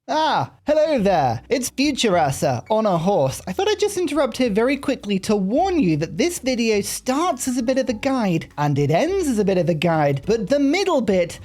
Hello there. It's future Ursa on a horse. I thought I'd just interrupt here very quickly to warn you that this video starts as a bit of a guide and it ends as a bit of a guide, but the middle bit,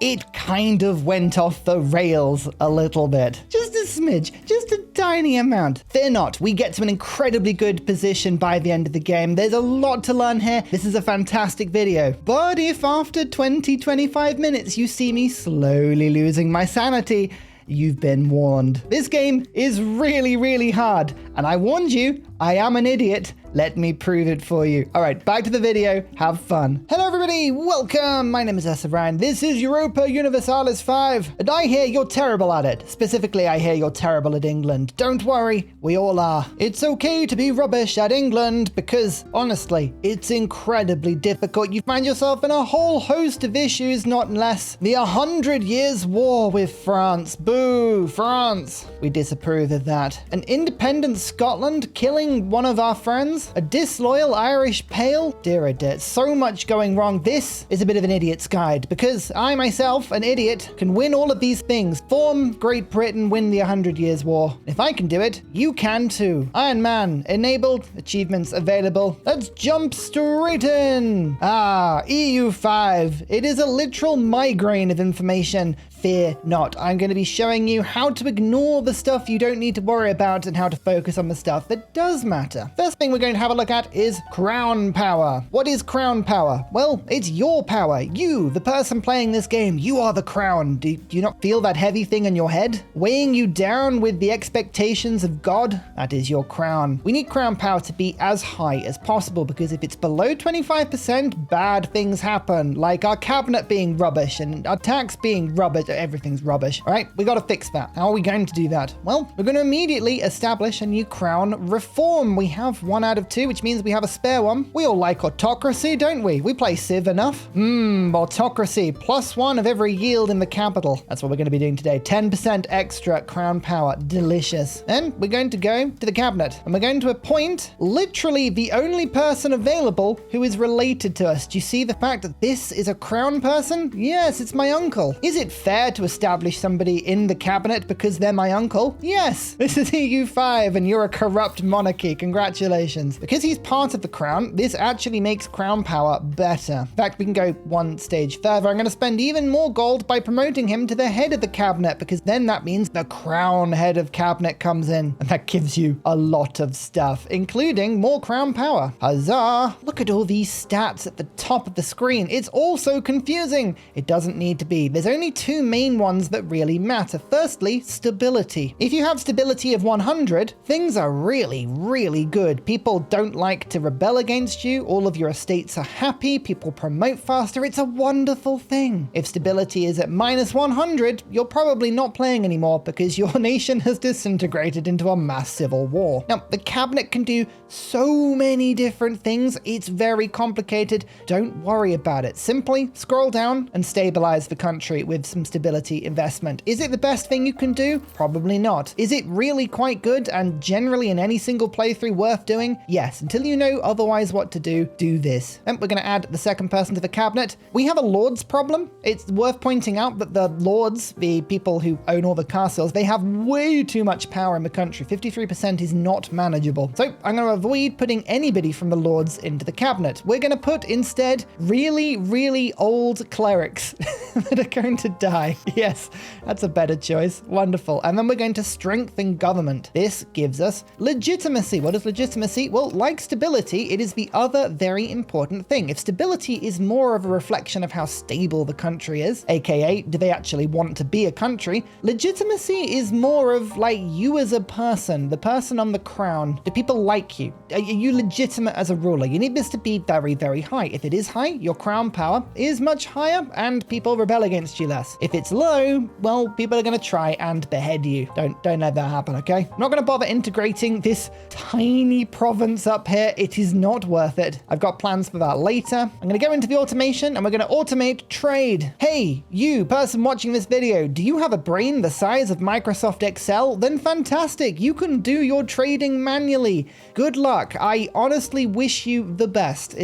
it kind of went off the rails a little bit. Just a smidge, just a tiny amount. Fear not, we get to an incredibly good position by the end of the game. There's a lot to learn here. This is a fantastic video. But if after 20-25 minutes you see me slowly losing my sanity, you've been warned. This game is really, really hard. And I warned you, I am an idiot. Let me prove it for you. All right, back to the video. Have fun. Hello, everybody. Welcome. My name is Ursa. This is Europa Universalis 5. And I hear you're terrible at it. Specifically, I hear you're terrible at England. Don't worry. We all are. It's okay to be rubbish at England because, honestly, it's incredibly difficult. You find yourself in a whole host of issues, not less. The 100 Years' War with France. Boo, France. We disapprove of that. An independent Scotland killing one of our friends. A disloyal Irish pale? Dear oh dear, so much going wrong. This is a bit of an idiot's guide because I myself, an idiot, can win all of these things. Form Great Britain, win the 100 Years' War. If I can do it, you can too. Iron Man, enabled, achievements available. Let's jump straight in. EU5. It is a literal migraine of information. Fear not. I'm going to be showing you how to ignore the stuff you don't need to worry about and how to focus on the stuff that does matter. First thing we're going to have a look at is crown power. What is crown power? Well, it's your power. You, the person playing this game, you are the crown. Do you not feel that heavy thing in your head? Weighing you down with the expectations of God? That is your crown. We need crown power to be as high as possible because if it's below 25%, bad things happen, like our cabinet being rubbish and our tax being rubbish. Everything's rubbish. All right, we got to fix that. How are we going to do that? Well, we're going to immediately establish a new crown reform. We have 1 out of 2, which means we have a spare one. We all like autocracy, don't we? We play Civ enough. Autocracy. +1 of every yield in the capital. That's what we're going to be doing today. 10% extra crown power. Delicious. Then we're going to go to the cabinet and we're going to appoint literally the only person available who is related to us. Do you see the fact that this is a crown person? Yes, it's my uncle. Is it fair to establish somebody in the cabinet because they're my uncle? Yes, this is EU5 and you're a corrupt monarchy. Congratulations. Because he's part of the crown, this actually makes crown power better. In fact, we can go one stage further. I'm going to spend even more gold by promoting him to the head of the cabinet because then that means the crown head of cabinet comes in and that gives you a lot of stuff, including more crown power. Huzzah! Look at all these stats at the top of the screen. It's all so confusing. It doesn't need to be. There's only 2 main ones that really matter. Firstly, stability. If you have stability of 100, things are really, really good. People don't like to rebel against you. All of your estates are happy. People promote faster. It's a wonderful thing. If stability is at -100, you're probably not playing anymore because your nation has disintegrated into a mass civil war. Now, the cabinet can do so many different things. It's very complicated. Don't worry about it. Simply scroll down and stabilize the country with some stability investment. Is it the best thing you can do? Probably not. Is it really quite good and generally in any single playthrough worth doing? Yes. Until you know otherwise what to do, do this. And we're going to add the second person to the cabinet. We have a lords problem. It's worth pointing out that the lords, the people who own all the castles, they have way too much power in the country. 53% is not manageable. So I'm going to avoid putting anybody from the lords into the cabinet. We're going to put instead really, really old clerics that are going to die. Yes, that's a better choice. Wonderful. And then we're going to strengthen government. This gives us legitimacy. What is legitimacy? Well, like stability, it is the other very important thing. If stability is more of a reflection of how stable the country is, aka do they actually want to be a country, legitimacy is more of like you as a person, the person on the crown. Do people like you? Are you legitimate as a ruler? You need this to be very, very high. If it is high, your crown power is much higher and people rebel against you less. If it's low, well, people are going to try and behead you. Don't let that happen, okay? I'm not going to bother integrating this tiny province up here. It is not worth it. I've got plans for that later. I'm going to go into the automation and we're going to automate trade. Hey, you person watching this video, do you have a brain the size of Microsoft Excel? Then fantastic. You can do your trading manually. Good luck. I honestly wish you the best.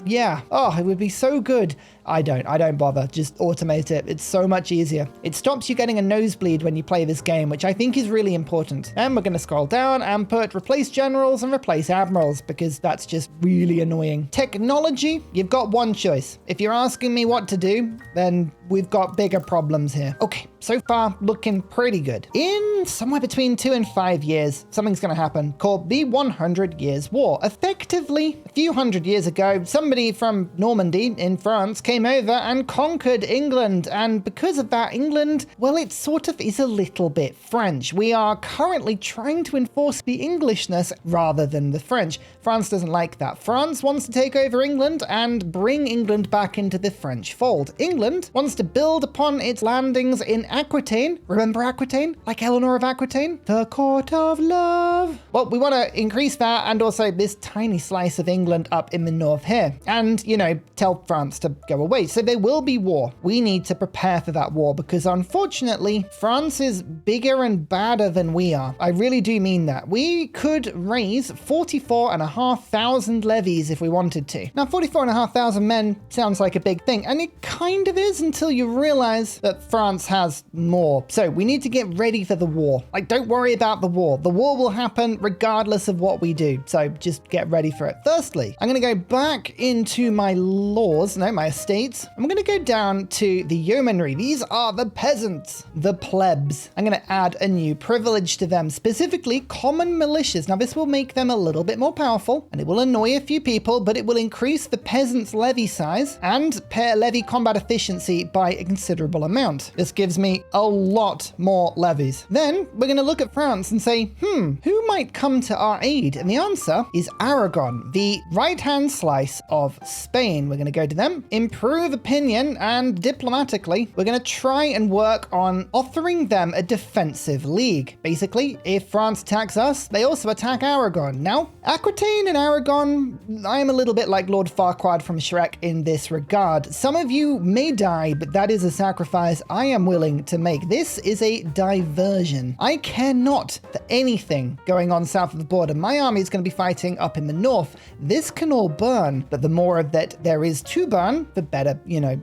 Yeah. Oh, it would be so good. I don't bother. Just automate it. It's so much easier. It stops you getting a nosebleed when you play this game, which I think is really important. And we're going to scroll down and put replace generals and replace admirals, because that's just really annoying. Technology, you've got one choice. If you're asking me what to do, then we've got bigger problems here. Okay, so far looking pretty good. In somewhere between 2 and 5 years, something's going to happen called the 100 Years' War. Effectively, a few hundred years ago, somebody from Normandy in France came over and conquered England. And because of that, England, well, it sort of is a little bit French. We are currently trying to enforce the Englishness rather than the French. France doesn't like that. France wants to take over England and bring England back into the French fold. England wants to build upon its landings in Aquitaine. Remember Aquitaine? Like Eleanor of Aquitaine? The court of love. Well, we want to increase that and also this tiny slice of England up in the north here. And, you know, tell France to go away. So there will be war. We need to prepare for that war because unfortunately, France is bigger and badder than we are. I really do mean that. We could raise 44,500 levies if we wanted to. Now, 44,500 men sounds like a big thing, and it kind of is until you realize that France has more. So we need to get ready for the war. Like, don't worry about the war. The war will happen regardless of what we do. So just get ready for it. Firstly, I'm going to go back into my my estates. I'm going to go down to the yeomanry. These are the peasants, the plebs. I'm going to add a new privilege to them, specifically common militias. Now, this will make them a little bit more powerful, and it will annoy a few people, but it will increase the peasants' levy size and levy combat efficiency by a considerable amount. This gives me a lot more levies. Then we're going to look at France and say, who might come to our aid? And the answer is Aragon, the right-hand slice of Spain. We're going to go to them, improve opinion, and diplomatically, we're going to try and work on offering them a defensive league. Basically, if France attacks us, they also attack Aragon. Now, Aquitaine and Aragon, I am a little bit like Lord Farquaad from Shrek in this regard. Some of you may die, but that is a sacrifice I am willing to make. This is a diversion. I care not for anything going on south of the border. My army is going to be fighting up in the north. This can all burn, but the more of that there is to burn, the better,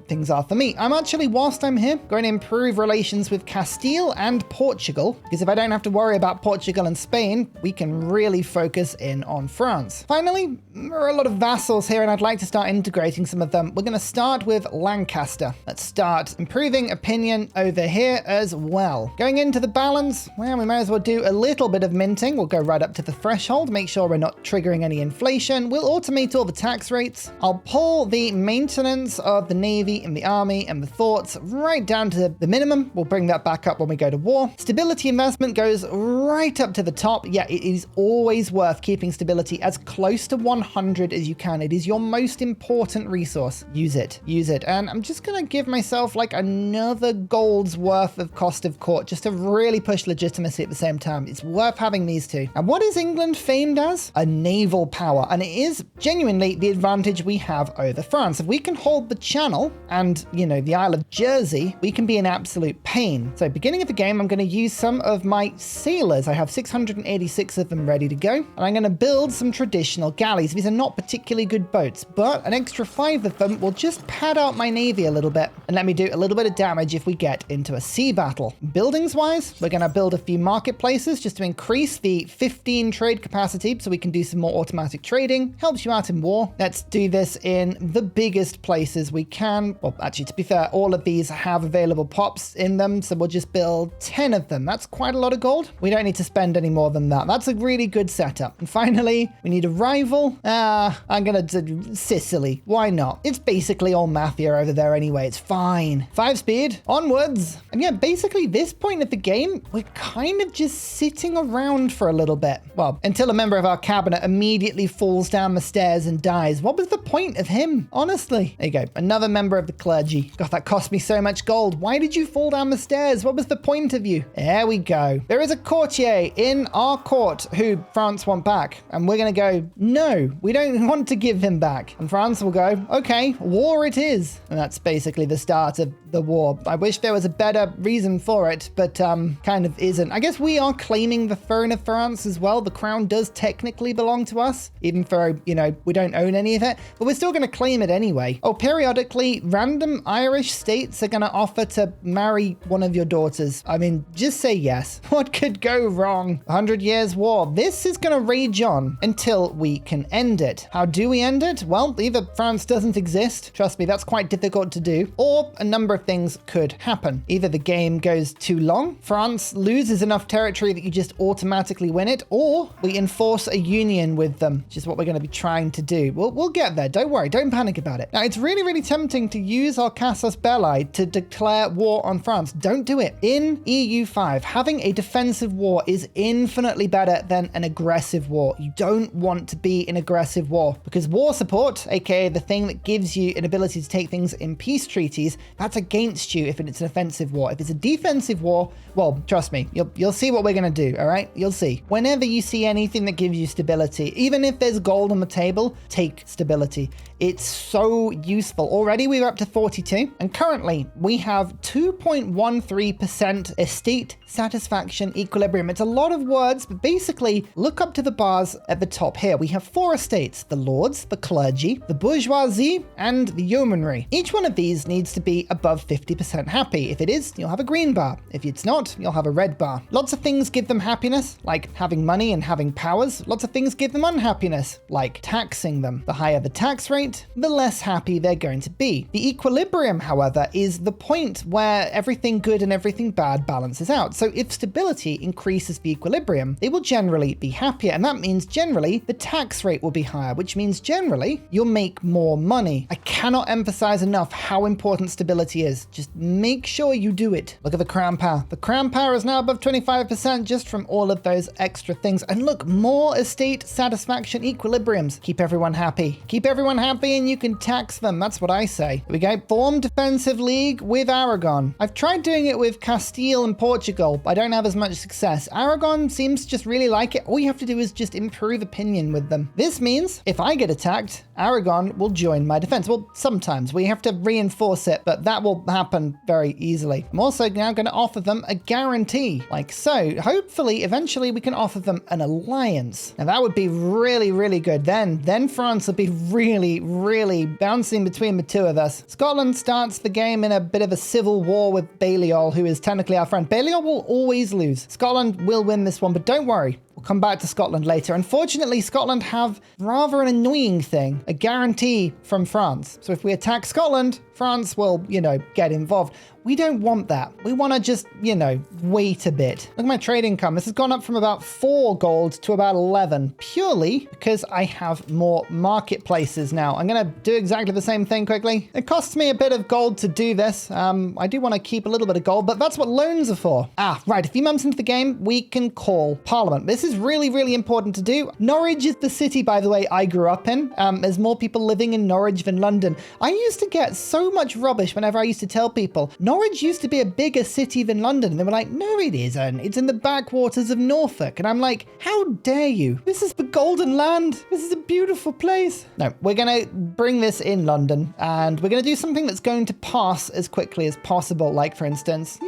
things are for me. I'm actually, whilst I'm here, going to improve relations with Castile and Portugal, because if I don't have to worry about Portugal and Spain, we can really focus in on France. Finally, there are a lot of vassals here, and I'd like to start integrating some of them. We're going to start with Lancaster. Let's start improving opinion over here as well. Going into the balance, well, we may as well do a little bit of minting. We'll go right up to the threshold, make sure we're not triggering any inflation. We'll automate all the tax rates. I'll pull the maintenance of the Navy and the Army and the thoughts right down to the minimum. We'll bring that back up when we go to war. Stability investment goes right up to the top. Yeah, it is always worth keeping stability as close to 100 as you can. It is your most important resource. Use it. And I'm just going to give myself like another gold's worth of cost of court just to really push legitimacy at the same time. It's worth having these two. And what is England famed as? A naval power. And it is genuinely the advantage we have over France. If we can hold the Channel and, the Isle of Jersey, we can be an absolute pain. So beginning of the game, I'm going to use some of my sailors. I have 686 of them ready to go. And I'm going to build some traditional galleys. These are not particularly good boats, but an extra 5 of them will just pad out my navy a little bit and let me do a little bit of damage if we get into a sea battle. Buildings wise, we're going to build a few marketplaces just to increase the 15 trade capacity so we can do some more automatic trading. Helps you out in war. Let's do this in the biggest places we can. Well, actually, to be fair, all of these have available pops in them, so we'll just build 10 of them. That's quite a lot of gold. We don't need to spend any more than that. That's a really good setup. And finally, we need a rival. I'm going to do Sicily. Why not? It's basically all mafia over there anyway. It's fine. 5 speed, onwards. And yeah, basically this point of the game, we're kind of just sitting around for a little bit. Well, until a member of our cabinet immediately falls down the stairs and dies. What was the point of him? Honestly. There you go. Another member of the clergy. God, that cost me so much gold. Why did you fall down the stairs? What was the point of you? There we go. There is a courtier in our court who France want back. And we're going to go, no, we don't want to give him back. And France will go, okay, war it is. And that's basically the start of the war. I wish there was a better reason for it, but kind of isn't. I guess we are claiming the throne of France as well. The crown does technically belong to us, even though, you know, we don't own any of it, but we're still going to claim it anyway. Oh, periodically, random Irish states are going to offer to marry one of your daughters. I mean, just say yes. What could go wrong? 100 Years' War. This is going to rage on until we can end it. How do we end it? Well, either France doesn't exist. Trust me, that's quite difficult to do. Or a number of things could happen. Either the game goes too long, France loses enough territory that you just automatically win it, or we enforce a union with them, which is what we're going to be trying to do. We'll get there. Don't worry. Don't panic about it. Now, it's really, really tempting to use our Casus Belli to declare war on France. Don't do it. In EU5, having a defensive war is infinitely better than an aggressive war. You don't want to be in aggressive war because war support, aka the thing that gives you an ability to take things in peace treaties, that's against you if it's an offensive war. If it's a defensive war, well, trust me, you'll see what we're going to do, all right? You'll see. Whenever you see anything that gives you stability, even if there's gold on the table, take stability. It's so useful. Already we're up to 42, and currently we have 2.13% estate satisfaction equilibrium. It's a lot of words, but basically look up to the bars at the top here. We have 4 estates: the lords, the clergy, the bourgeoisie, and the yeomanry. Each one of these needs to be above 50% happy. If it is, you'll have a green bar. If it's not, you'll have a red bar. Lots of things give them happiness, like having money and having powers. Lots of things give them unhappiness, like taxing them. The higher the tax rate, the less happy they're going to be. The equilibrium, however, is the point where everything good and everything bad balances out. So if stability increases the equilibrium, they will generally be happier. And that means generally the tax rate will be higher, which means generally you'll make more money. I cannot emphasize enough how important stability is. Just make sure you do it. Look at the crown power. The crown power is now above 25% just from all of those extra things. And look, more estate satisfaction equilibriums. Keep everyone happy. Keep everyone happy and you can tax them. That's what I say. Here we go. Form defensive league with Aragon. I've tried doing it with Castile and Portugal. I don't have as much success. Aragon seems to just really like it. All you have to do is just improve opinion with them. This means if I get attacked, Aragon will join my defense. Well, sometimes we have to reinforce it, but that will happen very easily. I'm also now going to offer them a guarantee, like so. Hopefully, eventually we can offer them an alliance. Now that would be really, really good. Then France would be really bouncing between the two of us. Scotland starts the game in a bit of a civil war with Balliol, who is technically our friend. Balliol will always lose. Scotland will win this one, but don't worry. We'll come back to Scotland later. Unfortunately, Scotland have rather an annoying thing, a guarantee from France. So if we attack Scotland, France will, you know, get involved. We don't want that. We want to just, you know, wait a bit. Look at my trade income. This has gone up from about 4 gold to about 11, purely because I have more marketplaces now. I'm going to do exactly the same thing quickly. It costs me a bit of gold to do this. I do want to keep a little bit of gold, but that's what loans are for. Right. A few months into the game, we can call Parliament. This is really, really important to do. Norwich is the city, by the way, I grew up in. There's more people living in Norwich than London. I used to get so much rubbish whenever I used to tell people, Norwich used to be a bigger city than London. And they were like, no, it isn't. It's in the backwaters of Norfolk. And I'm like, how dare you? This is the golden land. This is a beautiful place. No, we're going to bring this in London and we're going to do something that's going to pass as quickly as possible. Like, for instance,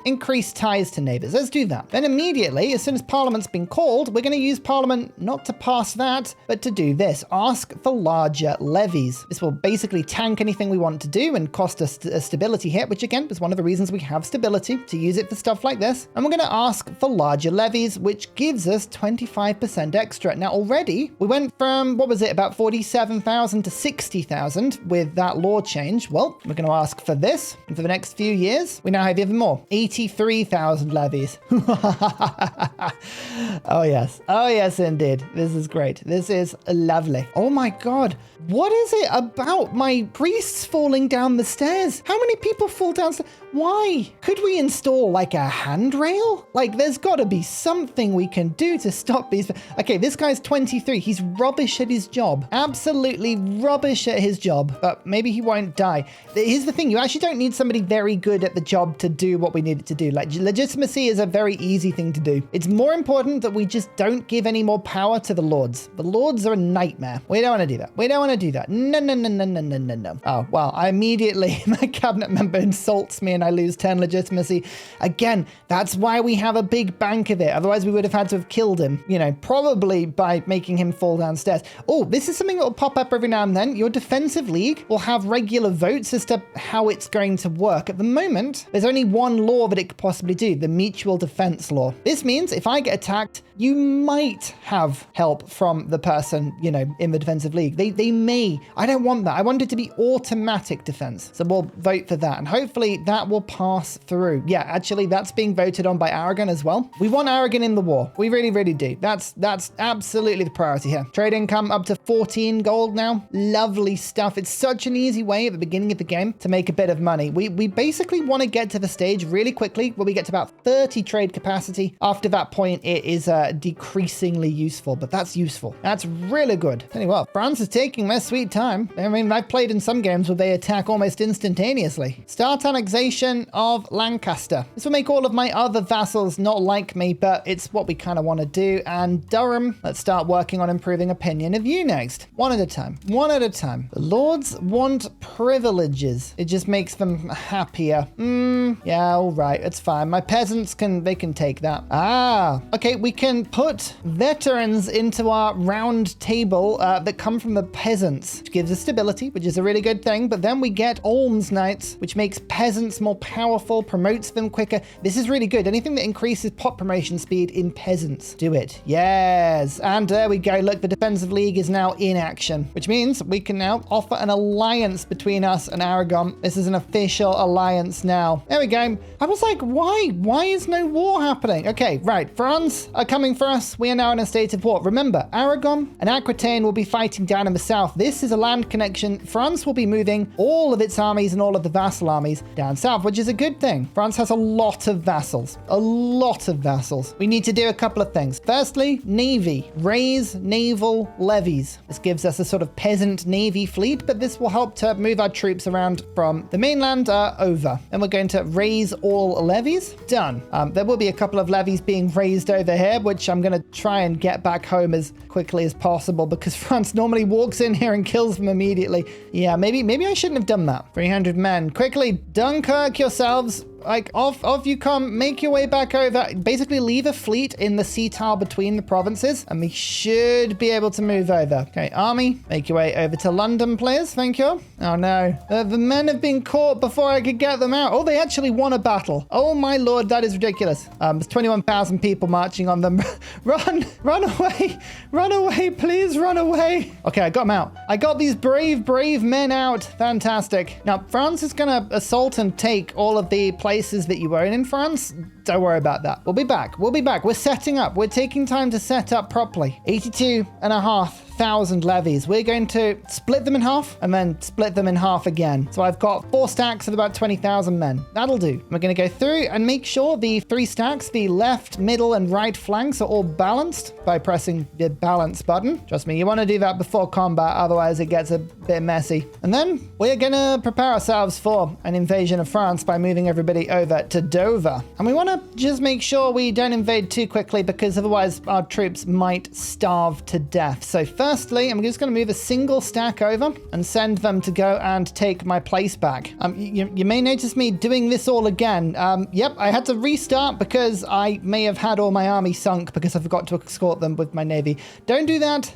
increase ties to neighbors. Let's do that. Then immediately, as soon as Parliament's been called, we're going to use Parliament not to pass that, but to do this. Ask for larger levies. This will basically tank anything we want to do and cost us a stability hit, which again is one of the reasons we have stability, to use it for stuff like this. And we're going to ask for larger levies, which gives us 25% extra. Now already we went from, what was it, about 47,000 to 60,000 with that law change. Well, we're going to ask for this, and for the next few years we now have even more, 83,000 levies. Oh yes indeed. This is great. This is lovely. Oh my god, what is it about my priests falling down the stairs? How many people fall down? Why? Could we install like a handrail? Like there's got to be something we can do to stop these. Okay, this guy's 23. He's rubbish at his job. Absolutely rubbish at his job. But maybe he won't die. Here's the thing. You actually don't need somebody very good at the job to do what we need it to do. Like legitimacy is a very easy thing to do. It's more important that we just don't give any more power to the lords. The lords are a nightmare. We don't want to do that. We don't want to do that. No, no, no, no, no, no, no, no. Oh, well, I immediately, my cabinet member insults me and I lose 10 legitimacy. Again, that's why we have a big bank of it. Otherwise, we would have had to have killed him, you know, probably by making him fall downstairs. Oh, this is something that will pop up every now and then. Your defensive league will have regular votes as to how it's going to work. At the moment, there's only one law that it could possibly do, the mutual defense law. This means if I get attacked, you might have help from the person, you know, in the defensive league. They may. I don't want that. I want it to be automatic defense. So we'll vote for that. And hopefully that will pass through. Yeah, actually, that's being voted on by Aragon as well. We want Aragon in the war. We really, really do. That's absolutely the priority here. Trade income up to 14 gold now. Lovely stuff. It's such an easy way at the beginning of the game to make a bit of money. We basically want to get to the stage really quickly where we get to about 30 trade capacity. After that point, it is decreasingly useful, but that's useful. That's really good. Tell you what, France is taking their sweet time. I mean, I've played in some games where they attack almost instantaneously. Start annexation of Lancaster. This will make all of my other vassals not like me, but it's what we kind of want to do. And Durham, let's start working on improving opinion of you next. One at a time. One at a time. The lords want privileges. It just makes them happier. Yeah, all right. It's fine. My peasants can take that. Ah, okay. We can put veterans into our round table that come from the peasants, which gives us stability, which is a really good thing. But then we get alms knights, which makes peasants more powerful, promotes them quicker. This is really good. Anything that increases pot promotion speed in peasants, do it. Yes. And there we go. Look, the defensive league is now in action, which means we can now offer an alliance between us and Aragon. This is an official alliance now. There we go. I was like, why? Why is no war happening? Okay, right. France are coming for us. We are now in a state of war. Remember, Aragon and Aquitaine will be fighting down in the south. This is a land connection. France will be moving all of its armies and all of the vassal armies down south, which is a good thing. France has a lot of vassals. A lot of vassals. We need to do a couple of things. Firstly, navy. Raise naval levies. This gives us a sort of peasant navy fleet, but this will help to move our troops around from the mainland over. And we're going to raise all levies. Done. There will be a couple of levies being raised over here, which I'm going to try and get back home as quickly as possible because France normally walks in here and kills them immediately. Yeah, maybe I shouldn't have done that. 300 men. Quickly, Dunkirk yourselves. Like, off you come, make your way back over, basically leave a fleet in the sea tile between the provinces, and we should be able to move over. Okay, army, make your way over to London, please. Thank you. Oh, no. The men have been caught before I could get them out. Oh, they actually won a battle. Oh, my lord, that is ridiculous. There's 21,000 people marching on them. Run away, please, run away. Okay, I got them out. I got these brave men out. Fantastic. Now, France is going to assault and take all of the places that you own in France. Don't worry about that. We'll be back. We're setting up. We're taking time to set up properly. 82,500 levies. We're going to split them in half and then split them in half again. So I've got 4 stacks of about 20,000 men. That'll do. We're going to go through and make sure the 3 stacks, the left, middle, and right flanks are all balanced by pressing the balance button. Trust me, you want to do that before combat, otherwise it gets a bit messy. And then we're going to prepare ourselves for an invasion of France by moving everybody over to Dover. And we want to just make sure we don't invade too quickly because otherwise our troops might starve to death. So firstly, I'm just going to move a single stack over and send them to go and take my place back. You may notice me doing this all again. Yep, I had to restart because I may have had all my army sunk because I forgot to escort them with my navy. Don't do that.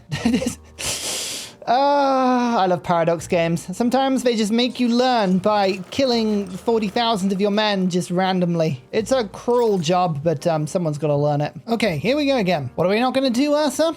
I love paradox games. Sometimes they just make you learn by killing 40,000 of your men just randomly. It's a cruel job, but someone's got to learn it. Okay, here we go again. What are we not going to do, Ursa?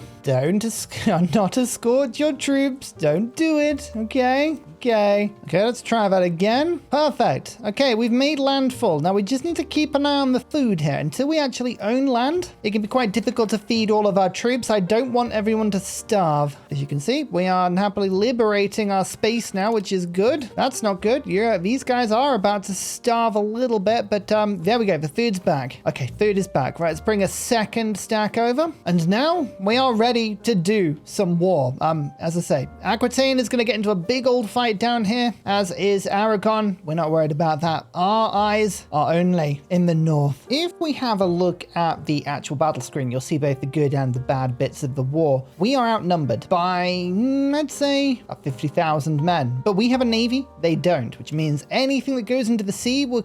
Not escort your troops. Don't do it, okay? Okay, let's try that again. Perfect. Okay, we've made landfall. Now we just need to keep an eye on the food here. Until we actually own land, it can be quite difficult to feed all of our troops. I don't want everyone to starve. As you can see, we are happily liberating our space now, which is good. That's not good. These guys are about to starve a little bit, but there we go. The food's back. Okay, food is back. Right, let's bring a second stack over. And now we are ready to do some war. As I say, Aquitaine is going to get into a big old fight down here, as is Aragon. We're not worried about that. Our eyes are only in the north. If we have a look at the actual battle screen, you'll see both the good and the bad bits of the war. We are outnumbered by, I'd say, 50,000 men. But we have a navy, they don't, which means anything that goes into the sea we're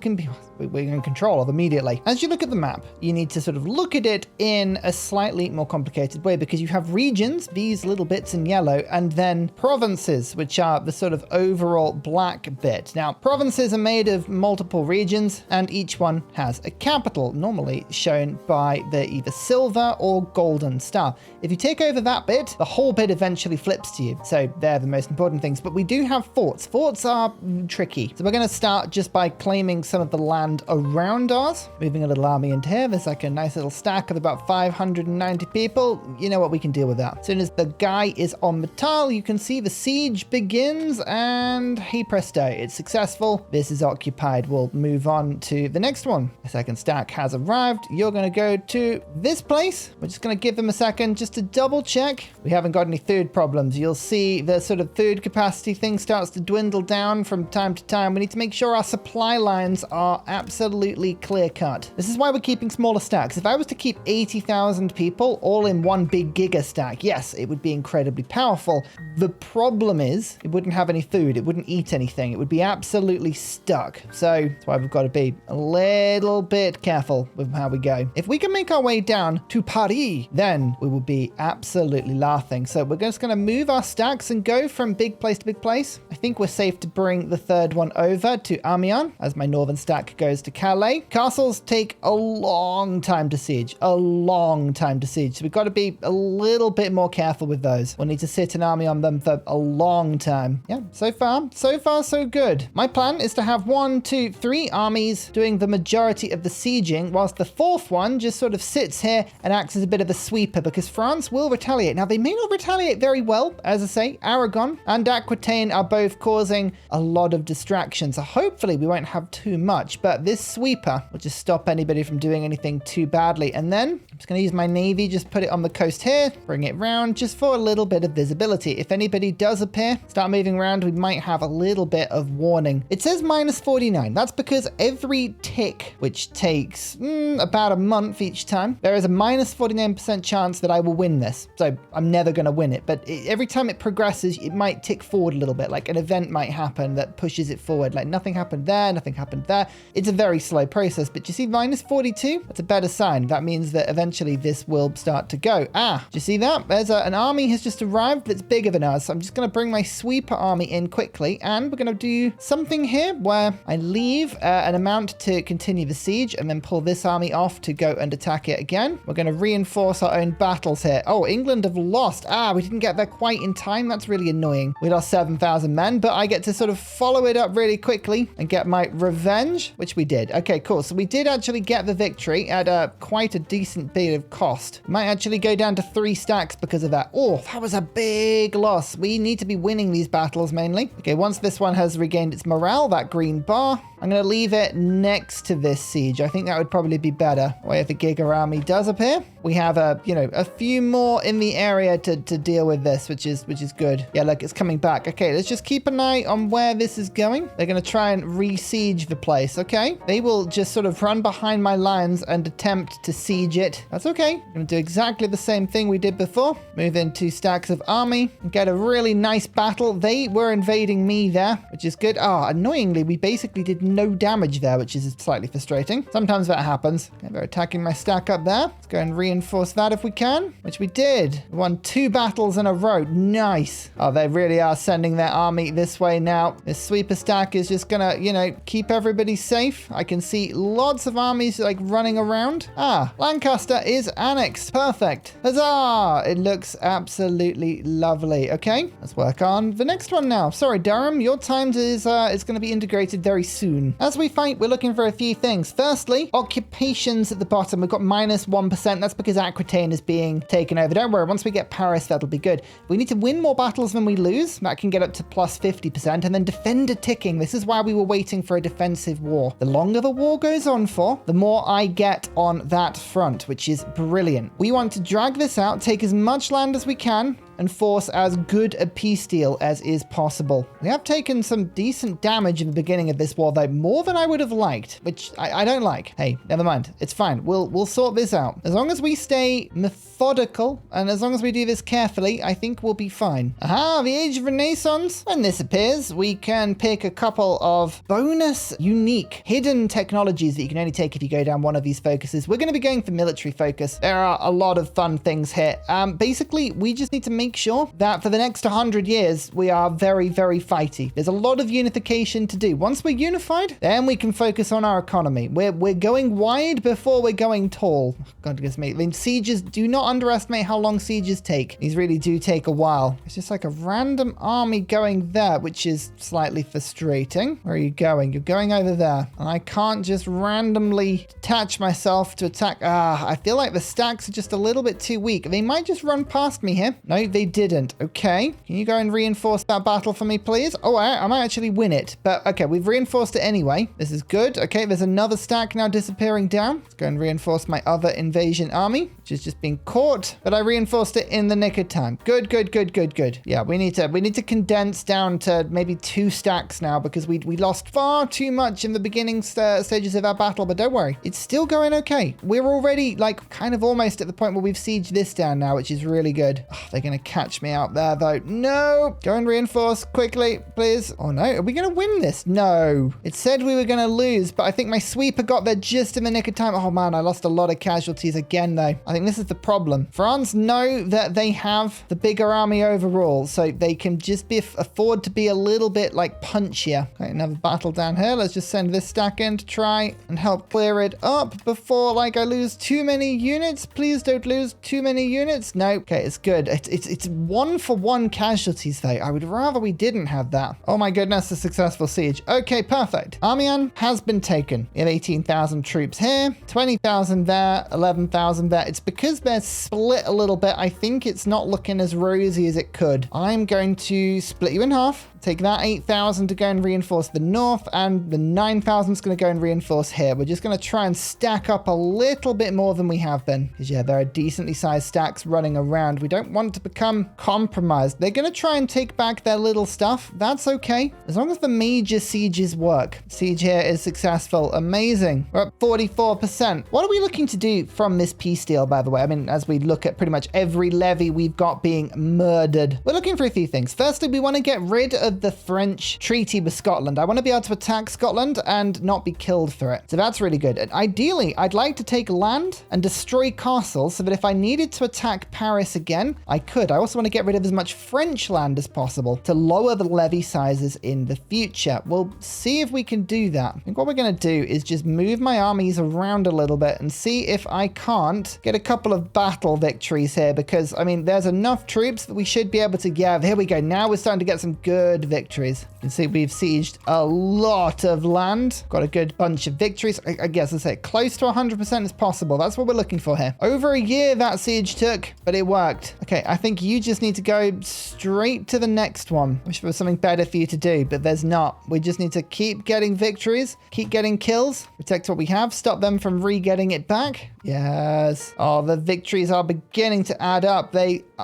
in control of immediately. As you look at the map, you need to sort of look at it in a slightly more complicated way, because you have regions, these little bits in yellow, and then provinces, which are the sort of overall black bit. Now, provinces are made of multiple regions, and each one has a capital, normally shown by the either silver or golden star. If you take over that bit, the whole bit eventually flips to you. So they're the most important things. But we do have forts. Forts are tricky. So we're going to start just by claiming some of the land around us. Moving a little army into here. There's like a nice little stack of about 590 people. You know what, we can deal with that. As soon as the guy is on the tile, you can see the siege begins, and hey presto, it's successful. This is occupied. We'll move on to the next one. The second stack has arrived. You're going to go to this place. We're just going to give them a second just to double check. We haven't got any food problems. You'll see the sort of food capacity thing starts to dwindle down from time to time. We need to make sure our supply lines are absolutely clear cut. This is why we're keeping smaller stacks. If I was to keep 80,000 people all in one big giga stack, yes, it would be incredibly powerful. The problem is it wouldn't have any food. It wouldn't eat anything. It would be absolutely stuck. So that's why we've got to be a little bit careful with how we go. If we can make our way down to Paris, then we will be absolutely laughing. So we're just going to move our stacks and go from big place to big place. I think we're safe to bring the third one over to Amiens, as my northern stack goes to Calais. Castles take a long time to siege. A long time to siege. So we've got to be a little bit more careful with those. We'll need to sit an army on them for a long time. Yeah, so far, so good. My plan is to have 1, 2, 3 armies doing the majority of the sieging, whilst the fourth one just sort of sits here and acts as a bit of a sweeper, because France will retaliate. Now, they may not retaliate very well. As I say, Aragon and Aquitaine are both causing a lot of distraction. So hopefully we won't have too much, but this sweeper will just stop anybody from doing anything too badly. And then I'm just going to use my navy, just put it on the coast here, bring it round just for a little bit of visibility. If anybody does appear, start moving around, we might have a little bit of warning. It says -49. That's because every tick, which takes about a month each time, there is a -49% chance that I will win this. So I'm never going to win it, but every time it progresses, it might tick forward a little bit. Like an event might happen that pushes it forward. Like nothing happened there, nothing happened there. It's a very slow process, but you see -42? That's a better sign. That means that eventually this will start to go. Do you see that? There's an army has just arrived that's bigger than us. So I'm just going to bring my sweeper army in quickly, and we're going to do something here where I leave an amount to continue the siege and then pull this army off to go and attack it again. We're going to reinforce our own battles here. Oh, England have lost. We didn't get there quite in time. That's really annoying. We lost 7,000 men, but I get to sort of follow it up really quickly and get my revenge, which we did. Okay, cool. So we did actually get the victory at quite a decent bit of cost. Might actually go down to 3 stacks because of that. Oh, that was a big loss. We need to be winning these battles mainly. Okay, once this one has regained its morale, that green bar, I'm going to leave it next to this siege. I think that would probably be better. Way if the Giga army does appear, we have a few more in the area to deal with this, which is good. Yeah, look, it's coming back. Okay, let's just keep an eye on where this is going. They're going to try and re-siege the place. Okay, they will just sort of run behind my lines and attempt to siege it. That's okay. I'm going to do exactly the same thing we did before. Move in 2 stacks of army and get a really nice battle. They were invading me there, which is good. Annoyingly, we basically did no damage there, which is slightly frustrating. Sometimes that happens. Okay, they're attacking my stack up there. Let's go and reinforce that if we can, which we did. We won 2 battles in a row. Nice. Oh, they really are sending their army this way now. This sweeper stack is just gonna, you know, keep everybody safe. I can see lots of armies like running around. Ah, Lancaster is annexed. Perfect. Huzzah! It looks absolutely lovely. Okay, let's work on the next one now. Sorry, Durham, your time is going to be integrated very soon. As we fight, we're looking for a few things. Firstly, occupations at the bottom. We've got -1%. That's because Aquitaine is being taken over. Don't worry, once we get Paris, that'll be good. We need to win more battles than we lose. That can get up to +50%. And then defender ticking. This is why we were waiting for a defensive war. The longer the war goes on for, the more I get on that front, which is brilliant. We want to drag this out, take as much land as we can, and force as good a peace deal as is possible. We have taken some decent damage in the beginning of this war, though, more than I would have liked, which I don't like. Hey, never mind. It's fine. We'll sort this out. As long as we stay methodical, and as long as we do this carefully, I think we'll be fine. Aha, the Age of Renaissance. When this appears, we can pick a couple of bonus, unique, hidden technologies that you can only take if you go down one of these focuses. We're going to be going for military focus. There are a lot of fun things here. Basically, we just need to make sure that for the next 100 years, we are very, very fighty. There's a lot of unification to do. Once we're unified, then we can focus on our economy. We're going wide before we're going tall. God, goodness me. I mean, sieges, do not underestimate how long sieges take. These really do take a while. It's just like a random army going there, which is slightly frustrating. Where are you going? You're going over there. And I can't just randomly detach myself to attack. I feel like the stacks are just a little bit too weak. They might just run past me here. No, they didn't. Okay. Can you go and reinforce that battle for me, please? Oh, I might actually win it. But okay, we've reinforced it anyway. This is good. Okay, there's another stack now disappearing down. Let's go and reinforce my other invasion army, which has just been caught. But I reinforced it in the nick of time. Good, good, good, good, good. Yeah, we need to condense down to maybe 2 stacks now because we lost far too much in the beginning stages of our battle. But don't worry, it's still going okay. We're already like kind of almost at the point where we've sieged this down now, which is really good. Oh, they're going to catch me out there though. No, go and reinforce quickly, please. Oh no, are we going to win this? No, it said we were going to lose, but I think my sweeper got there just in the nick of time. Oh man, I lost a lot of casualties again though. I think this is the problem. France know that they have the bigger army overall, so they can just afford to be a little bit like punchier. Okay, another battle down here. Let's just send this stack in to try and help clear it up before like I lose too many units. Please don't lose too many units. No, okay, it's good. It's 1-for-1 casualties though. I would rather we didn't have that. Oh my goodness, a successful siege. Okay, perfect. Amiens has been taken. We have 18,000 troops here, 20,000 there, 11,000 there. It's because they're split a little bit. I think it's not looking as rosy as it could. I'm going to split you in half. Take that 8,000 to go and reinforce the north, and the 9,000 is going to go and reinforce here. We're just going to try and stack up a little bit more than we have been. Because yeah, there are decently sized stacks running around. We don't want to become compromised. They're going to try and take back their little stuff. That's okay. As long as the major sieges work. Siege here is successful. Amazing. We're at 44%. What are we looking to do from this peace deal, by the way? I mean, as we look at pretty much every levy we've got being murdered. We're looking for a few things. Firstly, we want to get rid of the French treaty with Scotland. I want to be able to attack Scotland and not be killed for it. So that's really good. And ideally, I'd like to take land and destroy castles so that if I needed to attack Paris again, I could. I also want to get rid of as much French land as possible to lower the levy sizes in the future. We'll see if we can do that. I think what we're going to do is just move my armies around a little bit and see if I can't get a couple of battle victories here, because I mean, there's enough troops that we should be able to, yeah, here we go. Now we're starting to get some good victories. You can see we've sieged a lot of land. Got a good bunch of victories. I guess I'd say close to 100% is possible. That's what we're looking for here. Over a year that siege took, but it worked. Okay, I think you just need to go straight to the next one. Wish there was something better for you to do, but there's not. We just need to keep getting victories, keep getting kills, protect what we have, stop them from re-getting it back. Yes. Oh, the victories are beginning to add up.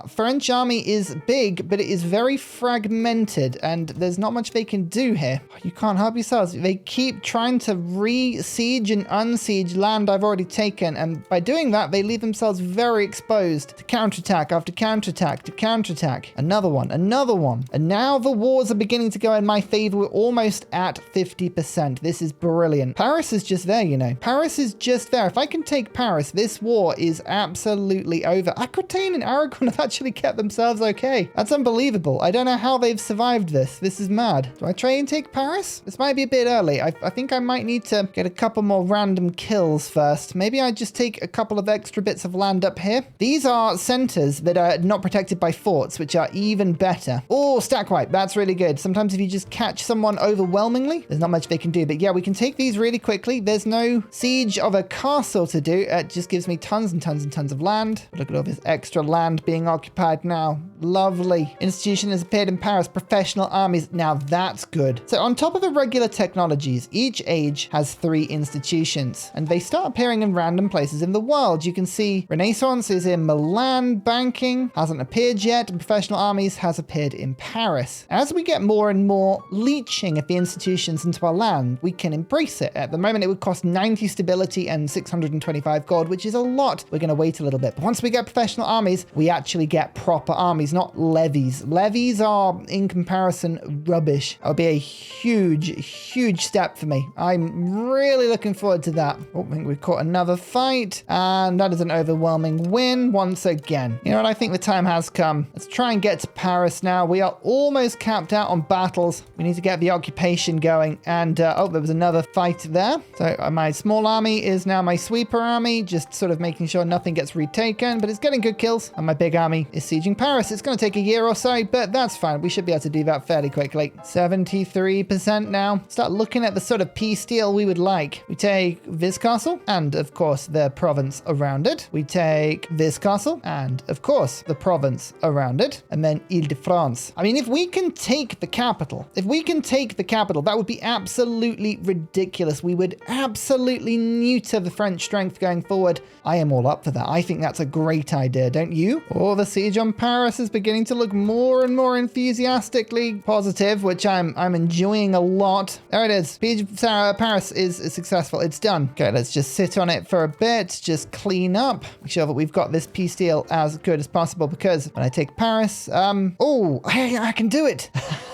French army is big, but it is very fragmented, and there's not much they can do here. You can't help yourselves. They keep trying to re-siege and unsiege land I've already taken, and by doing that, they leave themselves very exposed to counterattack after counterattack. counterattack to counterattack. Another one, another one. And now the wars are beginning to go in my favor. We're almost at 50%. This is brilliant. Paris is just there, you know. Paris is just there. If I can take Paris, this war is absolutely over. Aquitaine and Aragon have actually kept themselves okay. That's unbelievable. I don't know how they've survived this. This is mad. Do I try and take Paris? This might be a bit early. I think I might need to get a couple more random kills first. Maybe I just take a couple of extra bits of land up here. These are centers that are not protected by forts, which are even better. Oh, stack wipe. That's really good. Sometimes if you just catch someone overwhelmingly, there's not much they can do. But yeah, we can take these really quickly. There's no siege of a castle to do. It just gives me tons and tons and tons of land. Look at all this extra land being occupied now. Lovely. Institution has appeared in Paris. Professional armies. Now that's good. So on top of the regular technologies, each age has 3 institutions, and they start appearing in random places in the world. You can see Renaissance is in Milan, banking hasn't appeared yet, and professional armies has appeared in Paris. As we get more and more leeching of the institutions into our land, we can embrace it. At the moment, it would cost 90 stability and 625 gold, which is a lot. We're going to wait a little bit. But once we get professional armies, we actually get proper armies, not levies. Levies are, in comparison, rubbish. That would be a huge step for me. I'm really looking forward to that. Oh, I think we've caught another fight, and that is an overwhelming win once again. You know what? I think the time has come. Let's try and get to Paris now. We are almost capped out on battles. We need to get the occupation going, and oh, there was another fight there. So my small army is now my sweeper army, just sort of making sure nothing gets retaken, but it's getting good kills, and my big army is sieging Paris. It's going to take a year or so, but that's fine. We should be able to do that fairly quickly. 73% now. Start looking at the sort of peace deal we would like. We take this castle, and of course the province around it. We take this castle, and of course the province around it, and then Ile-de-France. I mean, if we can take the capital, that would be absolutely ridiculous. We would absolutely neuter the French strength going forward. I am all up for that. I think that's a great idea, don't you? Oh, the siege on Paris is beginning to look more and more enthusiastically positive, which I'm enjoying a lot. There it is. Siege of Paris is successful. It's done. Okay, let's just sit on it for a bit, just clean up, make sure that we've got this peace deal as good as possible, because when I take Paris, oh, I can do it.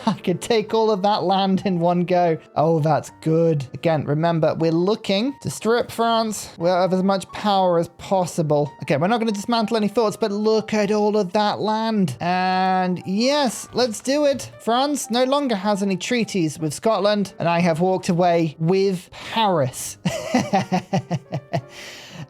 I can take all of that land in one go. Oh, that's good. Again, remember, we're looking to strip France of as much power as possible. Okay, we're not going to dismantle any forts, but look at all of that land. And yes, let's do it. France no longer has any treaties with Scotland, and I have walked away with Paris.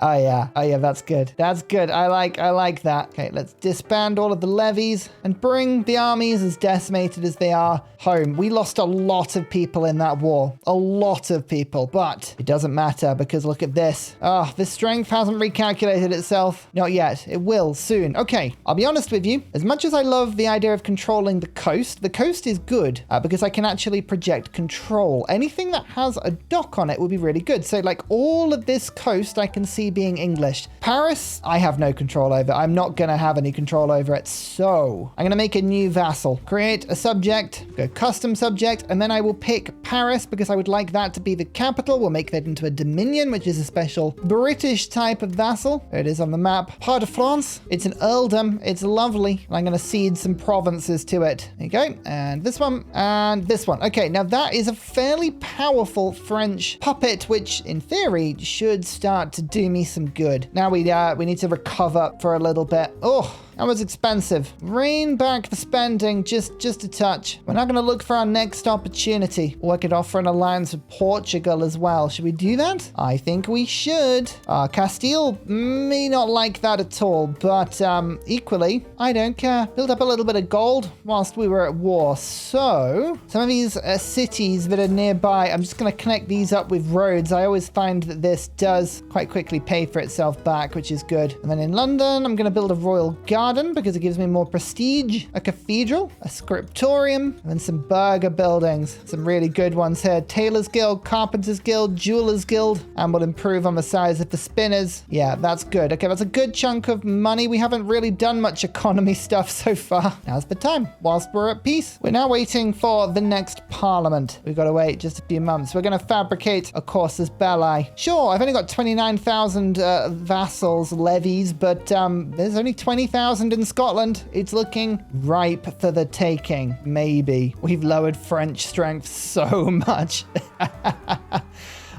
Oh yeah, that's good. That's good. I like that. Okay, let's disband all of the levies and bring the armies, as decimated as they are, home. We lost a lot of people in that war. A lot of people, but it doesn't matter, because look at this. Oh, this strength hasn't recalculated itself. Not yet. It will soon. Okay, I'll be honest with you. As much as I love the idea of controlling the coast is good because I can actually project control. Anything that has a dock on it will be really good. So like all of this coast I can see being English. Paris, I have no control over. I'm not going to have any control over it. So I'm going to make a new vassal, create a subject, go custom subject, and then I will pick Paris because I would like that to be the capital. We'll make that into a dominion, which is a special British type of vassal. There it is on the map. Part of France. It's an earldom. It's lovely. And I'm going to cede some provinces to it. There you go. And this one and this one. Okay, now that is a fairly powerful French puppet, which in theory should start to do me some good. Now we need to recover for a little bit. Oh, that was expensive. Rein back the spending just a touch. We're not going to look for our next opportunity. Or I could offer an alliance with Portugal as well. Should we do that? I think we should. Castile may not like that at all, but equally, I don't care. Build up a little bit of gold whilst we were at war. So some of these cities that are nearby, I'm just going to connect these up with roads. I always find that this does quite quickly pay for itself back, which is good. And then in London, I'm going to build a royal garden because it gives me more prestige, a cathedral, a scriptorium, and then some burger buildings. Some really good ones here. Tailor's Guild, Carpenter's Guild, Jeweler's Guild, and we'll improve on the size of the spinners. Yeah, that's good. Okay, that's a good chunk of money. We haven't really done much economy stuff so far. Now's the time. Whilst we're at peace, we're now waiting for the next parliament. We've got to wait just a few months. We're going to fabricate a casus belli. Sure, I've only got 29,000 30,000 vassals, levies, but there's only 20,000 in Scotland. It's looking ripe for the taking. Maybe. We've lowered French strength so much.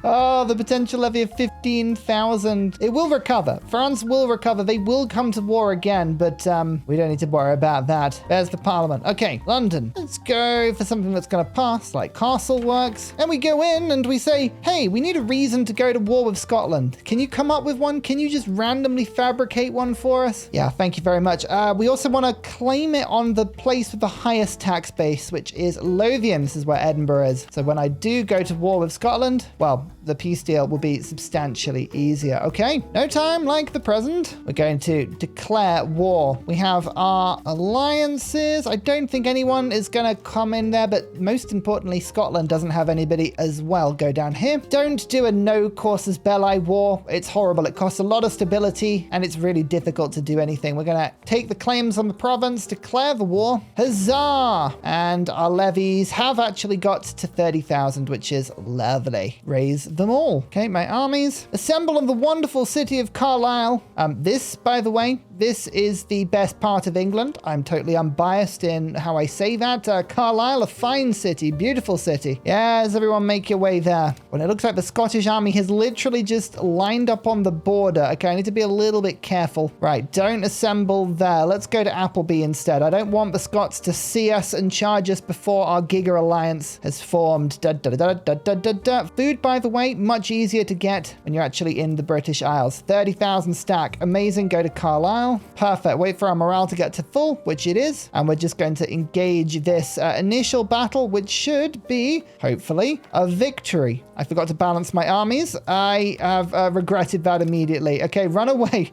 Oh, the potential levy of 15,000. It will recover. France will recover. They will come to war again, but we don't need to worry about that. There's the parliament. Okay, London. Let's go for something that's going to pass, like castle works. And we go in and we say, hey, we need a reason to go to war with Scotland. Can you come up with one? Can you just randomly fabricate one for us? Yeah, thank you very much. We also want to claim it on the place with the highest tax base, which is Lothian. This is where Edinburgh is. So when I do go to war with Scotland, well, the peace deal will be substantially easier. Okay, no time like the present. We're going to declare war. We have our alliances. I don't think anyone is going to come in there, but most importantly, Scotland doesn't have anybody as well. Go down here. Don't do a no casus belli war. It's horrible. It costs a lot of stability and it's really difficult to do anything. We're going to take the claims on the province, declare the war. Huzzah! And our levies have actually got to 30,000, which is lovely. Raise them all. Okay, my armies. Assemble in the wonderful city of Carlisle. This, by the way, this is the best part of England. I'm totally unbiased in how I say that. Carlisle, a fine city, beautiful city. Yes, everyone make your way there. Well, it looks like the Scottish army has literally just lined up on the border. Okay, I need to be a little bit careful. Right, don't assemble there. Let's go to Appleby instead. I don't want the Scots to see us and charge us before our Giga Alliance has formed. Food, by the way, much easier to get when you're actually in the British Isles. 30,000 stack. Amazing. Go to Carlisle. Perfect. Wait for our morale to get to full, which it is. And we're just going to engage this initial battle, which should be, hopefully, a victory. I forgot to balance my armies. I have regretted that immediately. Okay, run away.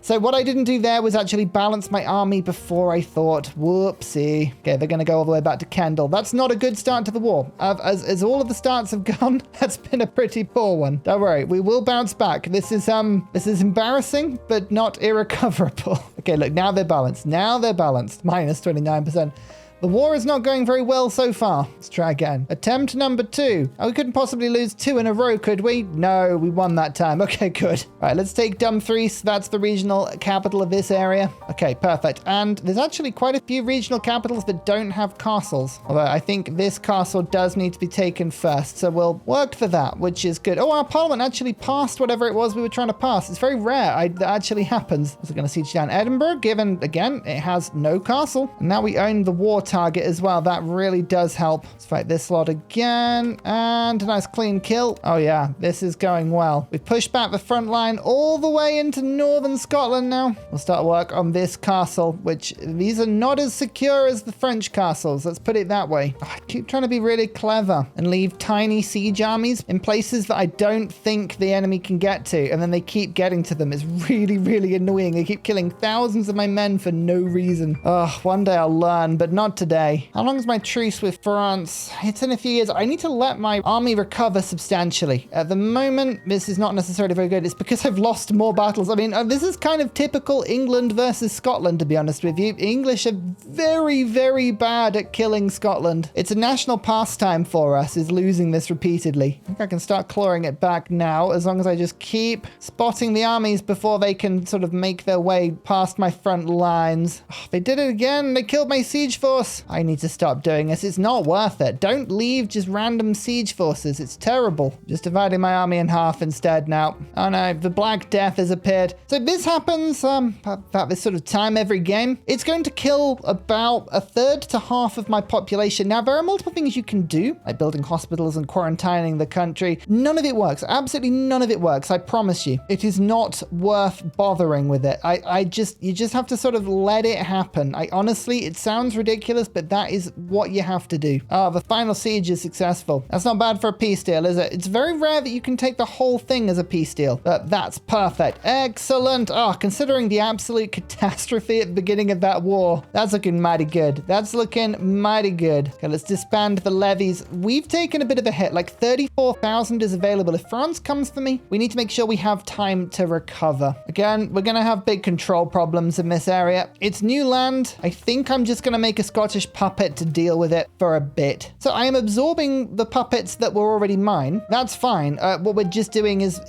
So what I didn't do there was actually balance my army before I thought. Whoopsie. Okay, they're going to go all the way back to Kendal. That's not a good start to the war. As all of the starts have gone, that's been a pretty poor one. Don't worry, we will bounce back. This is embarrassing, but not irrecoverable. Okay, look, now they're balanced. Now they're balanced. Minus 29%. The war is not going very well so far. Let's try again. Attempt number 2. Oh, we couldn't possibly lose 2 in a row, could we? No, we won that time. Okay, good. All right, let's take Dumfries. That's the regional capital of this area. Okay, perfect. And there's actually quite a few regional capitals that don't have castles. Although I think this castle does need to be taken first. So we'll work for that, which is good. Oh, our parliament actually passed whatever it was we were trying to pass. It's very rare that actually happens. So we're going to siege down Edinburgh, given, again, it has no castle. And now we own the war target as well. That really does help. Let's fight this lot again. And a nice clean kill. Oh yeah, this is going well. We've pushed back the front line all the way into northern Scotland now. We'll start work on this castle, which these are not as secure as the French castles. Let's put it that way. Oh, I keep trying to be really clever and leave tiny siege armies in places that I don't think the enemy can get to. And then they keep getting to them. It's really, really annoying. They keep killing thousands of my men for no reason. Oh, one day I'll learn, but not today. How long is my truce with France? It's in a few years. I need to let my army recover substantially. At the moment, this is not necessarily very good. It's because I've lost more battles. I mean, this is kind of typical England versus Scotland, to be honest with you. English are very, very bad at killing Scotland. It's a national pastime for us, is losing this repeatedly. I think I can start clawing it back now, as long as I just keep spotting the armies before they can sort of make their way past my front lines. Oh, they did it again. They killed my siege force. I need to stop doing this. It's not worth it. Don't leave just random siege forces. It's terrible. Just dividing my army in half instead now. Oh no, the Black Death has appeared. So this happens about this sort of time every game. It's going to kill about a third to half of my population. Now, there are multiple things you can do, like building hospitals and quarantining the country. None of it works. Absolutely none of it works. I promise you. It is not worth bothering with it. You just have to sort of let it happen. Honestly, it sounds ridiculous, but that is what you have to do. Oh, the final siege is successful. That's not bad for a peace deal, is it? It's very rare that you can take the whole thing as a peace deal, but that's perfect. Excellent. Oh, considering the absolute catastrophe at the beginning of that war, that's looking mighty good. That's looking mighty good. Okay, let's disband the levies. We've taken a bit of a hit, like 34,000 is available. If France comes for me, we need to make sure we have time to recover. Again, we're going to have big control problems in this area. It's new land. I think I'm just going to make a Scottish puppet to deal with it for a bit. So I am absorbing the puppets that were already mine. That's fine. What we're just doing is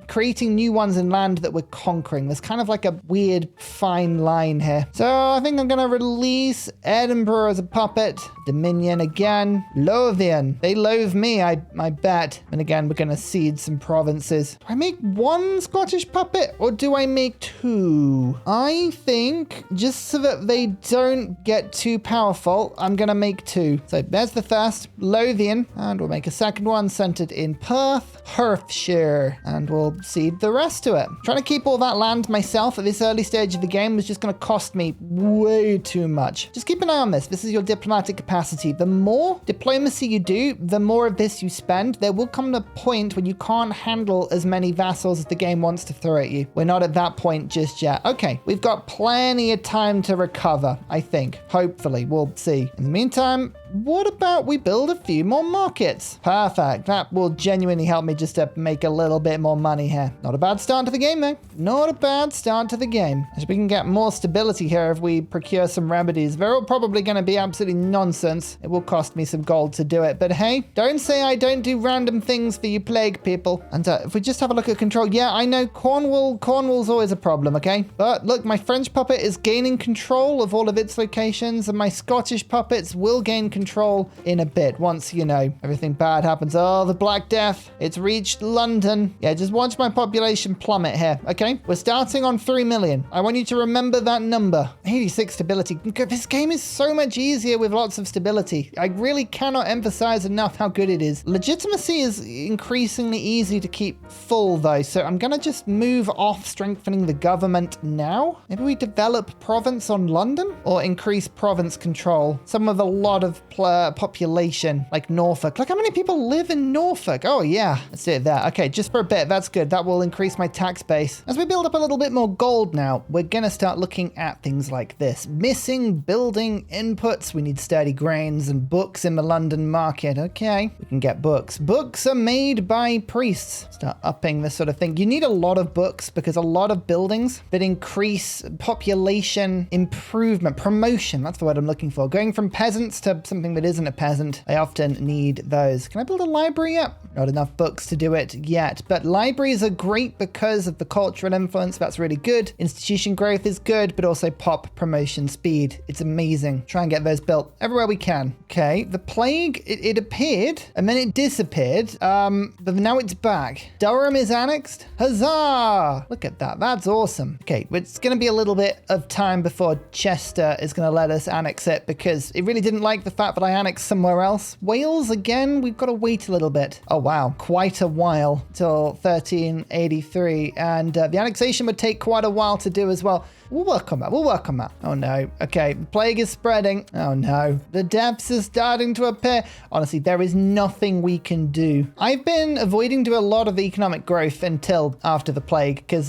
creating new ones in land that we're conquering. There's kind of like a weird fine line here. So I think I'm going to release Edinburgh as a puppet. Dominion again. Lothian. They loathe me, I bet. And again, we're going to cede some provinces. Do I make one Scottish puppet or do I make two? I think just so that they don't get too powerful, I'm going to make two. So there's the first, Lothian. And we'll make a second one centered in Perth, Hertfordshire. And we'll cede the rest to it. Trying to keep all that land myself at this early stage of the game was just going to cost me way too much. Just keep an eye on this. This is your diplomatic capacity. The more diplomacy you do, the more of this you spend. There will come a point when you can't handle as many vassals as the game wants to throw at you. We're not at that point just yet. Okay, we've got plenty of time to recover, I think. Hopefully, we'll see. In the meantime, what about we build a few more markets? Perfect. That will genuinely help me just to make a little bit more money here. Not a bad start to the game, though. Not a bad start to the game. Actually, we can get more stability here if we procure some remedies. They're all probably going to be absolutely nonsense. It will cost me some gold to do it. But hey, don't say I don't do random things for you plague people. And if we just have a look at control. Yeah, I know Cornwall's always a problem, okay? But look, my French puppet is gaining control of all of its locations, and my Scottish puppets will gain control in a bit once, you know, everything bad happens. Oh, the Black Death. It's reached London. Yeah, just watch my population plummet here, okay? We're starting on 3 million. I want you to remember that number. 86 stability. This game is so much easier with lots of stability. I really cannot emphasize enough how good it is. Legitimacy is increasingly easy to keep full, though, so I'm gonna just move off strengthening the government now. Maybe we develop province on London or increase province control. Some of a lot of population, like Norfolk. Look how many people live in Norfolk. Oh yeah, let's do it there. Okay, just for a bit. That's good. That will increase my tax base. As we build up a little bit more gold now, we're gonna start looking at things like this. Missing building inputs. We need sturdy grains and books in the London market. Okay, we can get books. Books are made by priests. Start upping this sort of thing. You need a lot of books because a lot of buildings that increase population improvement, promotion. That's the word I'm looking for. Going from peasants to something that isn't a peasant. I often need those. Can I build a library yet? Not enough books to do it yet, but libraries are great because of the cultural influence. That's really good. Institution growth is good, but also pop promotion speed. It's amazing. Try and get those built everywhere we can. Okay, the plague, it appeared and then it disappeared, but now it's back. Durham is annexed. Huzzah! Look at that. That's awesome. Okay, it's going to be a little bit of time before Chester is going to let us annex it because it really didn't like the fact that I annexed somewhere else. Wales, again, we've got to wait a little bit. Oh, wow. Quite a while till 1383. And the annexation would take quite a while to do as well. We'll work on that. We'll work on that. Oh, no. Okay. The plague is spreading. Oh, no. The deaths are starting to appear. Honestly, there is nothing we can do. I've been avoiding doing a lot of economic growth until after the plague because,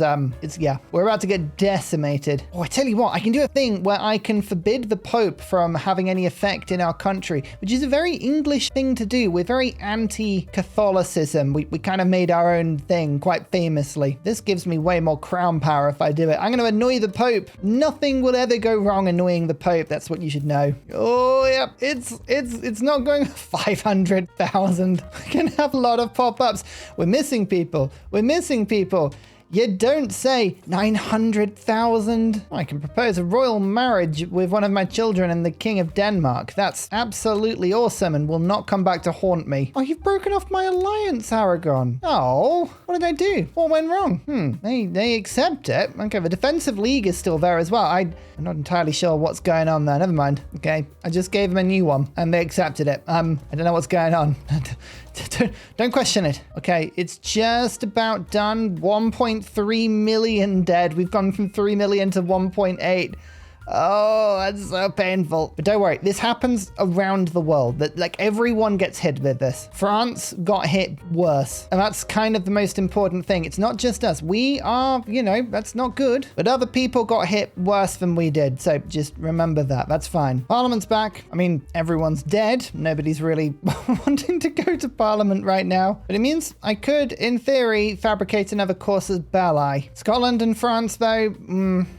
we're about to get decimated. Oh, I tell you what, I can do a thing where I can forbid the Pope from having any effect in our country, which is a very English thing to do. We're very anti-Catholicism. We kind of made our own thing quite famously. This gives me way more crown power if I do it. I'm going to annoy the Pope. Nothing will ever go wrong annoying the Pope. That's what you should know. Oh, yeah. It's not going 500,000. We can have a lot of pop-ups. We're missing people. We're missing people. You don't say 900,000. I can propose a royal marriage with one of my children and the King of Denmark. That's absolutely awesome and will not come back to haunt me. Oh, you've broken off my alliance, Aragon. Oh, what did I do? What went wrong? They accept it. Okay, the defensive league is still there as well. I'm not entirely sure what's going on there. Never mind. Okay, I just gave them a new one and they accepted it. I don't know what's going on. Don't question it. Okay, it's just about done. 1.3 million dead. We've gone from 3 million to 1.8. Oh, that's so painful. But don't worry, this happens around the world. That like everyone gets hit with this. France got hit worse. And that's kind of the most important thing. It's not just us. We are, that's not good. But other people got hit worse than we did. So just remember that. That's fine. Parliament's back. I mean, everyone's dead. Nobody's really wanting to go to Parliament right now. But it means I could, in theory, fabricate another casus belli. Scotland and France, though,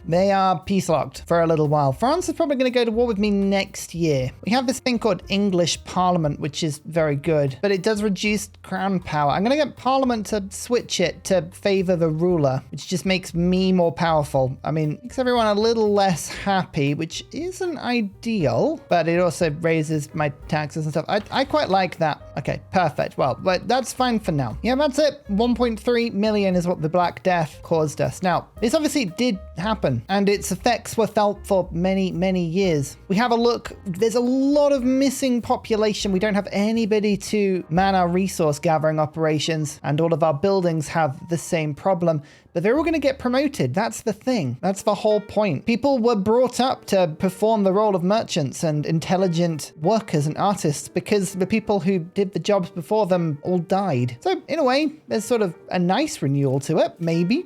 they are peace locked for a little little while. France is probably going to go to war with me next year. We have this thing called English Parliament, which is very good, but it does reduce crown power. I'm going to get Parliament to switch it to favor the ruler, which just makes me more powerful. I mean, makes everyone a little less happy, which isn't ideal, but it also raises my taxes and stuff. I quite like that. Okay, perfect. Well, but that's fine for now. Yeah, that's it. 1.3 million is what the Black Death caused us. Now, this obviously did happen, and its effects were felt for many, many years. We have a look. There's a lot of missing population. We don't have anybody to man our resource gathering operations, and all of our buildings have the same problem. But they're all going to get promoted. That's the thing. That's the whole point. People were brought up to perform the role of merchants and intelligent workers and artists because the people who did the jobs before them all died. So in a way, there's sort of a nice renewal to it, maybe.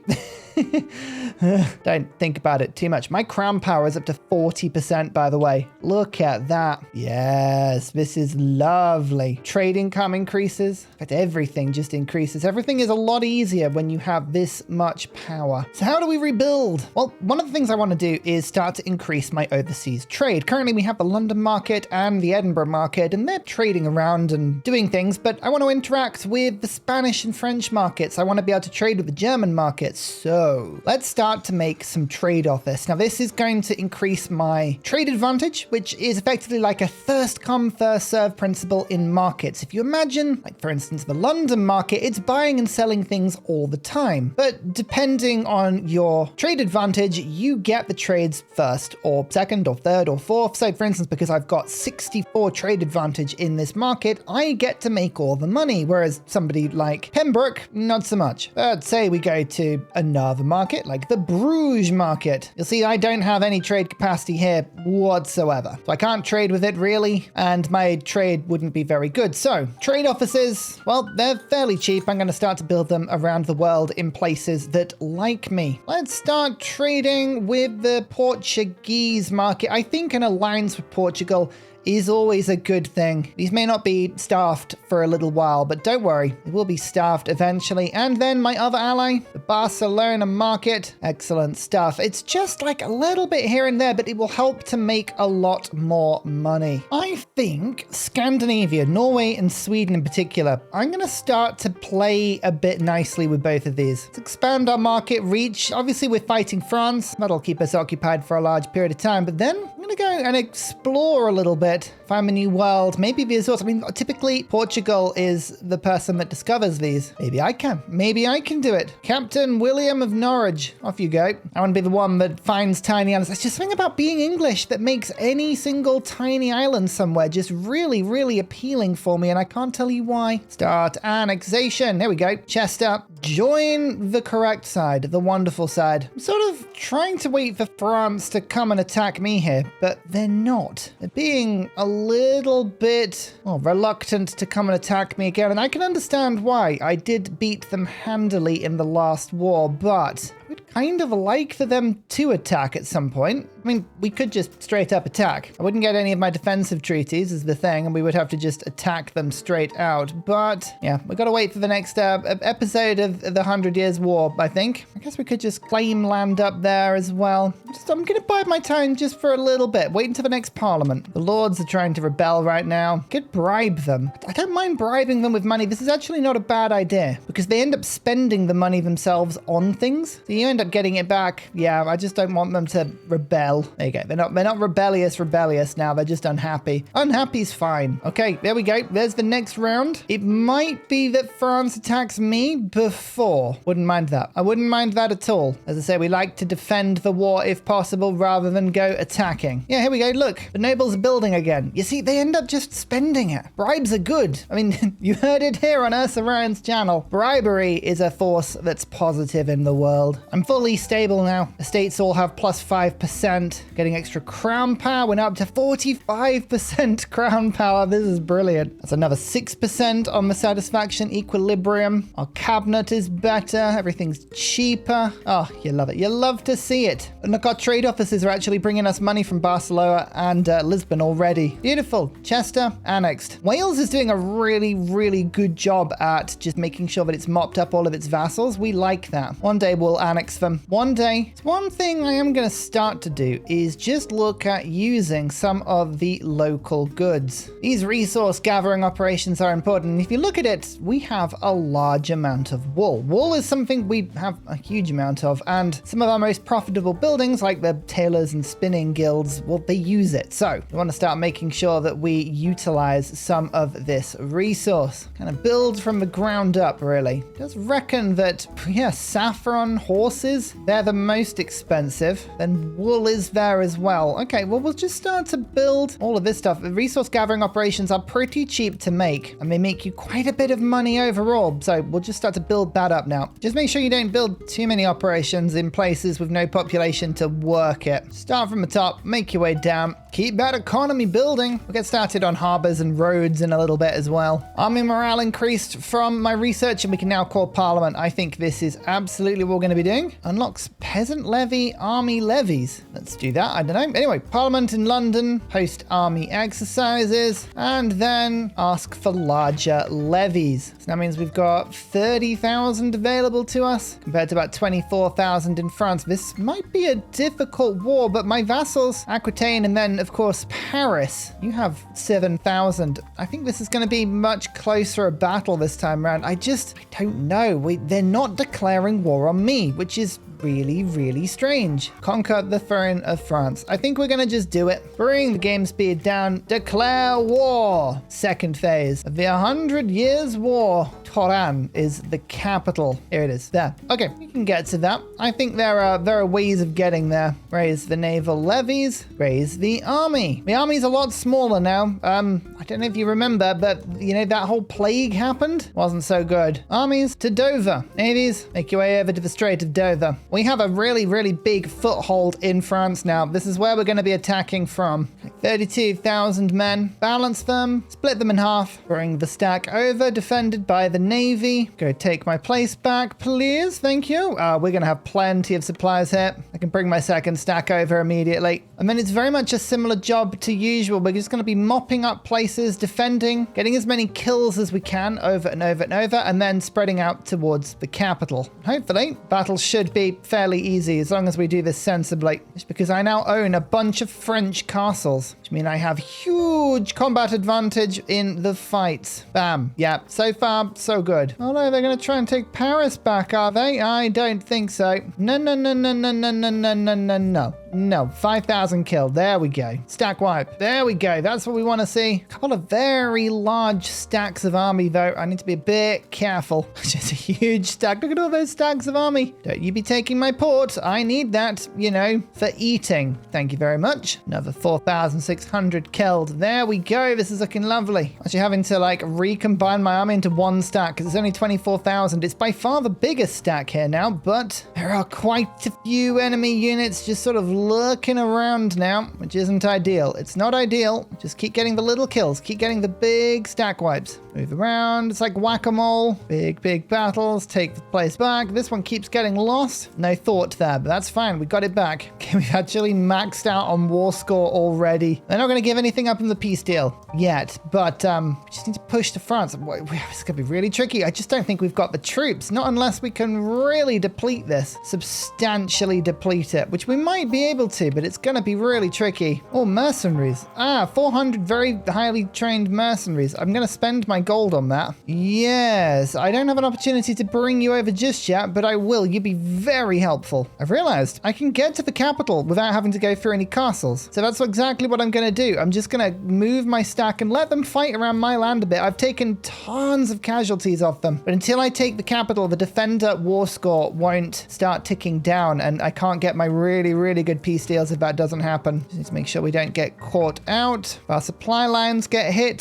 Don't think about it too much. My crown power is up to 40%, by the way. Look at that. Yes, this is lovely. Trade income increases. In fact, everything just increases. Everything is a lot easier when you have this much power. So how do we rebuild? Well, one of the things I want to do is start to increase my overseas trade. Currently, we have the London market and the Edinburgh market, and they're trading around and doing things, but I want to interact with the Spanish and French markets. I want to be able to trade with the German markets. So let's start to make some trade off this. Now, this is going to increase my trade advantage, which is effectively like a first come, first serve principle in markets. If you imagine, like for instance, the London market, it's buying and selling things all the time. But depending on your trade advantage, you get the trades first or second or third or fourth. So for instance, because I've got 64 trade advantage in this market, I get to make all the money. Whereas somebody like Pembroke, not so much. But say we go to another market like the Bruges market. You'll see I don't have any trade capacity here whatsoever. So I can't trade with it really, and my trade wouldn't be very good. So trade offices, well, they're fairly cheap. I'm going to start to build them around the world in places that like me. Let's start trading with the Portuguese market. I think an alliance with Portugal is always a good thing. These may not be staffed for a little while, but don't worry, it will be staffed eventually. And then my other ally, the Barcelona market, excellent stuff. It's just like a little bit here and there, but it will help to make a lot more money. I think Scandinavia, Norway and Sweden in particular, I'm going to start to play a bit nicely with both of these. Let's expand our market reach. Obviously, we're fighting France. That'll keep us occupied for a large period of time, but then I'm going to go and explore a little bit. Find a new world, maybe the Azores. I mean, typically Portugal is the person that discovers these. Maybe I can. Maybe I can do it. Captain William of Norwich. Off you go. I want to be the one that finds tiny islands. There's just something about being English that makes any single tiny island somewhere just really, really appealing for me, and I can't tell you why. Start annexation. There we go. Chest up. Join the correct side, the wonderful side. I'm sort of trying to wait for France to come and attack me here, but they're not. They're being a little bit reluctant to come and attack me again, and I can understand why. I did beat them handily in the last war, but I would kind of like for them to attack at some point. I mean, we could just straight up attack. I wouldn't get any of my defensive treaties is the thing, and we would have to just attack them straight out. But yeah, we got to wait for the next episode of the 100 Years' War, I think. I guess we could just claim land up there as well. I'm going to bide my time just for a little bit. Wait until the next parliament. The lords are trying to rebel right now. Could bribe them. I don't mind bribing them with money. This is actually not a bad idea because they end up spending the money themselves on things. So you end up getting it back. Yeah, I just don't want them to rebel. There you go. They're not rebellious now. They're just unhappy. Unhappy's fine. Okay, there we go. There's the next round. It might be that France attacks me before. Wouldn't mind that. I wouldn't mind that at all. As I say, we like to defend the war if possible rather than go attacking. Yeah, here we go. Look, the nobles are building again. You see, they end up just spending it. Bribes are good. I mean, you heard it here on Ursa Ryan's channel. Bribery is a force that's positive in the world. I'm fully stable now. Estates all have plus 5%. Getting extra crown power. We're now up to 45% crown power. This is brilliant. That's another 6% on the satisfaction equilibrium. Our cabinet is better. Everything's cheaper. Oh, you love it. You love to see it. And look, our trade offices are actually bringing us money from Barcelona and Lisbon already. Beautiful. Chester, annexed. Wales is doing a really, really good job at just making sure that it's mopped up all of its vassals. We like that. One day we'll annex them one day. One thing I am going to start to do is just look at using some of the local goods. These resource gathering operations are important. And if you look at it, we have a large amount of wool. Wool is something we have a huge amount of, and some of our most profitable buildings, like the tailors and spinning guilds, well, they use it. So we want to start making sure that we utilize some of this resource. Kind of build from the ground up, really. Just reckon that, yeah, saffron horses, they're the most expensive. Then wool is there as well. Okay, well, we'll just start to build all of this stuff. The resource gathering operations are pretty cheap to make, and they make you quite a bit of money overall. So we'll just start to build that up now. Just make sure you don't build too many operations in places with no population to work it. Start from the top, make your way down. Keep that economy building. We'll get started on harbors and roads in a little bit as well. Army morale increased from my research, and we can now call Parliament. I think this is absolutely what we're going to be doing. Unlocks peasant levy, army levies. Let's do that. I don't know. Anyway, Parliament in London, host army exercises, and then ask for larger levies. So that means we've got 30,000 available to us compared to about 24,000 in France. This might be a difficult war, but my vassals, Aquitaine, and then of course Paris, you have 7,000. I think this is going to be much closer a battle this time around. I don't know. They're not declaring war on me, which is really, really strange. Conquer the throne of France. I think we're going to just do it. Bring the game speed down. Declare war. Second phase of the 100 Years' War. Toran is the capital. Here it is. There. Okay, we can get to that. I think there are ways of getting there. Raise the naval levies. Raise the army. The army's a lot smaller now. I don't know if you remember, but you know, that whole plague happened. Wasn't so good. Armies to Dover. Navies, make your way over to the Strait of Dover. We have a really, really big foothold in France now. This is where we're going to be attacking from. 32,000 men. Balance them. Split them in half. Bring the stack over. Defended by the navy. Go take my place back, please. Thank you. We're going to have plenty of supplies here. I can bring my second stack over immediately. And then it's very much a similar job to usual. We're just going to be mopping up places, defending, getting as many kills as we can over and over and over, and then spreading out towards the capital. Hopefully, battles should be fairly easy as long as we do this sensibly. Just because I now own a bunch of French castles, which mean I have huge combat advantage in the fights. Bam. Yeah, so far, so good. Oh no, they're going to try and take Paris back, are they? I don't think so. No, no, no, no, no, no, no, no, no, no, no. No, 5,000 killed. There we go. Stack wipe. There we go. That's what we want to see. A couple of very large stacks of army, though. I need to be a bit careful. Just a huge stack. Look at all those stacks of army. Don't you be taking my port. I need that, you know, for eating. Thank you very much. Another 4,600 killed. There we go. This is looking lovely. Actually having to like recombine my army into one stack because it's only 24,000. It's by far the biggest stack here now, but there are quite a few enemy units just sort of lurking around now, which isn't ideal. It's not ideal. Just keep getting the little kills. Keep getting the big stack wipes. Move around. It's like whack-a-mole. Big, big battles. Take the place back. This one keeps getting lost. No thought there, but that's fine. We got it back. Okay, we've actually maxed out on war score already. They're not going to give anything up in the peace deal yet, but we just need to push to France. It's going to be really tricky. I just don't think we've got the troops. Not unless we can really deplete this. Substantially deplete it, which we might be able to, but it's going to be really tricky. Oh, mercenaries. 400 very highly trained mercenaries. I'm going to spend my gold on that. Yes, I don't have an opportunity to bring you over just yet, but I will. You'd be very helpful. I've realized I can get to the capital without having to go through any castles. So that's exactly what I'm going to do. I'm just going to move my stack and let them fight around my land a bit. I've taken tons of casualties off them, but until I take the capital, the defender war score won't start ticking down, and I can't get my really, really good peace deals if that doesn't happen. Just need to make sure we don't get caught out. If our supply lines get hit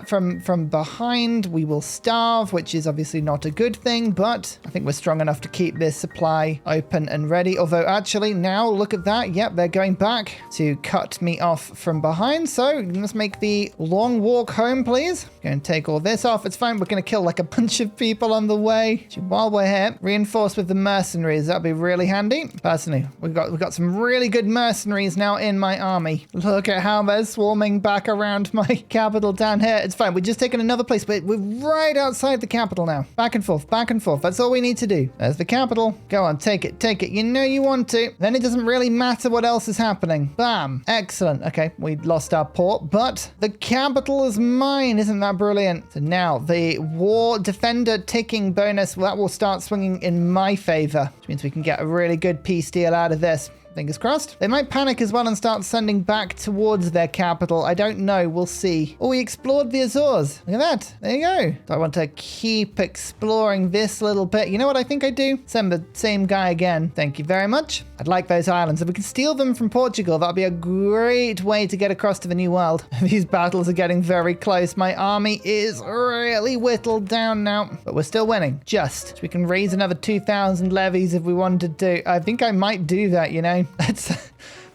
from behind, we will starve, which is obviously not a good thing, but I think we're strong enough to keep this supply open and ready. Although actually now look at that. Yep, they're going back to cut me off from behind. So let's make the long walk home, please. Going to take all this off. It's fine. We're going to kill like a bunch of people on the way. While we're here, reinforce with the mercenaries. That'll be really handy. Personally, we've got some really really good mercenaries now in my army. Look at how they're swarming back around my capital down here. It's fine. We're just taking another place, but we're right outside the capital now. Back and forth, back and forth. That's all we need to do. There's the capital. Go on, take it, take it. You know you want to. Then it doesn't really matter what else is happening. Bam. Excellent. Okay, we lost our port, but the capital is mine. Isn't that brilliant? So now the war defender ticking bonus, well, that will start swinging in my favor, which means we can get a really good peace deal out of this. Fingers crossed. They might panic as well and start sending back towards their capital. I don't know. We'll see. Oh, we explored the Azores. Look at that. There you go. So I want to keep exploring this little bit. You know what I think I do? Send the same guy again. Thank you very much. I'd like those islands. If we can steal them from Portugal, that'd be a great way to get across to the New World. These battles are getting very close. My army is really whittled down now, but we're still winning. Just. So we can raise another 2,000 levies if we wanted to. I think I might do that, you know. Let's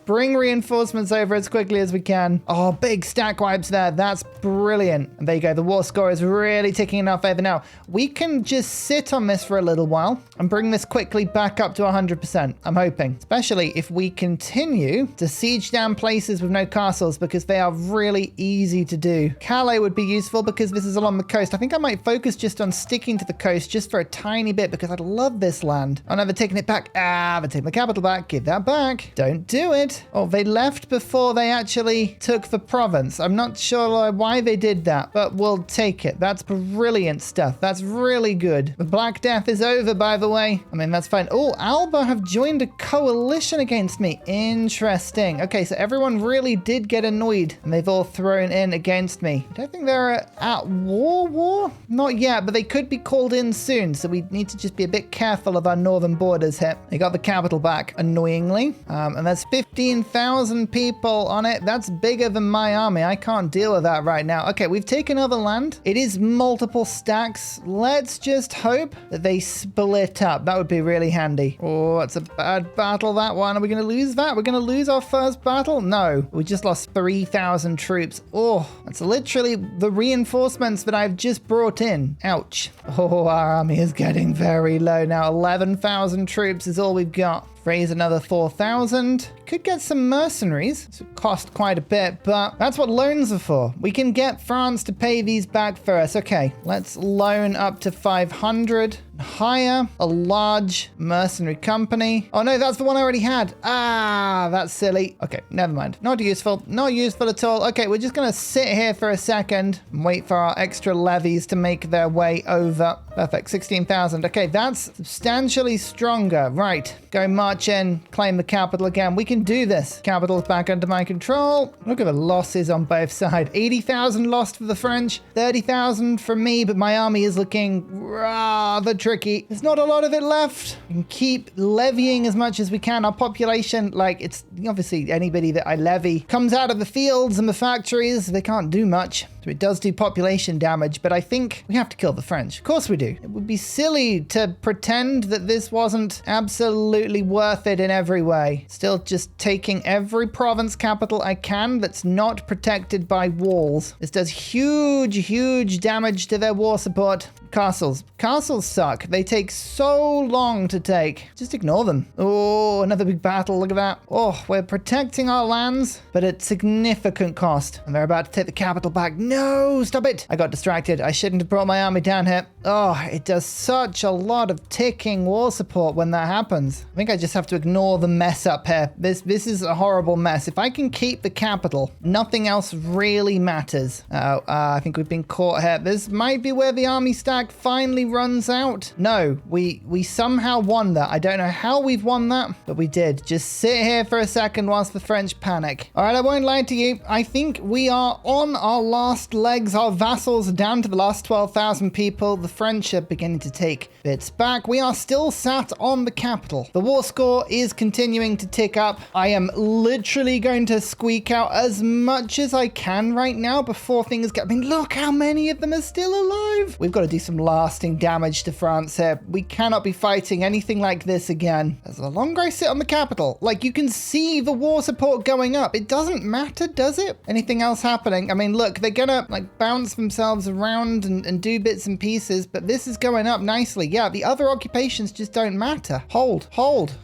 bring reinforcements over as quickly as we can. Oh, big stack wipes there. That's brilliant. And there you go. The war score is really ticking in our favor now. We can just sit on this for a little while and bring this quickly back up to 100%. I'm hoping, especially if we continue to siege down places with no castles, because they are really easy to do. Calais would be useful because this is along the coast. I think I might focus just on sticking to the coast just for a tiny bit because I love this land. Oh no, they're taking it back. They're taking the capital back. Give that back. Don't do it. Oh, they left before they actually took the province. I'm not sure why they did that, but we'll take it. That's brilliant stuff. That's really good. The Black Death is over, by the way. I mean, that's fine. Oh, Alba have joined a coalition against me. Interesting. Okay, so everyone really did get annoyed, and they've all thrown in against me. I don't think they're at war? Not yet, but they could be called in soon, so we need to just be a bit careful of our northern borders here. They got the capital back, annoyingly, and that's 15,000 people on it. That's bigger than my army. I can't deal with that right now. Okay, we've taken other land. It is multiple stacks. Let's just hope that they split up. That would be really handy. Oh, it's a bad battle, that one. Are we going to lose that? We're going to lose our first battle? No. We just lost 3,000 troops. Oh, that's literally the reinforcements that I've just brought in. Ouch. Oh, our army is getting very low now. 11,000 troops is all we've got. Raise another 4,000. Could get some mercenaries. This would cost quite a bit, but that's what loans are for. We can get France to pay these back for us. Okay, let's loan up to 500. Hire a large mercenary company. Oh no, that's the one I already had. That's silly. Okay, never mind. Not useful. Not useful at all. Okay, we're just gonna sit here for a second and wait for our extra levies to make their way over. Perfect, 16,000. Okay, that's substantially stronger. Right, go march in, claim the capital again. We can do this. Capital's back under my control. Look at the losses on both sides. 80,000 lost for the French, 30,000 for me, but my army is looking rather tricky. There's not a lot of it left. We can keep levying as much as we can. Our population, like, it's obviously anybody that I levy comes out of the fields and the factories. They can't do much. So it does do population damage, but I think we have to kill the French. Of course we do. It would be silly to pretend that this wasn't absolutely worth it in every way. Still just taking every province capital I can that's not protected by walls. This does huge damage to their war support. Castles. Castles suck. They take so long to take. Just ignore them. Oh, another big battle. Look at that. Oh, we're protecting our lands, but at significant cost. And they're about to take the capital back. No, stop it. I got distracted. I shouldn't have brought my army down here. Oh, it does such a lot of ticking war support when that happens. I think I just have to ignore the mess up here. This is a horrible mess. If I can keep the capital, nothing else really matters. I think we've been caught here. This might be where the army stack finally runs out. No, we somehow won that. I don't know how we've won that, but we did. Just sit here for a second whilst the French panic. All right, I won't lie to you. I think we are on our last legs. Our vassals are down to the last 12,000 people. The French are beginning to take bits back. We are still sat on the capital. The war score is continuing to tick up. I am literally going to squeak out as much as I can right now before things get... I mean, look how many of them are still alive. We've got to do some lasting damage to France here. We cannot be fighting anything like this again. As the longer I sit on the capital, like you can see the war support going up. It doesn't matter, does it? Anything else happening? I mean, look, they're gonna like bounce themselves around and do bits and pieces, but this is going up nicely. Yeah, the other occupations just don't matter. Hold.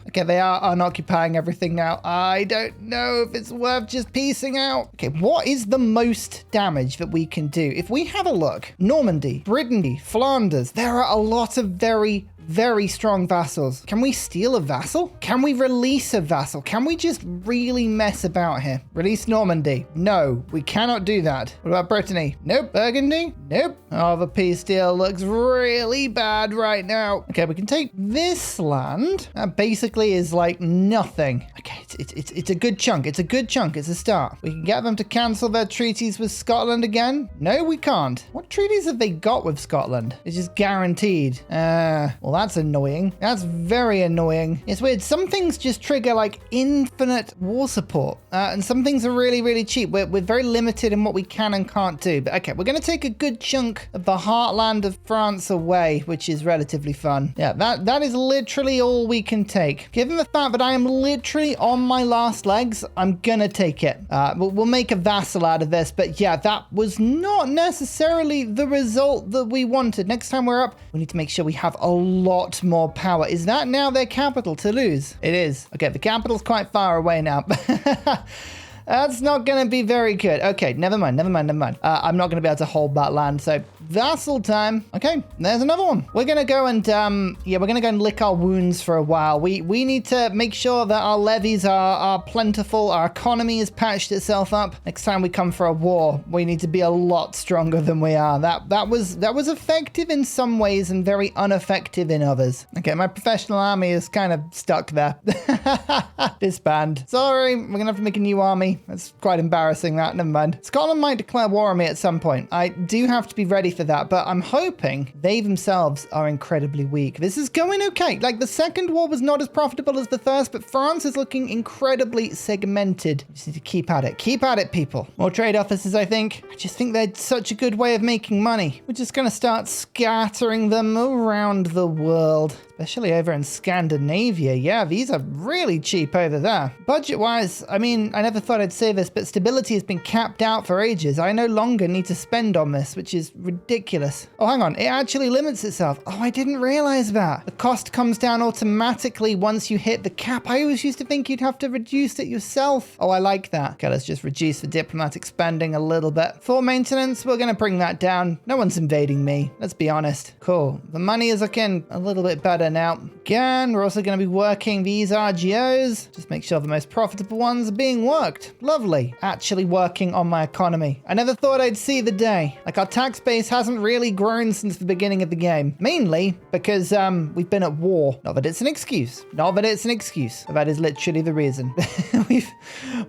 Okay, they are unoccupying everything now. I don't know if it's worth just piecing out. Okay, what is the most damage that we can do? If we have a look, Normandy, Brittany, Flanders, there are a lot of very strong vassals. Can we steal a vassal? Can we release a vassal? Can we just really mess about here? Release Normandy? No, we cannot do that. What about Brittany? Nope. Burgundy? Nope. Oh, the peace deal looks really bad right now. Okay, we can take this land. That basically is like nothing. Okay, it's a good chunk. It's a good chunk. It's a start. We can get them to cancel their treaties with Scotland again. No, we can't. What treaties have they got with Scotland? It's just guaranteed. Well, that's annoying. That's very annoying. It's weird. Some things just trigger like infinite war support. And some things are really cheap. We're very limited in what we can and can't do. But okay, we're going to take a good chunk of the heartland of France away, which is relatively fun. Yeah, that is literally all we can take. Given the fact that I am literally on my last legs, I'm going to take it. We'll make a vassal out of this. But yeah, that was not necessarily the result that we wanted. Next time we're up, we need to make sure we have a lot more power. Is that now their capital, Toulouse? It is. Okay, the capital's quite far away now. That's not going to be very good. Okay, never mind. I'm not going to be able to hold that land. So vassal time. Okay, there's another one. We're going to go and, we're going to go and lick our wounds for a while. We need to make sure that our levies are plentiful. Our economy has patched itself up. Next time we come for a war, we need to be a lot stronger than we are. That was effective in some ways and very ineffective in others. Okay, my professional army is kind of stuck there. Disband. Sorry, we're going to have to make a new army. That's quite embarrassing, that. Never mind. Scotland might declare war on me at some point. I do have to be ready for that, but I'm hoping they themselves are incredibly weak. This is going okay. Like, the second war was not as profitable as the first, but France is looking incredibly segmented. We just need to keep at it. Keep at it, people. More trade offices, I think. I just think they're such a good way of making money. We're just going to start scattering them around the world, especially over in Scandinavia. Yeah, these are really cheap over there. Budget-wise, I mean, I never thought I'd say this, but stability has been capped out for ages. I no longer need to spend on this, which is ridiculous. Oh, hang on. It actually limits itself. Oh, I didn't realize that. The cost comes down automatically once you hit the cap. I always used to think you'd have to reduce it yourself. Oh, I like that. Okay, let's just reduce the diplomatic spending a little bit. For maintenance, we're going to bring that down. No one's invading me. Let's be honest. Cool. The money is looking a little bit better now. Again, we're also going to be working these RGOs. Just make sure the most profitable ones are being worked. Lovely. Actually working on my economy. I never thought I'd see the day. Like, our tax base hasn't really grown since the beginning of the game. Mainly because we've been at war. Not that it's an excuse. Not that it's an excuse. That is literally the reason.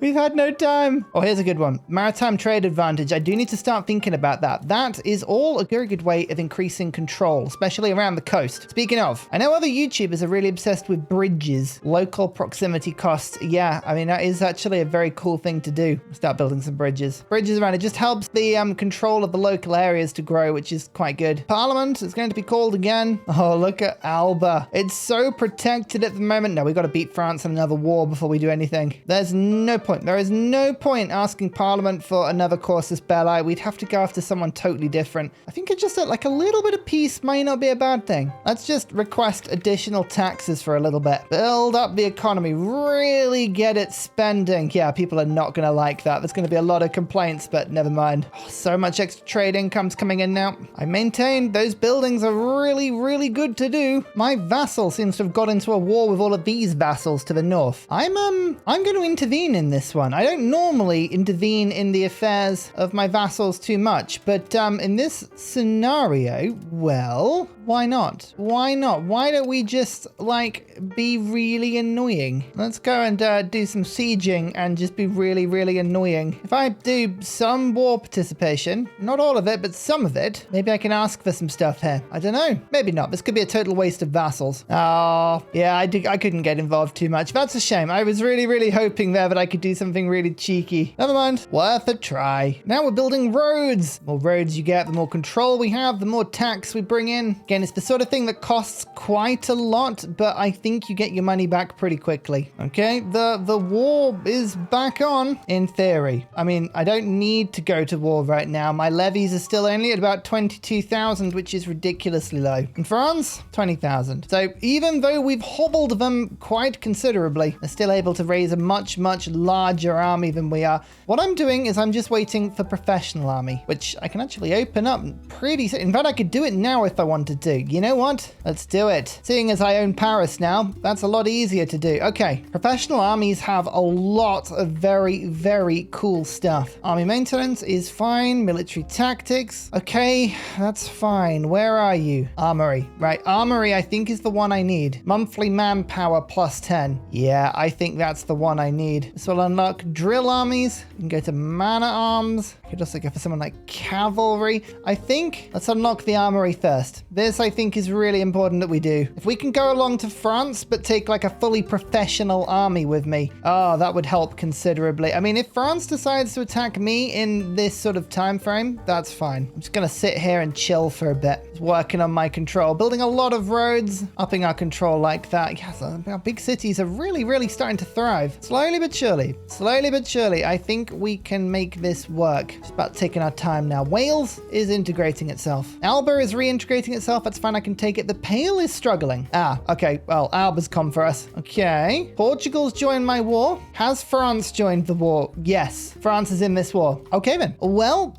We've had no time. Oh, here's a good one. Maritime trade advantage. I do need to start thinking about that. That is all a very good way of increasing control, especially around the coast. Speaking of, I know other YouTubers are really obsessed with bridges. Local proximity costs. Yeah, I mean, that is actually a very cool thing to do. Start building some bridges. Bridges around. It just helps the control of the local areas to grow, which is quite good. Parliament is going to be called again. Oh, look at Alba. It's so protected at the moment. No, we got to beat France in another war before we do anything. There's no point. There is no point asking Parliament for another Corsus Belli. We'd have to go after someone totally different. I think it's just like a little bit of peace might not be a bad thing. Let's just request additional taxes for a little bit. Build up the economy. Really get it spending. Yeah, people are not going to like that. There's going to be a lot of complaints, but never mind. Oh, so much extra trade income's coming in now. I maintain those buildings are really good to do. My vassal seems to have got into a war with all of these vassals to the north. I'm going to intervene in this one. I don't normally intervene in the affairs of my vassals too much, but in this scenario, well, Why not? Why not? Why don't we just, like, be really annoying? Let's go and do some sieging and just be really, really annoying. If I do some war participation, not all of it, but some of it, maybe I can ask for some stuff here. I don't know. Maybe not. This could be a total waste of vassals. Oh, yeah, I couldn't get involved too much. That's a shame. I was really, really hoping there that I could do something really cheeky. Never mind. Worth a try. Now we're building roads. The more roads you get, the more control we have, the more tax we bring in. Again, it's the sort of thing that costs quite a lot, but I think you get your money back pretty quickly. Okay, the war is back on, in theory. I mean, I don't need to go to war right now. My levies are still only at about 22,000, which is ridiculously low. In France, 20,000. So even though we've hobbled them quite considerably, they're still able to raise a much, much larger army than we are. What I'm doing is I'm just waiting for professional army, which I can actually open up pretty soon. In fact, I could do it now if I wanted to. You know what? Let's do it. Seeing as I own Paris now, that's a lot easier to do. Okay, professional armies have a lot of very, very cool stuff. Army maintenance is fine. Military tactics. Okay, that's fine. Where are you? Armory. Right, armory I think is the one I need. Monthly manpower plus 10. Yeah, I think that's the one I need. This will unlock drill armies. You can go to man-at-arms. You could also go for someone like cavalry. I think let's unlock the armory first. This I think is really important that we do. If we can go along to France, but take like a fully professional army with me, oh, that would help considerably. I mean, if France decides to attack me in this sort of time frame, that's fine. I'm just gonna sit here and chill for a bit. Just working on my control, building a lot of roads, upping our control like that. Yes, our big cities are really, really starting to thrive. Slowly but surely. Slowly but surely, I think we can make this work. Just about taking our time now. Wales is integrating itself. Alba is reintegrating itself. That's fine. I can take it. The Pale is struggling. Ah, okay. Well, Alba's come for us. Okay. Portugal's joined my war. Has France joined the war? Yes. France is in this war. Okay, then. Well,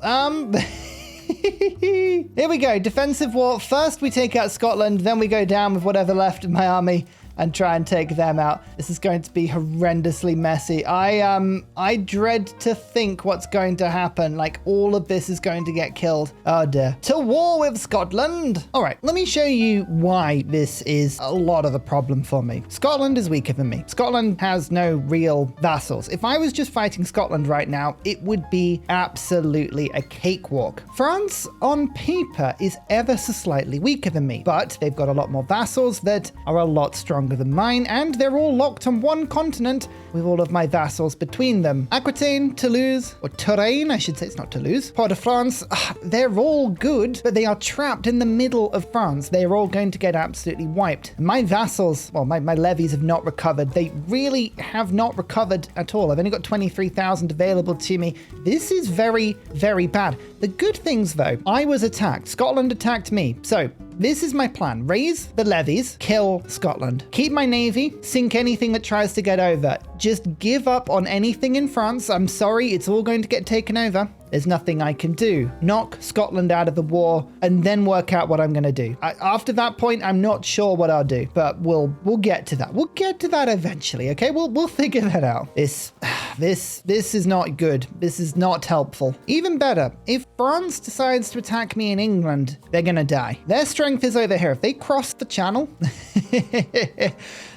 here we go. Defensive war. First, we take out Scotland. Then we go down with whatever left of my army and try and take them out. This is going to be horrendously messy. I dread to think what's going to happen. Like, all of this is going to get killed. Oh dear. To war with Scotland. All right, let me show you why this is a lot of a problem for me. Scotland is weaker than me. Scotland has no real vassals. If I was just fighting Scotland right now, it would be absolutely a cakewalk. France, on paper, is ever so slightly weaker than me, but they've got a lot more vassals that are a lot stronger than mine, and they're all locked on one continent with all of my vassals between them. Aquitaine, Toulouse, or Touraine, I should say, it's not Toulouse. Port-de-France, they're all good, but they are trapped in the middle of France. They're all going to get absolutely wiped. My vassals, well, my levies have not recovered. They really have not recovered at all. I've only got 23,000 available to me. This is very, very bad. The good things, though, I was attacked. Scotland attacked me. So this is my plan. Raise the levies, kill Scotland. Keep my navy, sink anything that tries to get over. Just give up on anything in France. I'm sorry, it's all going to get taken over. There's nothing I can do. Knock Scotland out of the war and then work out what I'm going to do. After that point, I'm not sure what I'll do, but we'll get to that. We'll get to that eventually, okay? We'll figure that out. This is not good. This is not helpful. Even better, if France decides to attack me in England, they're going to die. Their strength is over here. If they cross the channel,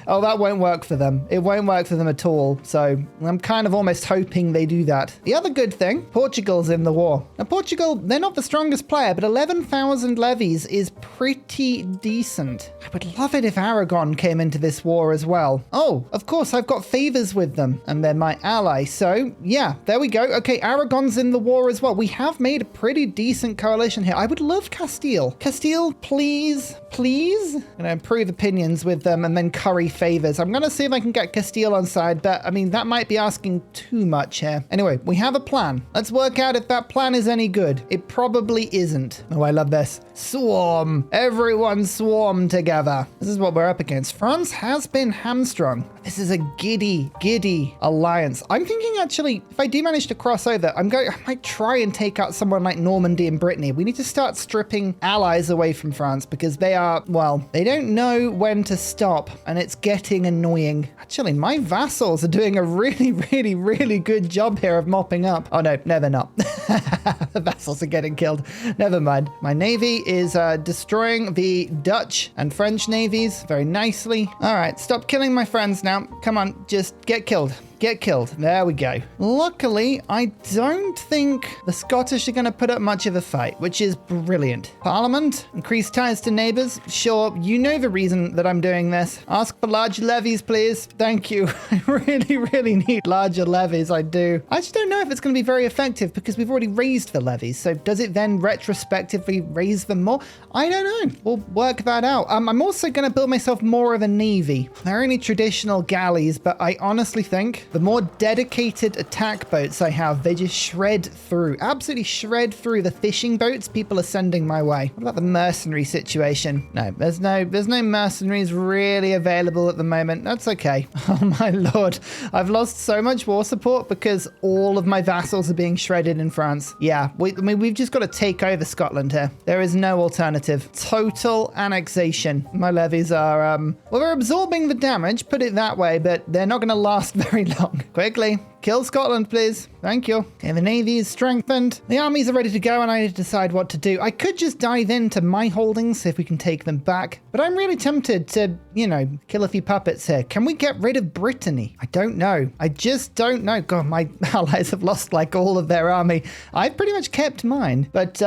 oh, that won't work for them. It won't work for them at all. So I'm kind of almost hoping they do that. The other good thing, Portugal's in the war. Now, Portugal, they're not the strongest player, but 11,000 levies is pretty decent. I would love it if Aragon came into this war as well. Oh, of course, I've got favors with them, and they're my ally. So yeah, there we go. Okay, Aragon's in the war as well. We have made a pretty decent coalition here. I would love Castile. Castile, please, please. I'm going to improve opinions with them and then curry favors. I'm going to see if I can get Castile on side, but I mean, that might be asking too much here. Anyway, we have a plan. Let's work out if that plan is any good. It probably isn't. Oh, I love this. Swarm. Everyone swarm together. This is what we're up against. France has been hamstrung. I This is a giddy alliance. I'm thinking actually, if I do manage to cross over, I might try and take out someone like Normandy and Brittany. We need to start stripping allies away from France because they are, well, they don't know when to stop and it's getting annoying. Actually, my vassals are doing a really good job here of mopping up. Oh no, they're not. The vassals are getting killed. Never mind. My navy is destroying the Dutch and French navies very nicely. All right, stop killing my friends now. Come on, just get killed. Get killed. There we go. Luckily, I don't think the Scottish are going to put up much of a fight, which is brilliant. Parliament, increase ties to neighbors. Sure, you know the reason that I'm doing this. Ask for larger levies, please. Thank you. I really need larger levies. I do. I just don't know if it's going to be very effective because we've already raised the levies. So does it then retrospectively raise them more? I don't know. We'll work that out. I'm also going to build myself more of a navy. They're only traditional galleys, but I honestly think the more dedicated attack boats I have, they just shred through, absolutely shred through the fishing boats people are sending my way. What about the mercenary situation? No, there's no mercenaries really available at the moment. That's okay. Oh my lord. I've lost so much war support because all of my vassals are being shredded in France. Yeah, we've just got to take over Scotland here. There is no alternative. Total annexation. My levies are, well, they're absorbing the damage, put it that way, but they're not going to last very long. Quickly, kill Scotland, please. Thank you. Okay, the navy is strengthened. The armies are ready to go and I need to decide what to do. I could just dive into my holdings, see if we can take them back. But I'm really tempted to, you know, kill a few puppets here. Can we get rid of Brittany? I don't know. I just don't know. God, my allies have lost like all of their army. I've pretty much kept mine. But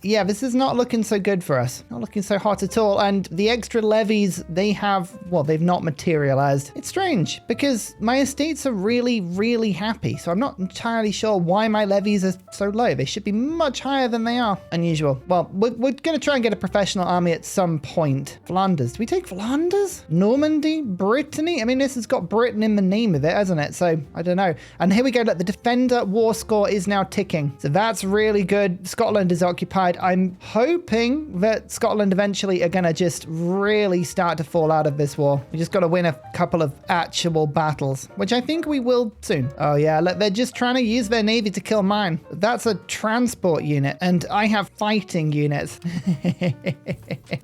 yeah, this is not looking so good for us. Not looking so hot at all. And the extra levies they have, well, they've not materialized. It's strange because my estates are really happy. So I'm not entirely sure why my levies are so low. They should be much higher than they are. Unusual. Well, we're going to try and get a professional army at some point. Flanders. Do we take Flanders? Normandy? Brittany? I mean, this has got Britain in the name of it, hasn't it? So I don't know. And here we go. Look, the defender war score is now ticking. So that's really good. Scotland is occupied. I'm hoping that Scotland eventually are going to just really start to fall out of this war. We just got to win a couple of actual battles, which I think we will soon. Oh yeah, look, they're just trying to use their navy to kill mine. That's a transport unit, and I have fighting units.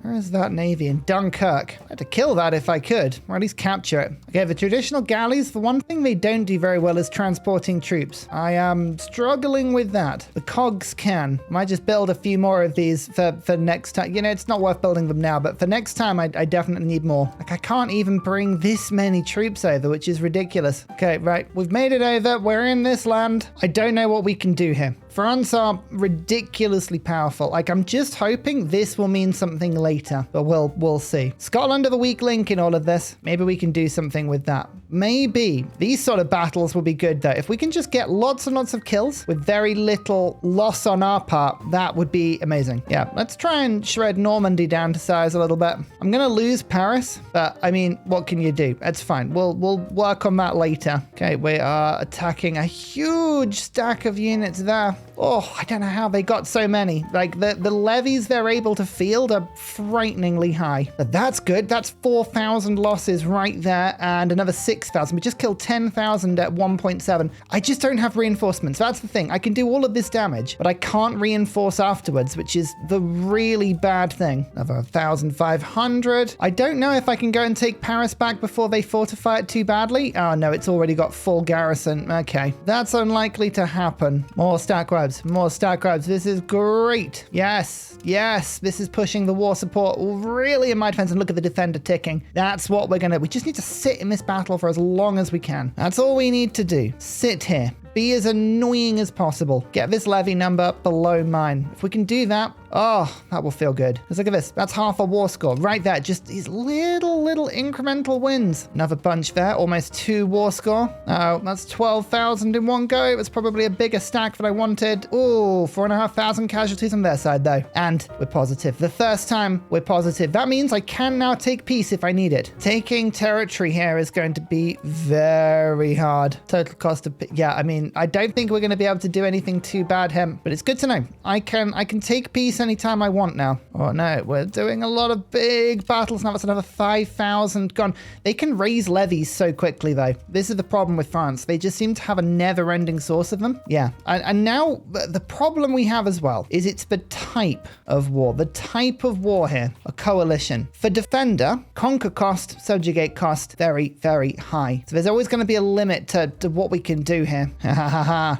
Where is that navy? In Dunkirk. I had to kill that if I could, or at least capture it. Okay, the traditional galleys, the one thing they don't do very well is transporting troops. I am struggling with that. The cogs can. Might just build a few more of these for next time. You know, it's not worth building them now, but for next time, I definitely need more. Like, I can't even bring this many troops over, which is ridiculous. Okay, right. We've made it over. We're in this land. I don't know what we can do here. France are ridiculously powerful. Like, I'm just hoping this will mean something later, but we'll see. Scotland are the weak link in all of this. Maybe we can do something with that. Maybe. These sort of battles will be good, though. If we can just get lots and lots of kills with very little loss on our part, that would be amazing. Yeah, let's try and shred Normandy down to size a little bit. I'm going to lose Paris, but I mean, what can you do? It's fine. We'll work on that later. Okay, we are attacking a huge stack of units there. Oh, I don't know how they got so many. Like, the levies they're able to field are frighteningly high. But that's good. That's 4,000 losses right there and another 6,000. We just killed 10,000 at 1.7. I just don't have reinforcements. That's the thing. I can do all of this damage, but I can't reinforce afterwards, which is the really bad thing. Another 1,500. I don't know if I can go and take Paris back before they fortify it too badly. Oh, no, it's already got full garrison. Okay, that's unlikely to happen. More stack webs. More stack crabs. This is great. Yes. This is pushing the war support really in my defense. And look at the defender ticking. That's what we just need to sit in this battle for as long as we can. That's all we need to do. Sit here. Be as annoying as possible. Get this levy number below mine. If we can do that, oh, that will feel good. Let's look at this. That's half a war score right there. Just these little incremental wins. Another bunch there. Almost 2 war score. Oh, that's 12,000 in one go. It was probably a bigger stack than I wanted. Oh, 4,500 casualties on their side though. And we're positive. The first time we're positive. That means I can now take peace if I need it. Taking territory here is going to be very hard. Total cost of, yeah, I mean, mean, I don't think we're going to be able to do anything too bad here, but it's good to know. I can take peace anytime I want now. Oh no, we're doing a lot of big battles now. That's another 5,000 gone. They can raise levies so quickly though. This is the problem with France. They just seem to have a never-ending source of them. Yeah, and now the problem we have as well is it's the type of war. The type of war here, a coalition. For defender, conquer cost, subjugate cost, very, very high. So there's always going to be a limit to what we can do here.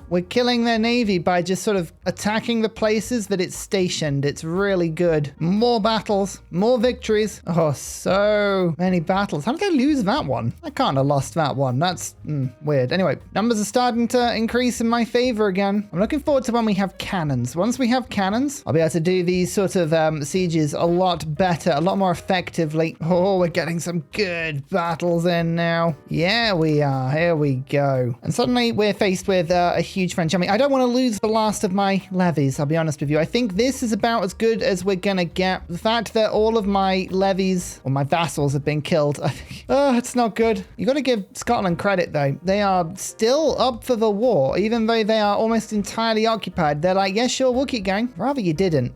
We're killing their navy by just sort of attacking the places that it's stationed. It's really good. More battles, more victories. Oh, so many battles. How did I lose that one? I can't have lost that one. That's weird. Anyway, numbers are starting to increase in my favor again. I'm looking forward to when we have cannons. Once we have cannons, I'll be able to do these sort of sieges a lot better, a lot more effectively. Oh, we're getting some good battles in now. Yeah, we are. Here we go. And suddenly we're faced with a huge French army. I don't want to lose the last of my levies, I'll be honest with you. I think this is about as good as we're going to get. The fact that all of my levies or my vassals have been killed, I think, oh, it's not good. You got to give Scotland credit though. They are still up for the war, even though they are almost entirely occupied. They're like, yeah, sure, we'll keep going. Rather you didn't.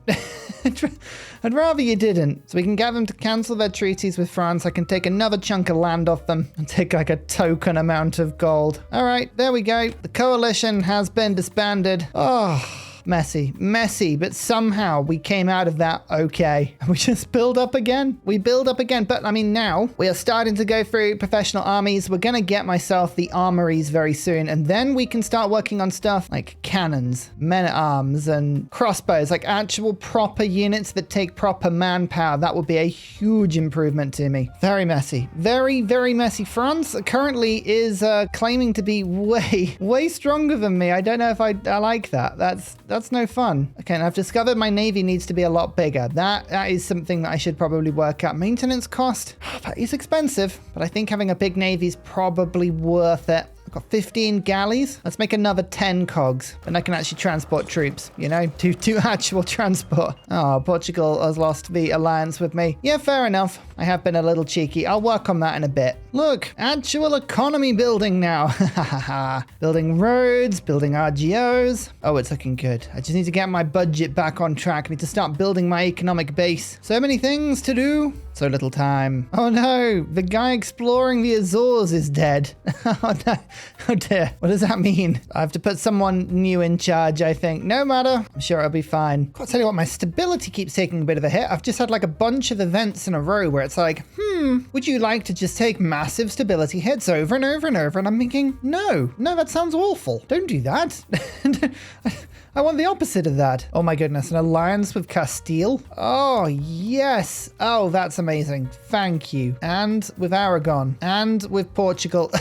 I'd rather you didn't. So we can get them to cancel their treaties with France. I can take another chunk of land off them and take like a token amount of gold. All right, there we go. The coalition has been disbanded. Oh, messy, but somehow we came out of that okay. We just build up again. We build up again. But I mean, now we are starting to go through professional armies. We're going to get myself the armories very soon. And then we can start working on stuff like cannons, men-at-arms, and crossbows, like actual proper units that take proper manpower. That would be a huge improvement to me. Very messy. Very, very messy. France currently is claiming to be way stronger than me. I don't know if I like that. That's no fun. Okay, and I've discovered my navy needs to be a lot bigger. That is something that I should probably work out. Maintenance cost, that is expensive, but I think having a big navy is probably worth it. I've got 15 galleys. Let's make another 10 cogs. And I can actually transport troops, you know, to actual transport. Oh, Portugal has lost the alliance with me. Yeah, fair enough. I have been a little cheeky. I'll work on that in a bit. Look, actual economy building now. Building roads, building RGOs. Oh, it's looking good. I just need to get my budget back on track. I need to start building my economic base. So many things to do. So little time. Oh no, the guy exploring the Azores is dead. Oh no, oh dear. What does that mean? I have to put someone new in charge, I think. No matter, I'm sure it'll be fine. I'll tell you what, my stability keeps taking a bit of a hit. I've just had like a bunch of events in a row where it's like, would you like to just take massive stability hits over and over and over? And I'm thinking, no, that sounds awful. Don't do that. I want the opposite of that. Oh my goodness, an alliance with Castile? Oh, yes. Oh, that's amazing. Thank you. And with Aragon. And with Portugal.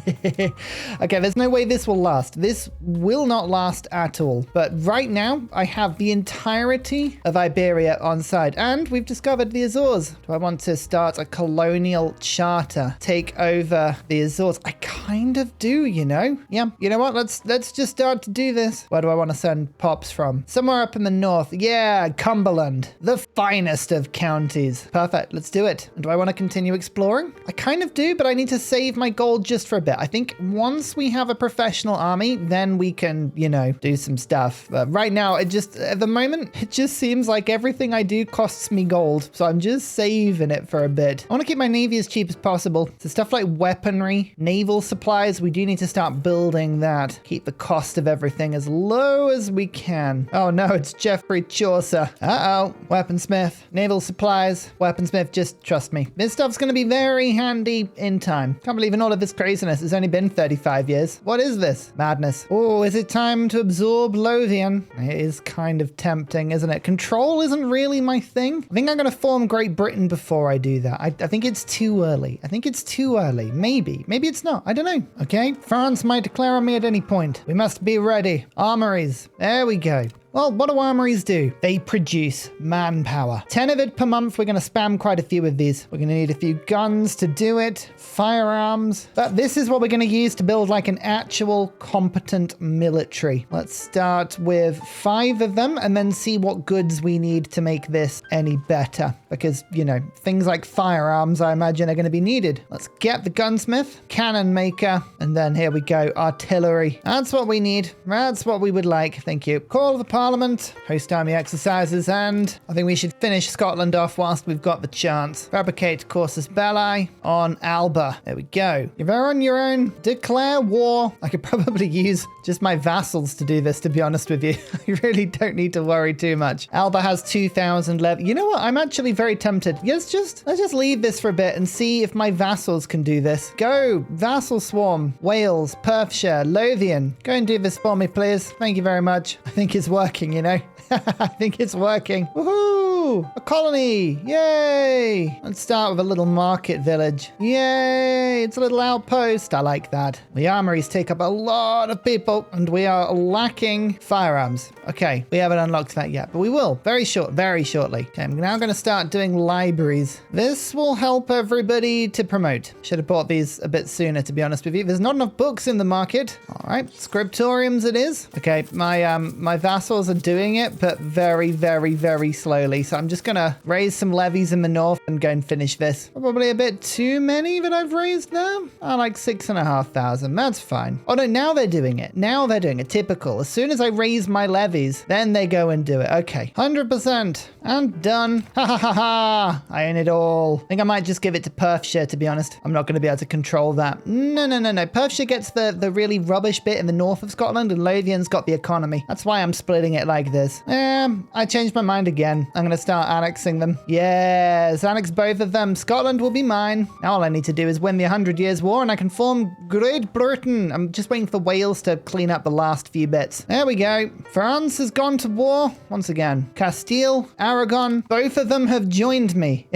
Okay, there's no way this will last. This will not last at all. But right now, I have the entirety of Iberia on side. And we've discovered the Azores. Do I want to start a colonial charter? Take over the Azores? I kind of do, you know? Yeah, you know what? Let's just start to do this. Where do I want to send pops from? Somewhere up in the north. Yeah, Cumberland. The finest of counties. Perfect, let's do it. And do I want to continue exploring? I kind of do, but I need to save my gold just for a bit. I think once we have a professional army, then we can, you know, do some stuff. But right now, at the moment, it just seems like everything I do costs me gold. So I'm just saving it for a bit. I want to keep my navy as cheap as possible. So stuff like weaponry, naval supplies, we do need to start building that. Keep the cost of everything as low as we can. Oh no, it's Geoffrey Chaucer. Uh-oh. Weaponsmith, naval supplies, weaponsmith, just trust me. This stuff's going to be very handy in time. Can't believe in all of this craziness, it's only been 35 years. What is this? Madness. Oh, is it time to absorb Lothian? It is kind of tempting, isn't it? Control isn't really my thing. I think I'm going to form Great Britain before I do that. I think it's too early. Maybe it's not. I don't know. Okay, France might declare on me at any point. We must be ready. Armories. There we go. Well, what do armories do? They produce manpower. 10 of it per month. We're going to spam quite a few of these. We're going to need a few guns to do it, firearms. But this is what we're going to use to build like an actual competent military. Let's start with 5 of them and then see what goods we need to make this any better. Because, you know, things like firearms, I imagine, are going to be needed. Let's get the gunsmith, cannon maker, and then here we go, artillery. That's what we need. That's what we would like. Thank you. Call the parliament, host army exercises, and I think we should finish Scotland off whilst we've got the chance. Fabricate Corsus Belli on Alba. There we go. You're on your own. Declare war. I could probably use just my vassals to do this, to be honest with you. I really don't need to worry too much. Alba has 2,000 levy. You know what? I'm actually very tempted. Let's just leave this for a bit and see if my vassals can do this. Go, vassal swarm, Wales, Perthshire, Lothian. Go and do this for me, please. Thank you very much. I think it's working, you know. I think it's working. Woohoo! A colony! Yay! Let's start with a little market village. Yay! It's a little outpost. I like that. The armories take up a lot of people and we are lacking firearms. Okay, we haven't unlocked that yet, but we will very shortly. Okay, I'm now going to start doing libraries. This will help everybody to promote. Should have bought these a bit sooner, to be honest with you. There's not enough books in the market. All right, scriptoriums it is. Okay, my vassals are doing it, but very slowly. So I'm just going to raise some levies in the north and go and finish this. Probably a bit too many that I've raised there. I like 6,500. That's fine. Oh no, now they're doing it. Now they're doing it. Typical. As soon as I raise my levies, then they go and do it. Okay. 100%. And done. Ha ha ha ha. I own it all. I think I might just give it to Perthshire, to be honest. I'm not going to be able to control that. No. Perthshire gets the really rubbish bit in the north of Scotland and Lothian's got the economy. That's why I'm splitting it like this. I changed my mind again. I'm going to start annexing them. Yes, annex both of them. Scotland will be mine. Now all I need to do is win the 100 Years' War and I can form Great Britain. I'm just waiting for Wales to clean up the last few bits. There we go. France has gone to war once again. Castile, Aragon, both of them have joined me.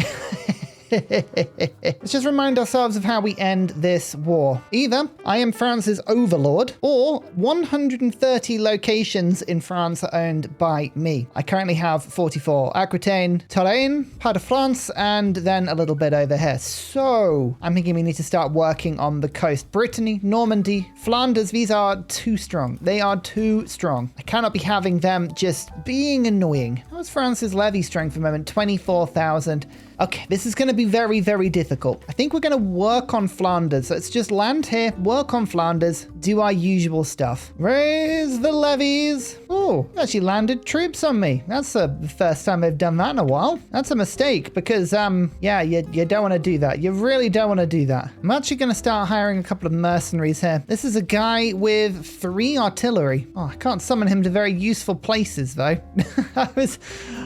Let's just remind ourselves of how we end this war. Either I am France's overlord, or 130 locations in France are owned by me. I currently have 44. Aquitaine, Touraine, Pas de France, and then a little bit over here. So I'm thinking we need to start working on the coast. Brittany, Normandy, Flanders, these are too strong. They are too strong. I cannot be having them just being annoying. How's France's levy strength for the moment? 24,000. Okay, this is going to be very difficult. I think we're going to work on Flanders. Let's just land here, work on Flanders, do our usual stuff. Raise the levies. Oh, actually landed troops on me. That's the first time they've done that in a while. That's a mistake because, yeah, you don't want to do that. You really don't want to do that. I'm actually going to start hiring a couple of mercenaries here. This is a guy with 3 artillery. Oh, I can't summon him to very useful places, though. I was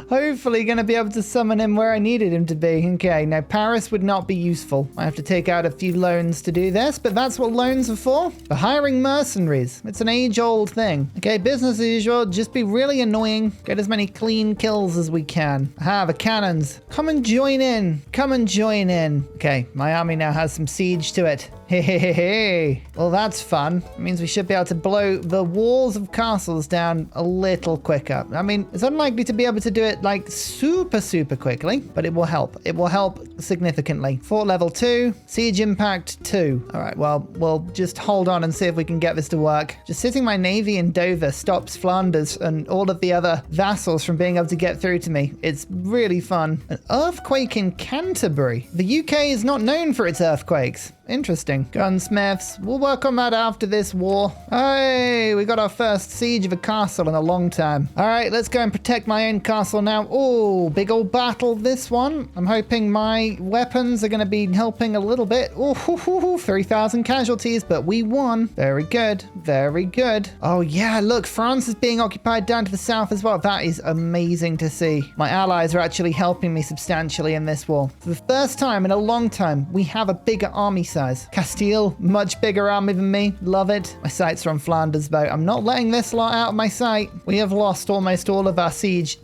hopefully going to be able to summon him where I needed him to be. Okay, now Paris would not be useful. I have to take out a few loans to do this, but that's what loans are for hiring mercenaries. It's an age-old thing. Okay, business as usual. Just be really annoying. Get as many clean kills as we can. Aha, the cannons. Come and join in. Come and join in. Okay, my army now has some siege to it. Hey. Well, that's fun. It means we should be able to blow the walls of castles down a little quicker. I mean, it's unlikely to be able to do it like super quickly, but it will help. It will help significantly. Fort level 2, siege impact 2. All right, well, we'll just hold on and see if we can get this to work. Just sitting my navy in Dover stops Flanders and all of the other vassals from being able to get through to me. It's really fun. An earthquake in Canterbury. The UK is not known for its earthquakes. Interesting. Gunsmiths. We'll work on that after this war. Hey, we got our first siege of a castle in a long time. All right, let's go and protect my own castle now. Oh, big old battle, this one. I'm hoping my weapons are going to be helping a little bit. Oh, 3,000 casualties, but we won. Very good. Very good. Oh, yeah, look, France is being occupied down to the south as well. That is amazing to see. My allies are actually helping me substantially in this war. For the first time in a long time, we have a bigger army size. Castile, much bigger army than me. Love it. My sights are on Flanders, though. I'm not letting this lot out of my sight. We have lost almost all of our siege.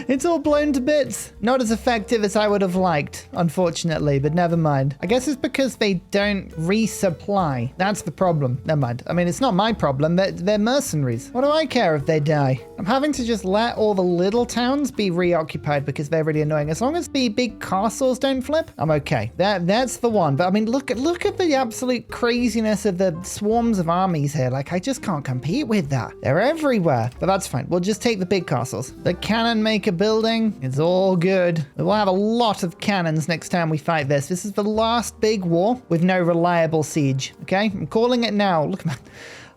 It's all blown to bits. Not as effective as I would have liked, unfortunately, but never mind. I guess it's because they don't resupply. That's the problem. Never mind. I mean, it's not my problem. They're mercenaries. What do I care if they die? I'm having to just let all the little towns be reoccupied because they're really annoying. As long as the big castles don't flip, I'm okay. That's the one. But I mean, look at the absolute craziness of the swarms of armies here. Like, I just can't compete with that. They're everywhere. But that's fine. We'll just take the big castles. The cannon maker building is all good. We'll have a lot of cannons next time we fight this. This is the last big war with no reliable siege. Okay? I'm calling it now. Look, man.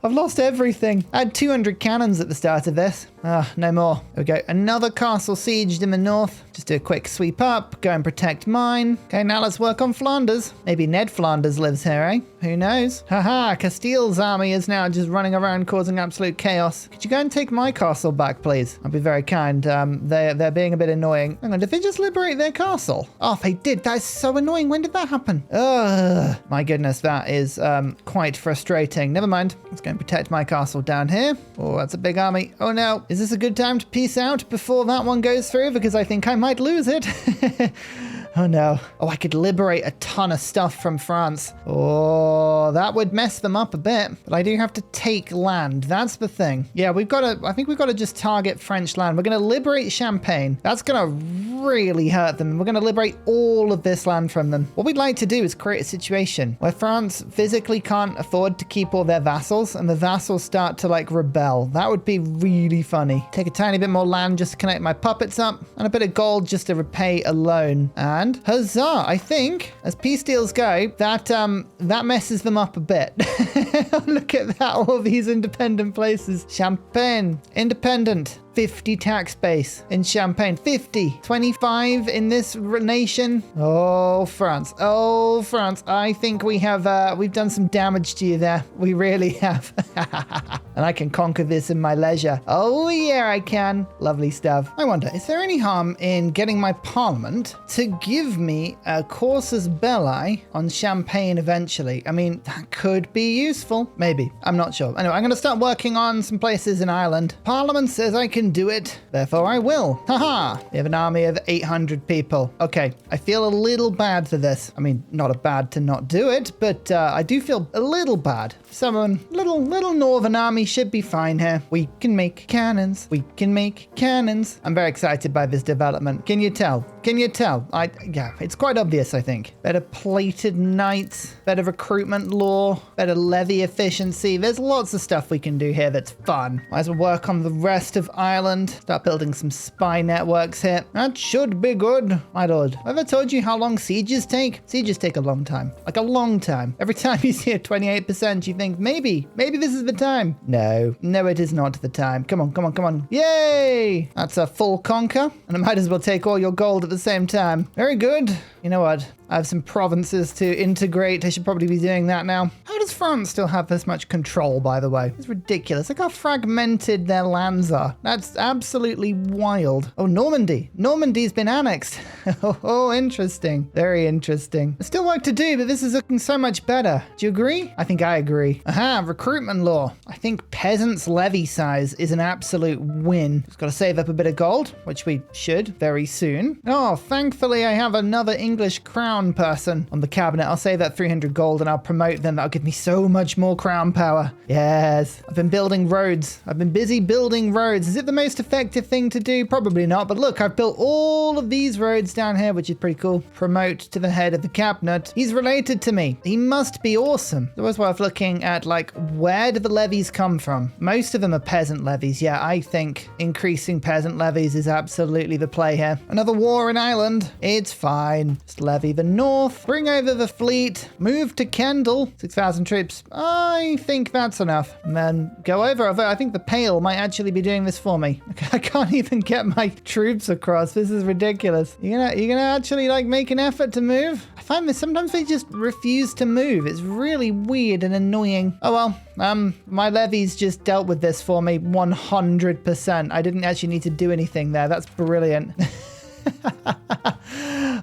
I've lost everything. I had 200 cannons at the start of this. No more. There we go. Another castle sieged in the north. Just do a quick sweep up. Go and protect mine. Okay, now let's work on Flanders. Maybe Ned Flanders lives here, eh? Who knows? Haha, Castile's army is now just running around causing absolute chaos. Could you go and take my castle back, please? I'd be very kind. They're being a bit annoying. Hang on, did they just liberate their castle? Oh, they did. That is so annoying. When did that happen? Ugh. My goodness, that is quite frustrating. Never mind. Let's go and protect my castle down here. Oh, that's a big army. Oh no. Is this a good time to peace out before that one goes through? Because I think I might lose it. Oh no. Oh, I could liberate a ton of stuff from France. Oh, that would mess them up a bit. But I do have to take land. That's the thing. Yeah, I think we've got to just target French land. We're going to liberate Champagne. That's going to really hurt them. We're going to liberate all of this land from them. What we'd like to do is create a situation where France physically can't afford to keep all their vassals and the vassals start to like rebel. That would be really funny. Take a tiny bit more land just to connect my puppets up and a bit of gold just to repay a loan. And huzzah, I think, as peace deals go, that messes them up a bit. Look at that, all these independent places. Champagne, independent. 50 tax base in Champagne. 50. 25 in this nation. Oh, France. Oh, France. I think we've done some damage to you there. We really have. And I can conquer this in my leisure. Oh, yeah, I can. Lovely stuff. I wonder, is there any harm in getting my parliament to give me a casus belli on Champagne eventually? I mean, that could be useful. Maybe. I'm not sure. Anyway, I'm going to start working on some places in Ireland. Parliament says I can do it, therefore I will. Haha! We have an army of 800 people. Okay, I feel a little bad for this. I mean, not a bad to not do it, but I do feel a little bad. Someone, little northern army should be fine here. We can make cannons. We can make cannons. I'm very excited by this development. Can you tell? Can you tell? Yeah, it's quite obvious, I think. Better plated knights, better recruitment law, better levy efficiency. There's lots of stuff we can do here that's fun. Might as well work on the rest of Ireland. Start building some spy networks here. That should be good, my lord. Have I told you how long sieges take? Sieges take a long time. Like a long time. Every time you see a 28%, you think, maybe this is the time. No, it is not the time. Come on. Yay! That's a full conquer. And I might as well take all your gold at the same time. Very good. You know what? I have some provinces to integrate. I should probably be doing that now. How does France still have this much control, by the way? It's ridiculous. Look how fragmented their lands are. That's absolutely wild. Oh, Normandy. Normandy's been annexed. Oh, interesting. Very interesting. There's still work to do, but this is looking so much better. Do you agree? I think I agree. Aha, recruitment law. I think peasants' levy size is an absolute win. Just got to save up a bit of gold, which we should very soon. Oh, thankfully I have another English crown person on the cabinet. I'll save that 300 gold and I'll promote them. That'll give me so much more crown power. Yes. I've been building roads. I've been busy building roads. Is it the most effective thing to do? Probably not. But look, I've built all of these roads down here, which is pretty cool. Promote to the head of the cabinet. He's related to me. He must be awesome. It's always worth looking at, like, where do the levies come from? Most of them are peasant levies. Yeah, I think increasing peasant levies is absolutely the play here. Another war in Ireland. It's fine. Just levy the north, bring over the fleet, move to Kendal, 6,000 troops. I think that's enough. And then go over. I think the Pale might actually be doing this for me. I can't even get my troops across. This is ridiculous. You're gonna actually like make an effort to move? I find this sometimes they just refuse to move. It's really weird and annoying. Oh well, my levies just dealt with this for me 100%. I didn't actually need to do anything there. That's brilliant.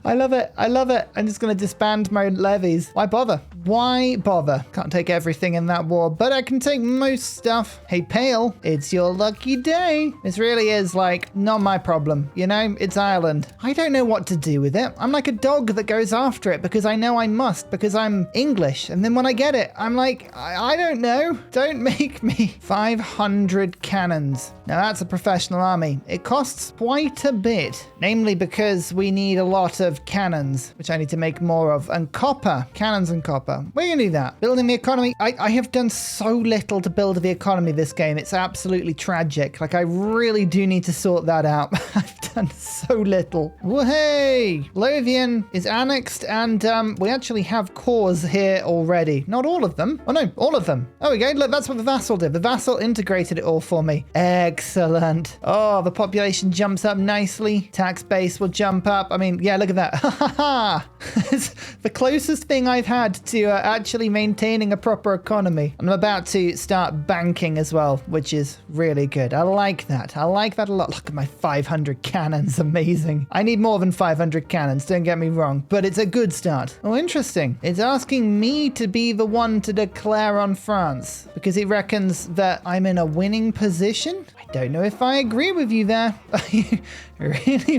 I love it. I love it. I'm just going to disband my levies. Why bother? Why bother? Can't take everything in that war, but I can take most stuff. Hey, Pale, it's your lucky day. This really is like not my problem. You know, it's Ireland. I don't know what to do with it. I'm like a dog that goes after it because I know I must, because I'm English. And then when I get it, I'm like, I don't know. Don't make me 500 cannons. Now that's a professional army. It costs quite a bit, namely because we need a lot of cannons, which I need to make more of, and copper, cannons and copper. We're gonna do that. Building the economy. I have done so little to build the economy this game. It's absolutely tragic. Like I really do need to sort that out. I've done so little. Whoa-hey! Lothian is annexed and we actually have cores here already. Not all of them. Oh no, all of them. Oh, we go. Look, that's what the vassal did. The vassal integrated it all for me. Excellent. Oh, the population jumps up nicely. Tax base will jump up. I mean, yeah, look at that. Ha ha ha! It's the closest thing I've had to actually maintaining a proper economy. And I'm about to start banking as well, which is really good. I like that. I like that a lot. Look at my 500 cannons. Amazing. I need more than 500 cannons, don't get me wrong, but it's a good start. Oh, interesting. It's asking me to be the one to declare on France because it reckons that I'm in a winning position. I don't know if I agree with you there. I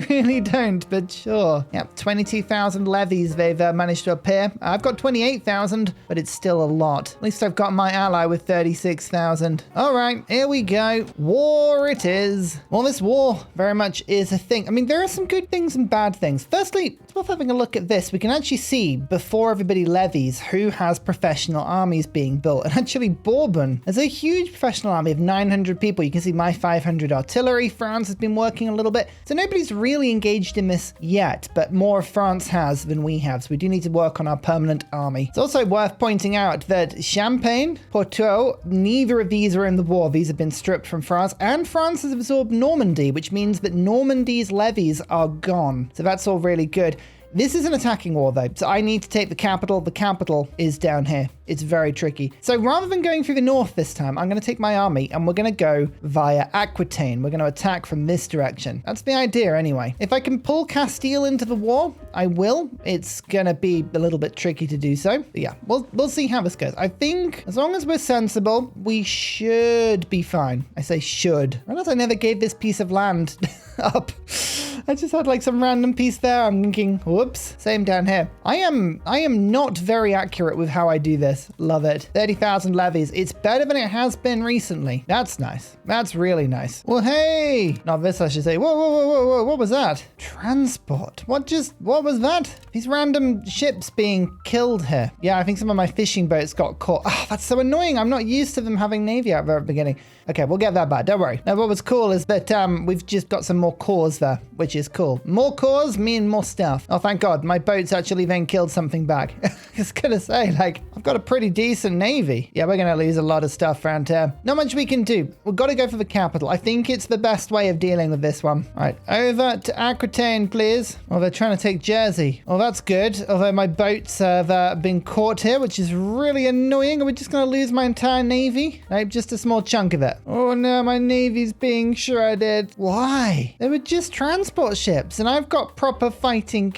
really don't, but sure. Yep, 22,000 levies they've managed to appear. I've got 28,000, but it's still a lot. At least I've got my ally with 36,000. All right, here we go. War it is. Well, this war very much is a thing. I mean, there are some good things and bad things. Firstly, it's worth having a look at this. We can actually see before everybody levies who has professional armies being built. And actually, Bourbon has a huge professional army of 900 people. You can see my 500 artillery. France has been working a little bit. So nobody's really engaged in this yet, but more France has than we have. So we do need to work on our permanent army. It's also worth pointing out that Champagne, Poitou, neither of these are in the war. These have been stripped from France, and France has absorbed Normandy, which means that Normandy's levies are gone. So that's all really good. This is an attacking war though, so I need to take the capital. The capital is down here. It's very tricky. So rather than going through the north this time, I'm going to take my army and we're going to go via Aquitaine. We're going to attack from this direction. That's the idea anyway. If I can pull Castile into the war, I will. It's going to be a little bit tricky to do so. But yeah, we'll see how this goes. I think as long as we're sensible, we should be fine. I say should. I realize I never gave this piece of land up. I just had like some random piece there. I'm thinking, whoops. Same down here. I am not very accurate with how I do this. Love it. 30,000 levies. It's better than it has been recently. That's nice. That's really nice. Well, hey. Not this, I should say. Whoa, whoa, whoa, whoa, whoa. What was that? Transport. What was that? These random ships being killed here. Yeah, I think some of my fishing boats got caught. Oh, that's so annoying. I'm not used to them having navy at the very beginning. Okay, we'll get that back. Don't worry. Now, what was cool is that we've just got some more cores there, which is cool. More cores mean more stuff. Oh, thank God. My boats actually then killed something back. I was going to say, like, I've got a pretty decent navy. Yeah, we're going to lose a lot of stuff around here. Not much we can do. We've got to go for the capital. I think it's the best way of dealing with this one. All right, over to Aquitaine, please. Oh, they're trying to take Jersey. Oh, that's good. Although my boats have been caught here, which is really annoying. Are we just going to lose my entire navy? Nope, just a small chunk of it. Oh no, my navy's being shredded. Why? They were just transport ships and I've got proper fighting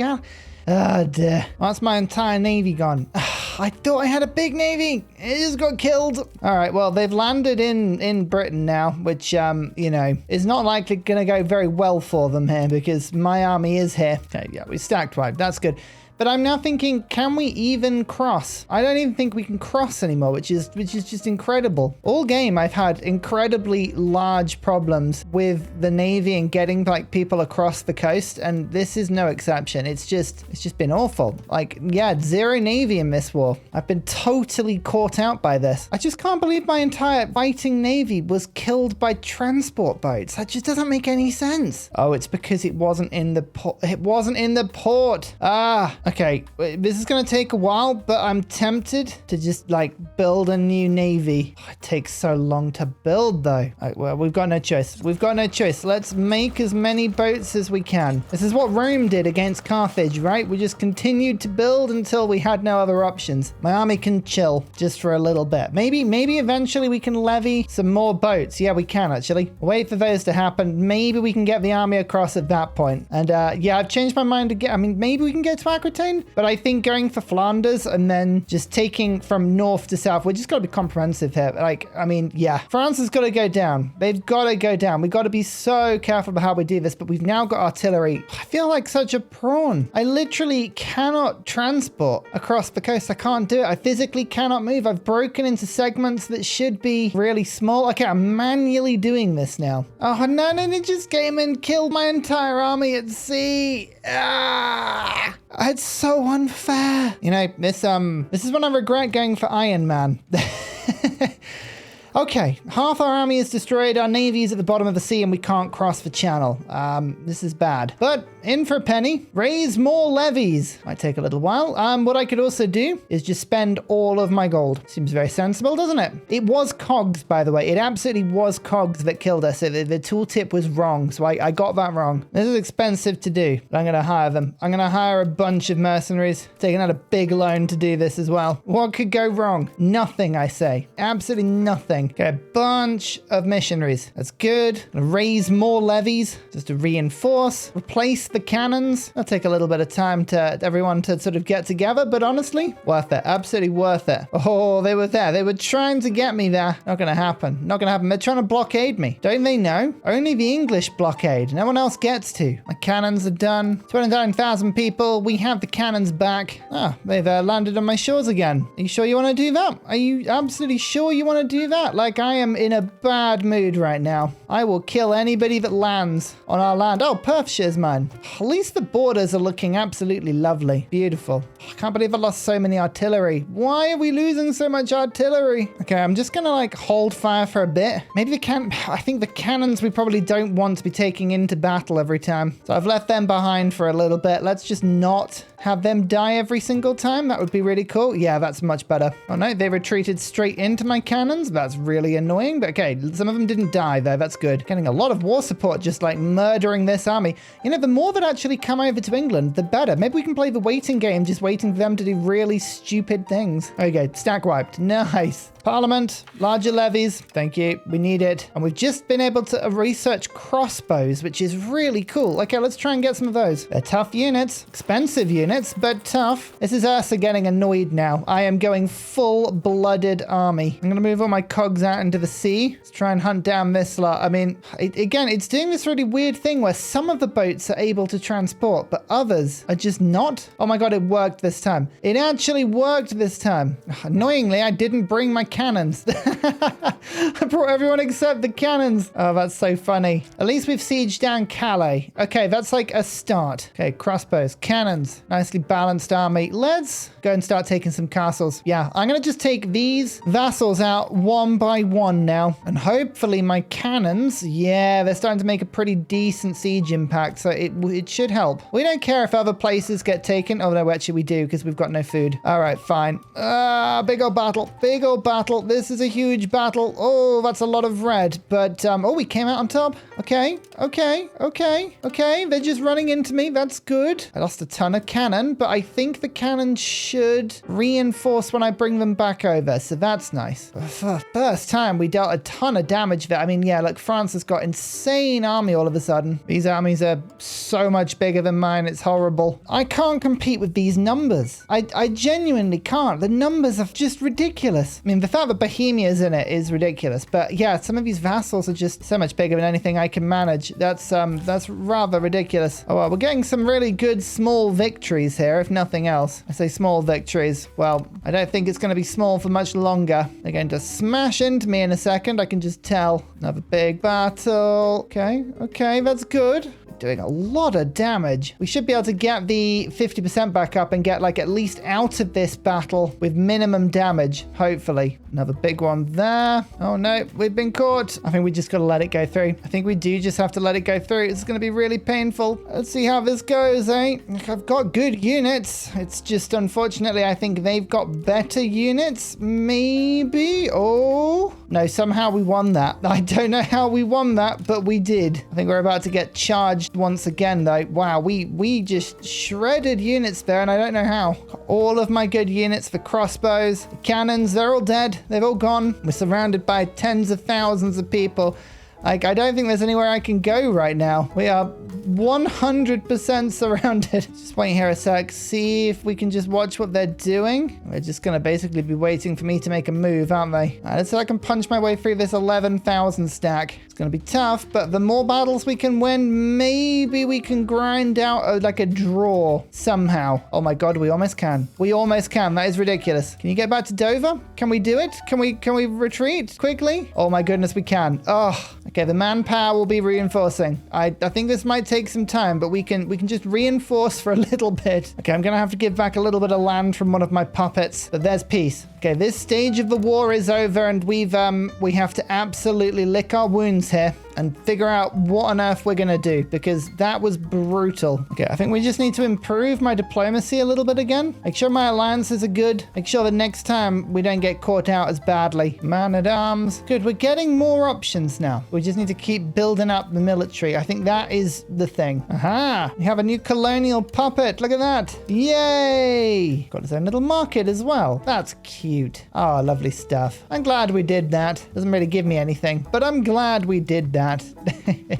Oh dear. That's my entire navy gone. I thought I had a big navy. It just got killed. All right, well, they've landed in Britain now, which, you know, is not likely going to go very well for them here because my army is here. Okay, yeah, we stacked right. That's good. But I'm now thinking, can we even cross? I don't even think we can cross anymore, which is just incredible. All game, I've had incredibly large problems with the Navy and getting like people across the coast, and this is no exception. It's just been awful. Like, yeah, zero Navy in this war. I've been totally caught out by this. I just can't believe my entire fighting Navy was killed by transport boats. That just doesn't make any sense. Oh, it's because it wasn't in the port. It wasn't in the port. Ah. Okay, this is going to take a while, but I'm tempted to just like build a new navy. Oh, it takes so long to build though. Right, well, we've got no choice. We've got no choice. Let's make as many boats as we can. This is what Rome did against Carthage, right? We just continued to build until we had no other options. My army can chill just for a little bit. Maybe eventually we can levy some more boats. Yeah, we can actually. Wait for those to happen. Maybe we can get the army across at that point. And yeah, I've changed my mind again. I mean, maybe we can get to Aquitaine, but I think going for Flanders and then just taking from north to south, we're just got to be comprehensive here. Like, I mean, yeah, France has got to go down. They've got to go down. We've got to be so careful about how we do this, but we've now got artillery. I feel like such a prawn. I literally cannot transport across the coast. I can't do it. I physically cannot move. I've broken into segments that should be really small. Okay, I'm manually doing this now. Oh, no, it just came and killed my entire army at sea. Ah, it's so unfair. You know, this is when I regret going for Iron Man. Okay, half our army is destroyed, our navy is at the bottom of the sea, and we can't cross the channel. This is bad. But in for a penny, raise more levies. Might take a little while. What I could also do is just spend all of my gold. Seems very sensible, doesn't it? It was cogs, by the way. It absolutely was cogs that killed us. The tooltip was wrong, so I got that wrong. This is expensive to do, but I'm going to hire them. I'm going to hire a bunch of mercenaries, taking out a big loan to do this as well. What could go wrong? Nothing, I say. Absolutely nothing. Okay, a bunch of missionaries. That's good. Raise more levies just to reinforce. Replace the cannons. That'll take a little bit of time to everyone to sort of get together, but honestly, worth it. Absolutely worth it. Oh, they were there. They were trying to get me there. Not going to happen. Not going to happen. They're trying to blockade me. Don't they know? Only the English blockade. No one else gets to. My cannons are done. 29,000 people. We have the cannons back. Ah, they've landed on my shores again. Are you sure you want to do that? Are you absolutely sure you want to do that? Like, I am in a bad mood right now. I will kill anybody that lands on our land. Oh, Perthshire's mine. At least the borders are looking absolutely lovely. Beautiful. I can't believe I lost so many artillery. Why are we losing so much artillery? Okay, I'm just gonna like hold fire for a bit. Maybe I think the cannons we probably don't want to be taking into battle every time. So I've left them behind for a little bit. Let's just not have them die every single time. That would be really cool. Yeah, that's much better. Oh no, they retreated straight into my cannons. That's really annoying, but okay, some of them didn't die though. That's good. Getting a lot of war support, just like murdering this army. You know, the more that actually come over to England, the better. Maybe we can play the waiting game, just waiting for them to do really stupid things. Okay, stack wiped. Nice. Parliament, larger levies. Thank you. We need it. And we've just been able to research crossbows, which is really cool. Okay, let's try and get some of those. They're tough units, expensive units, but tough. This is Ursa getting annoyed now. I am going full-blooded army. I'm going to move all my cogs out into the sea. Let's try and hunt down this lot. I mean, again, it's doing this really weird thing where some of the boats are able to transport, but others are just not. Oh my God, it worked this time. It actually worked this time. Annoyingly, I didn't bring my cannons. I brought everyone except the cannons. Oh, that's so funny. At least we've sieged down Calais. Okay, that's like a start. Okay, crossbows, cannons, nicely balanced army. Let's go and start taking some castles. Yeah, I'm going to just take these vassals out one by one now. And hopefully my cannons, yeah, they're starting to make a pretty decent siege impact. So it should help. We don't care if other places get taken. Oh, no, actually we do because we've got no food. All right, fine. Big old battle. Big old battle. This is a huge battle. Oh, that's a lot of red. But, oh, we came out on top. Okay. They're just running into me. That's good. I lost a ton of cannon, but I think the cannon should reinforce when I bring them back over. So that's nice. For first time, we dealt a ton of damage there. I mean, yeah, like France has got insane army all of a sudden. These armies are so much bigger than mine. It's horrible. I can't compete with these numbers. I genuinely can't. The numbers are just ridiculous. I mean, the fact that Bohemia's in it is ridiculous. But yeah, some of these vassals are just so much bigger than anything I can manage. That's rather ridiculous. Oh, well, we're getting some really good small victories here, if nothing else. I say small victories. Well, I don't think it's going to be small for much longer. They're going to smash into me in a second. I can just tell. Another big battle. Okay, that's good. Doing a lot of damage. We should be able to get the 50% back up and get like at least out of this battle with minimum damage, hopefully. we? Another big one there. Oh no, we've been caught. I think we just got to let it go through. I think we do just have to let it go through. It's going to be really painful. Let's see how this goes, eh? I've got good units. It's just, unfortunately, I think they've got better units. Maybe? Oh, no, somehow we won that. I don't know how we won that, but we did. I think we're about to get charged once again, though. Wow, we just shredded units there, and I don't know how. All of my good units for crossbows, the cannons, they're all dead. They've all gone. We're surrounded by tens of thousands of people. Like, I don't think there's anywhere I can go right now. We are 100% surrounded. Just waiting here a sec, see if we can just watch what they're doing. They're just going to basically be waiting for me to make a move, aren't they? Let's see if I can punch my way through this 11,000 stack. It's going to be tough, but the more battles we can win, maybe we can grind out like a draw somehow. Oh my God, we almost can. We almost can. That is ridiculous. Can you get back to Dover? Can we do it? Can we retreat quickly? Oh my goodness, we can. Oh, okay. The manpower will be reinforcing. I think this might take some time, but we can just reinforce for a little bit. Okay, I'm gonna have to give back a little bit of land from one of my puppets, but there's peace. Okay, this stage of the war is over, and we have to absolutely lick our wounds here and figure out what on earth we're gonna do, because that was brutal. Okay, I think we just need to improve my diplomacy a little bit again. Make sure my alliances are good. Make sure the next time we don't get caught out as badly. Man at arms. Good, we're getting more options now. We just need to keep building up the military. I think that is the thing. Aha! We have a new colonial puppet. Look at that. Yay! Got his own little market as well. That's cute. Oh, lovely stuff. I'm glad we did that. Doesn't really give me anything, but I'm glad we did that.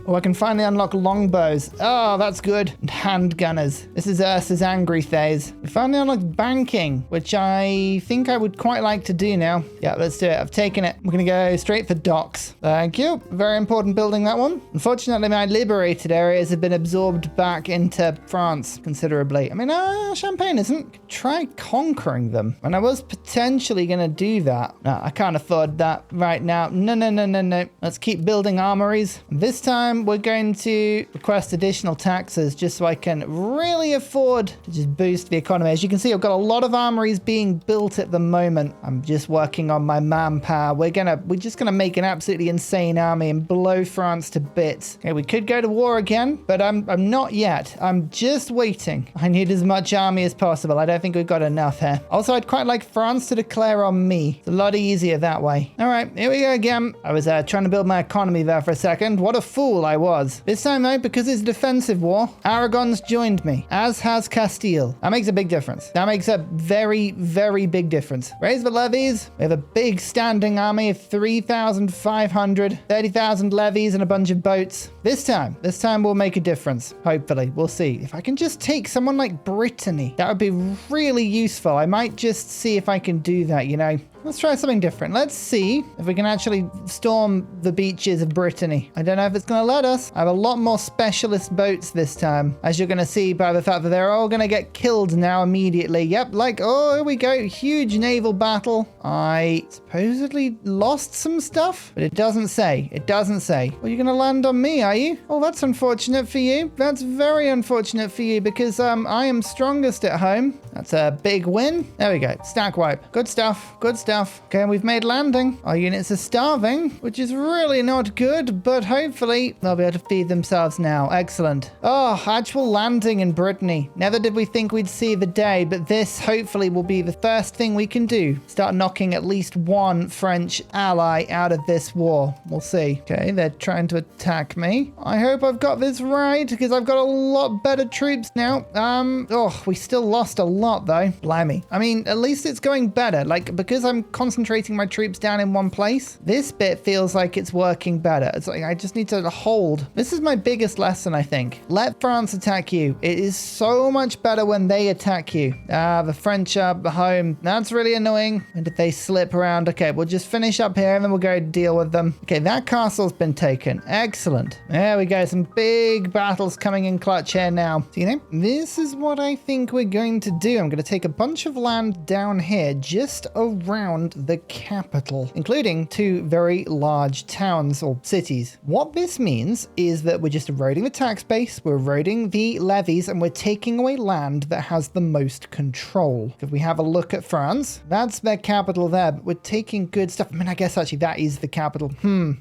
Oh, I can finally unlock longbows. Oh, that's good. And handgunners. This is Ursa's angry phase. We finally unlocked banking, which I think I would quite like to do now. Yeah, let's do it. I've taken it. We're going to go straight for docks. Thank you. Very important building, that one. Unfortunately, my liberated areas have been absorbed back into France considerably. I mean, Champagne isn't. Try conquering them. And I was potentially going to do that. No, I can't afford that right now. No. Let's keep building armories. This time, we're going to request additional taxes just so I can really afford to just boost the economy. As you can see, I've got a lot of armories being built at the moment. I'm just working on my manpower. We're just gonna make an absolutely insane army and blow France to bits. Okay, we could go to war again, but I'm not yet. I'm just waiting. I need as much army as possible. I don't think we've got enough here. Also, I'd quite like France to declare on me. It's a lot easier that way. All right, here we go again. I was trying to build my economy there for a second. What a fool I was. This time though, because it's a defensive war, Aragon's joined me, as has Castile. That makes a big difference. That makes a very, very big difference. Raise the levies. We have a big standing army of 3,500, 30,000 levies and a bunch of boats. This time we'll make a difference. Hopefully, we'll see. If I can just take someone like Brittany, that would be really useful. I might just see if I can do that, you know. Let's try something different. Let's see if we can actually storm the beaches of Brittany. I don't know if it's going to let us. I have a lot more specialist boats this time, as you're going to see by the fact that they're all going to get killed now immediately. Yep, like, oh, here we go. Huge naval battle. I supposedly lost some stuff, but it doesn't say. It doesn't say. Well, you're going to land on me, are you? Oh, that's unfortunate for you. That's very unfortunate for you because I am strongest at home. That's a big win. There we go. Stack wipe. Good stuff. Good stuff. Okay, we've made landing. Our units are starving, which is really not good, but hopefully they'll be able to feed themselves now. Excellent. Oh, actual landing in Brittany. Never did we think we'd see the day, but this hopefully will be the first thing we can do. Start knocking at least one French ally out of this war. We'll see. Okay, they're trying to attack me. I hope I've got this right, because I've got a lot better troops now. Oh, we still lost a lot though. Blimey. I mean, at least it's going better. Like, because I'm concentrating my troops down in one place, this bit feels like it's working better. It's like I just need to hold. This is my biggest lesson, I think. Let France attack you. It is so much better when they attack you. The French are home. That's really annoying. And did they slip around? Okay, we'll just finish up here and then we'll go deal with them. Okay, that castle's been taken. Excellent. There we go. Some big battles coming in clutch here now. So, you know, this is what I think we're going to do. I'm going to take a bunch of land down here just around around the capital, including 2 very large towns or cities. What this means is that we're just eroding the tax base, we're eroding the levies, and we're taking away land that has the most control. If we have a look at France, that's their capital there, but we're taking good stuff. I mean, I guess actually that is the capital.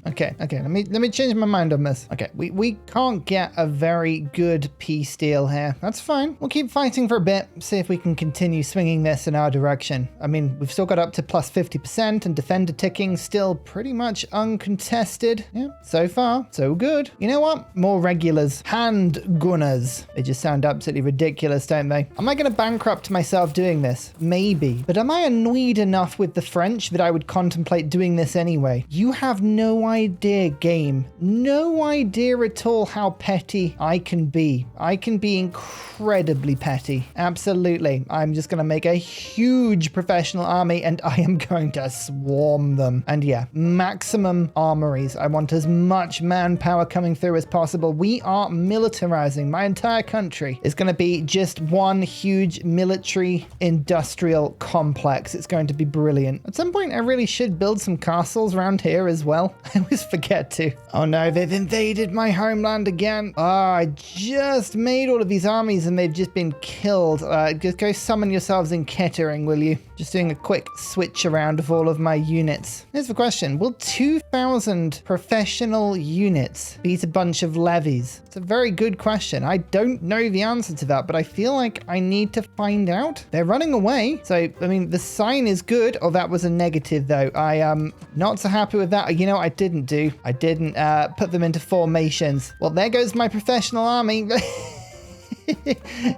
Okay. Let me change my mind on this. Okay, we can't get a very good peace deal here. That's fine. We'll keep fighting for a bit, see if we can continue swinging this in our direction. I mean, we've still got up to plus 50%, and defender ticking still pretty much uncontested. Yeah, so far, so good. You know what? More regulars. Hand gunners. They just sound absolutely ridiculous, don't they? Am I going to bankrupt myself doing this? Maybe. But am I annoyed enough with the French that I would contemplate doing this anyway? You have no idea, game. No idea at all how petty I can be. I can be incredibly petty. Absolutely. I'm just going to make a huge professional army, and I am going to swarm them. And yeah, maximum armories. I want as much manpower coming through as possible. We are militarizing. My entire country is going to be just one huge military industrial complex. It's going to be brilliant. At some point, I really should build some castles around here as well. I always forget to. Oh no, they've invaded my homeland again. I just made all of these armies and they've just been killed. Just go summon yourselves in Kettering, will you? Just doing a quick switch around of all of my units. Here's the question. Will 2,000 professional units beat a bunch of levies? It's a very good question. I don't know the answer to that, but I feel like I need to find out. They're running away. So, I mean, the sign is good. Oh, that was a negative though. I am not so happy with that. You know what I didn't do? I didn't put them into formations. Well, there goes my professional army.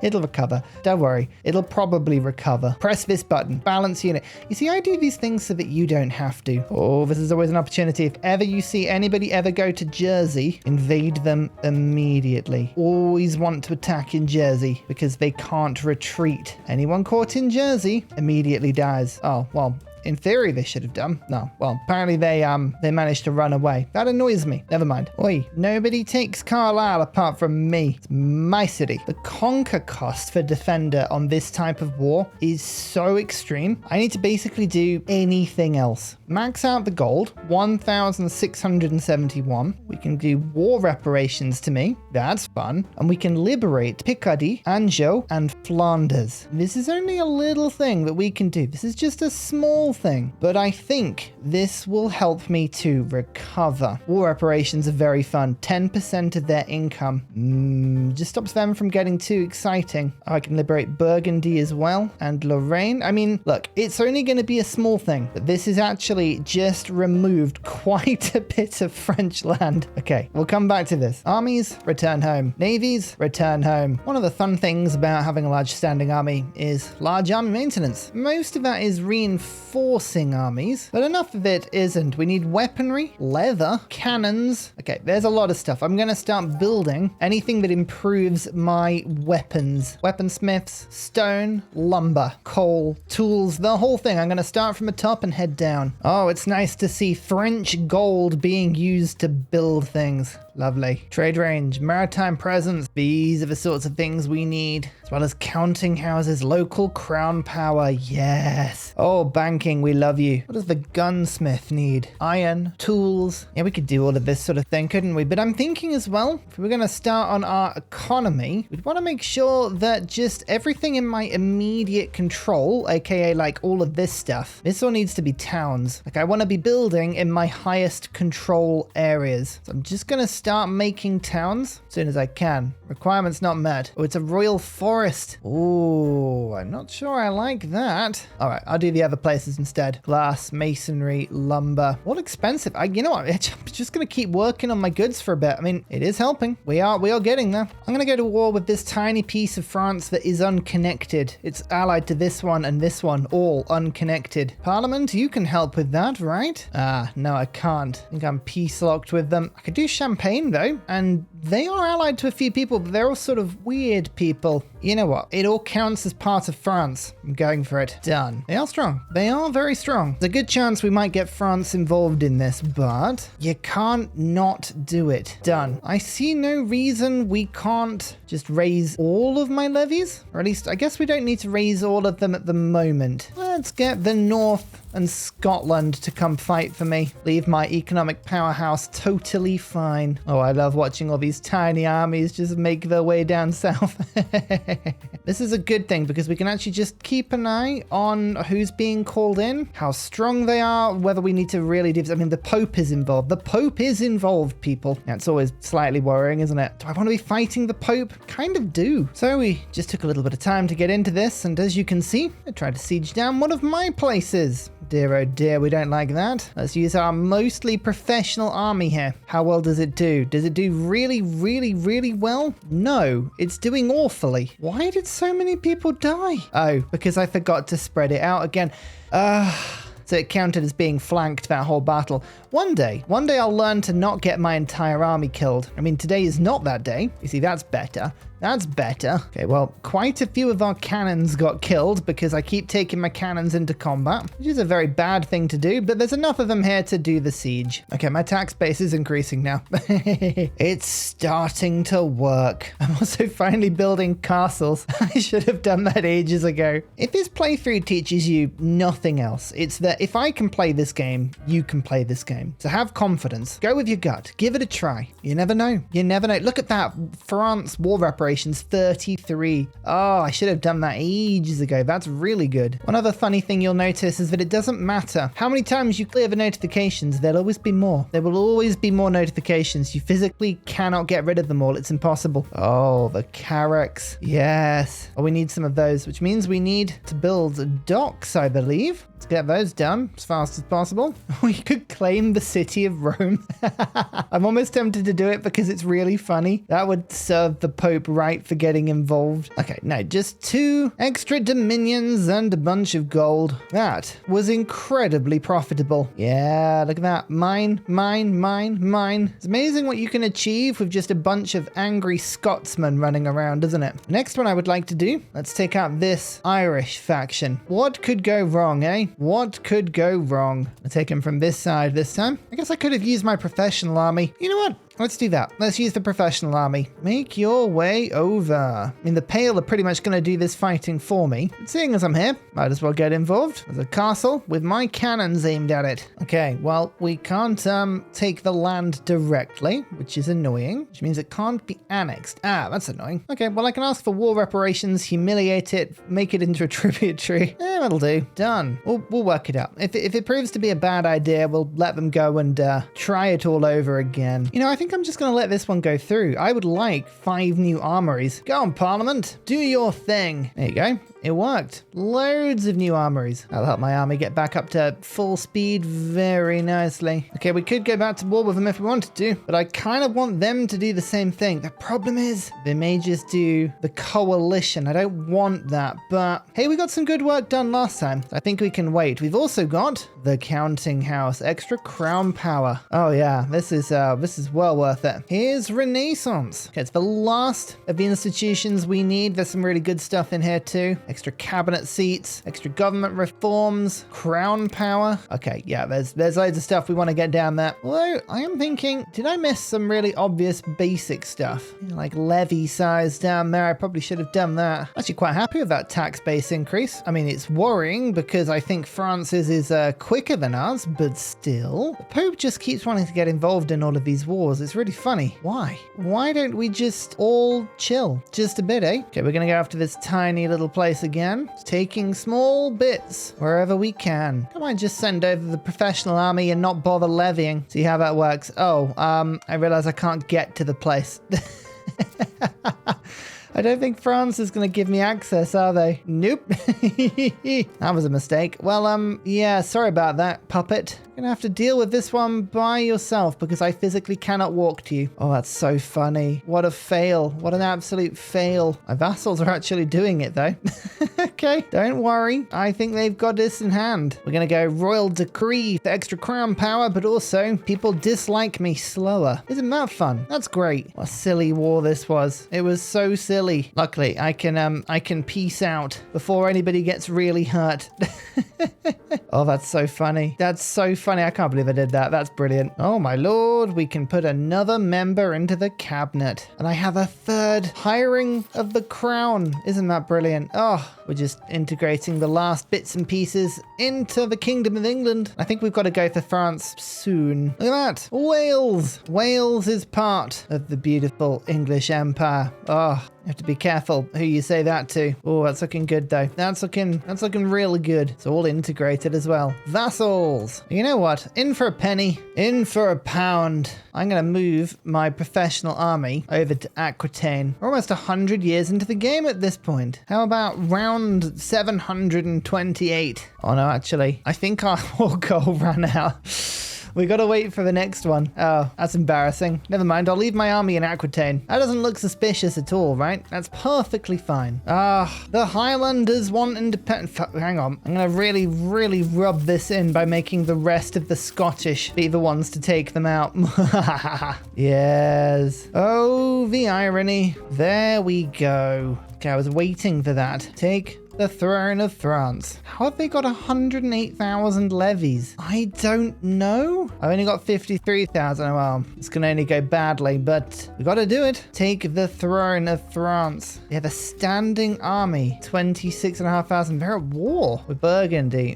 It'll recover. Don't worry. It'll probably recover. Press this button. Balance unit. You see, I do these things so that you don't have to. Oh, this is always an opportunity. If ever you see anybody ever go to Jersey, invade them immediately. Always want to attack in Jersey because they can't retreat. Anyone caught in Jersey immediately dies. Oh, well. In theory, they should have done. No. Well, apparently they managed to run away. That annoys me. Never mind. Oi, nobody takes Carlisle apart from me. It's my city. The conquer cost for defender on this type of war is so extreme. I need to basically do anything else. Max out the gold, 1,671. We can do war reparations to me. That's fun. And we can liberate Picardy, Anjou, and Flanders. This is only a little thing that we can do. This is just a small thing, but I think this will help me to recover. War reparations are very fun. 10% of their income. Just stops them from getting too exciting. I can liberate Burgundy as well, and Lorraine. I mean, look, it's only going to be a small thing, but this is actually just removed quite a bit of French land. Okay, we'll come back to this. Armies, return home. Navies, return home. One of the fun things about having a large standing army is large army maintenance. Most of that is reinforcing armies, but enough of it isn't. We need weaponry, leather, cannons. Okay, there's a lot of stuff. I'm going to start building anything that improves my weapons. Weaponsmiths, stone, lumber, coal, tools, the whole thing. I'm going to start from the top and head down. Oh, it's nice to see French gold being used to build things. Lovely. Trade range, maritime presence. These are the sorts of things we need, as well as counting houses, local crown power. Yes. Oh, banking, we love you. What does the gunsmith need? Iron, tools. Yeah, we could do all of this sort of thing, couldn't we? But I'm thinking as well, if we're going to start on our economy, we'd want to make sure that just everything in my immediate control, aka like all of this stuff, this all needs to be towns. Like I want to be building in my highest control areas. So I'm just going to start making towns as soon as I can. Requirements not met. Oh, it's a royal forest. Oh, I'm not sure I like that. All right, I'll do the other places instead. Glass, masonry, lumber. All expensive. You know what? I'm just going to keep working on my goods for a bit. I mean, it is helping. We are getting there. I'm going to go to war with this tiny piece of France that is unconnected. It's allied to this one and this one, all unconnected. Parliament, you can help with that, right? Ah, no, I can't. I think I'm peace locked with them. I could do Champagne though, and they are allied to a few people, but they're all sort of weird people. You know what? It all counts as part of France. I'm going for it. Done. They are strong. They are very strong. There's a good chance we might get France involved in this, but you can't not do it. Done. I see no reason we can't just raise all of my levies, or at least I guess we don't need to raise all of them at the moment. Let's get the north and Scotland to come fight for me. Leave my economic powerhouse totally fine. Oh, I love watching all these tiny armies just make their way down south. This is a good thing because we can actually just keep an eye on who's being called in, how strong they are, whether we need to really do this. I mean, the Pope is involved. The Pope is involved, people. That's always slightly worrying, isn't it? Do I want to be fighting the Pope? Kind of do. So we just took a little bit of time to get into this, and as you can see, I tried to siege down one of my places. Dear, oh dear, we don't like that. Let's use our mostly professional army here. How well does it do? Does it do really, really, really well? No, it's doing awfully. Why did so many people die? Oh, because I forgot to spread it out again. So it counted as being flanked that whole battle. One day I'll learn to not get my entire army killed. I mean, today is not that day. You see, that's better. That's better. Okay, well, quite a few of our cannons got killed because I keep taking my cannons into combat, which is a very bad thing to do, but there's enough of them here to do the siege. Okay, my tax base is increasing now. It's starting to work. I'm also finally building castles. I should have done that ages ago. If this playthrough teaches you nothing else, it's that if I can play this game, you can play this game. So have confidence. Go with your gut. Give it a try. You never know. You never know. Look at that. France war reparations 33. Oh, I should have done that ages ago. That's really good. One other funny thing you'll notice is that it doesn't matter how many times you clear the notifications, there'll always be more. There will always be more notifications. You physically cannot get rid of them all. It's impossible. Oh, the carracks. Yes. Oh, we need some of those, which means we need to build docks, I believe. Let's get those done as fast as possible. We could claim the city of Rome. I'm almost tempted to do it because it's really funny. That would serve the Pope right for getting involved. Okay, no, just 2 extra dominions and a bunch of gold. That was incredibly profitable. Yeah, look at that. Mine, mine, mine, mine. It's amazing what you can achieve with just a bunch of angry Scotsmen running around, isn't it? Next one I would like to do, let's take out this Irish faction. What could go wrong, eh? What could go wrong? I'll take him from this side this time. I guess I could have used my professional army. You know what? Let's do that. Let's use the professional army. Make your way over. I mean, the Pale are pretty much going to do this fighting for me. But seeing as I'm here, might as well get involved. There's a castle with my cannons aimed at it. Okay, well, we can't take the land directly, which is annoying, which means it can't be annexed. Ah, that's annoying. Okay, well, I can ask for war reparations, humiliate it, make it into a tributary. That'll do. Done. We'll work it out. If it proves to be a bad idea, we'll let them go and try it all over again. You know, I think I'm just going to let this one go through. I would like 5 new armories. Go on, Parliament. Do your thing. There you go. It worked. Loads of new armories. That'll help my army get back up to full speed very nicely. Okay, we could go back to war with them if we wanted to, but I kind of want them to do the same thing. The problem is they may just do the coalition. I don't want that, but hey, we got some good work done last time. I think we can wait. We've also got the counting house, extra crown power. Oh yeah, this is well worth it. Here's Renaissance. Okay, it's the last of the institutions we need. There's some really good stuff in here too. Extra cabinet seats, extra government reforms, crown power. Okay, yeah, there's loads of stuff we want to get down there. Although I am thinking, did I miss some really obvious basic stuff? You know, like levy size down there. I probably should have done that. Actually quite happy with that tax base increase. I mean, it's worrying because I think France's is quicker than ours, but still. The Pope just keeps wanting to get involved in all of these wars. It's really funny. Why? Why don't we just all chill? Just a bit, eh? Okay, we're gonna go after this tiny little place again, taking small bits wherever we can. Come on, just send over the professional army and not bother levying. See how that works. Oh, I realize I can't get to the place. I don't think France is going to give me access, are they? Nope. That was a mistake. Well, yeah, sorry about that, puppet. You're gonna have to deal with this one by yourself because I physically cannot walk to you. Oh, that's so funny. What a fail. What an absolute fail. My vassals are actually doing it though. Okay, don't worry. I think they've got this in hand. We're gonna go royal decree for extra crown power, but also people dislike me slower. Isn't that fun? That's great. What a silly war this was. It was so silly. Luckily, I can peace out before anybody gets really hurt. Oh, that's so funny. That's so funny. I can't believe I did that. That's brilliant. Oh my lord, we can put another member into the cabinet. And I have a 3rd hiring of the crown. Isn't that brilliant? Oh, we're just integrating the last bits and pieces into the Kingdom of England. I think we've got to go for France soon. Look at that. Wales. Wales is part of the beautiful English Empire. Oh, you have to be careful who you say that to. Oh, that's looking good though. That's looking really good. It's all integrated as well. Vassals. You know what? In for a penny, in for a pound. I'm going to move my professional army over to Aquitaine. We're almost 100 years into the game at this point. How about round 728? Oh no, actually, I think our war goal ran out. We gotta wait for the next one. Oh, that's embarrassing. Never mind, I'll leave my army in Aquitaine. That doesn't look suspicious at all, right? That's perfectly fine. The Highlanders want independence. Hang on. I'm gonna really rub this in by making the rest of the Scottish be the ones to take them out. Yes. Oh, the irony. There we go. Okay, I was waiting for that. Take the throne of France. How have they got 108,000 levies? I don't know. I've only got 53,000. Well, it's going to only go badly, but we got to do it. Take the throne of France. They have a standing army. 26,500. They're at war with Burgundy.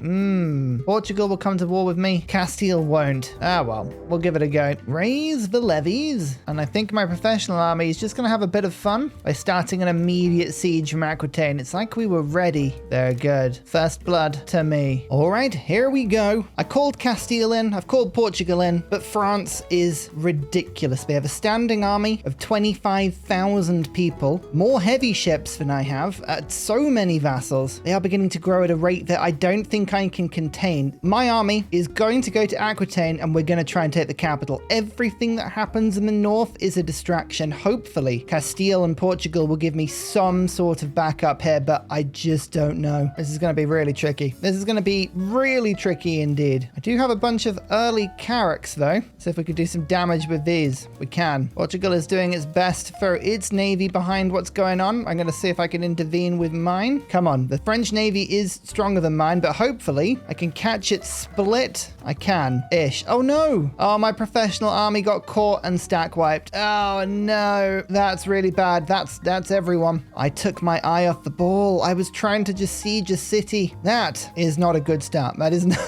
Portugal will come to war with me. Castile won't. Ah, well, we'll give it a go. Raise the levies. And I think my professional army is just going to have a bit of fun by starting an immediate siege from Aquitaine. It's like we were ready. They're good. First blood to me. All right, here we go. I called Castile in. I've called Portugal in, but France is ridiculous. They have a standing army of 25,000 people, more heavy ships than I have, so many vassals. They are beginning to grow at a rate that I don't think I can contain. My army is going to go to Aquitaine and we're going to try and take the capital. Everything that happens in the north is a distraction. Hopefully, Castile and Portugal will give me some sort of backup here, but I just don't know. This is going to be really tricky. This is going to be really tricky indeed. I do have a bunch of early carracks though, so if we could do some damage with these, we can. Portugal is doing its best to throw its navy behind what's going on. I'm going to see if I can intervene with mine. Come on, the French navy is stronger than mine, but hopefully I can catch it split. I can-ish. Oh no! Oh, my professional army got caught and stack wiped. Oh no, that's really bad. That's everyone. I took my eye off the ball. I was trying to just siege a city. That is not a good start. That is not...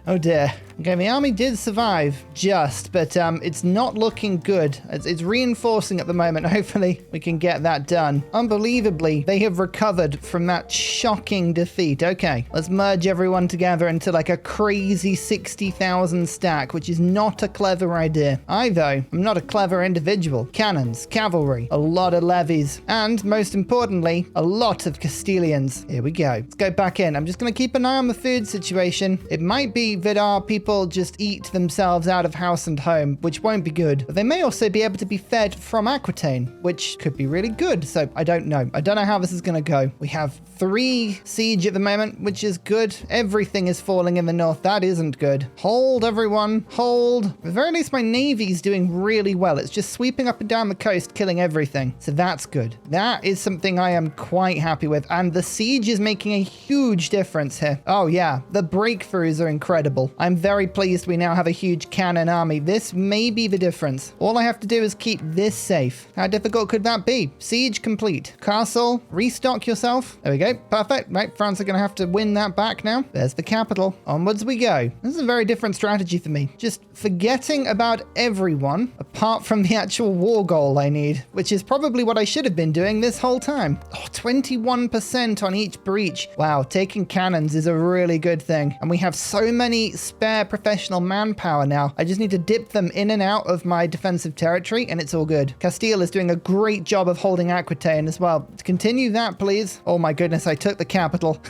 Oh dear. Okay, the army did survive just, but it's not looking good. It's reinforcing at the moment. Hopefully we can get that done. Unbelievably, they have recovered from that shocking defeat. Okay, let's merge everyone together into like a crazy 60,000 stack, which is not a clever idea. I, though, am not a clever individual. Cannons, cavalry, a lot of levies, and most importantly, a lot of Castilians. Here we go. Let's go back in. I'm just going to keep an eye on the food situation. It might be that our people just eat themselves out of house and home, which won't be good. But they may also be able to be fed from Aquitaine, which could be really good. So I don't know. I don't know how this is going to go. We have 3 siege at the moment, which is good. Everything is falling in the north. That isn't good. Hold, everyone. Hold. At the very least, my navy's doing really well. It's just sweeping up and down the coast, killing everything. So that's good. That is something I am quite happy with. And the siege is making a huge difference here. Oh yeah, the breakthroughs are incredible. I'm very pleased we now have a huge cannon army. This may be the difference. All I have to do is keep this safe. How difficult could that be? Siege complete. Castle, restock yourself. There we go. Perfect. Right, France are going to have to win that back now. There's the capital. Onwards we go. This is a very different strategy for me. Just forgetting about everyone apart from the actual war goal I need, which is probably what I should have been doing this whole time. Oh, 21% on each breach. Wow, taking cannons is a really good thing. And we have so many spare professional manpower now. I just need to dip them in and out of my defensive territory and it's all good. Castile is doing a great job of holding Aquitaine as well. Continue that, please. Oh my goodness, I took the capital.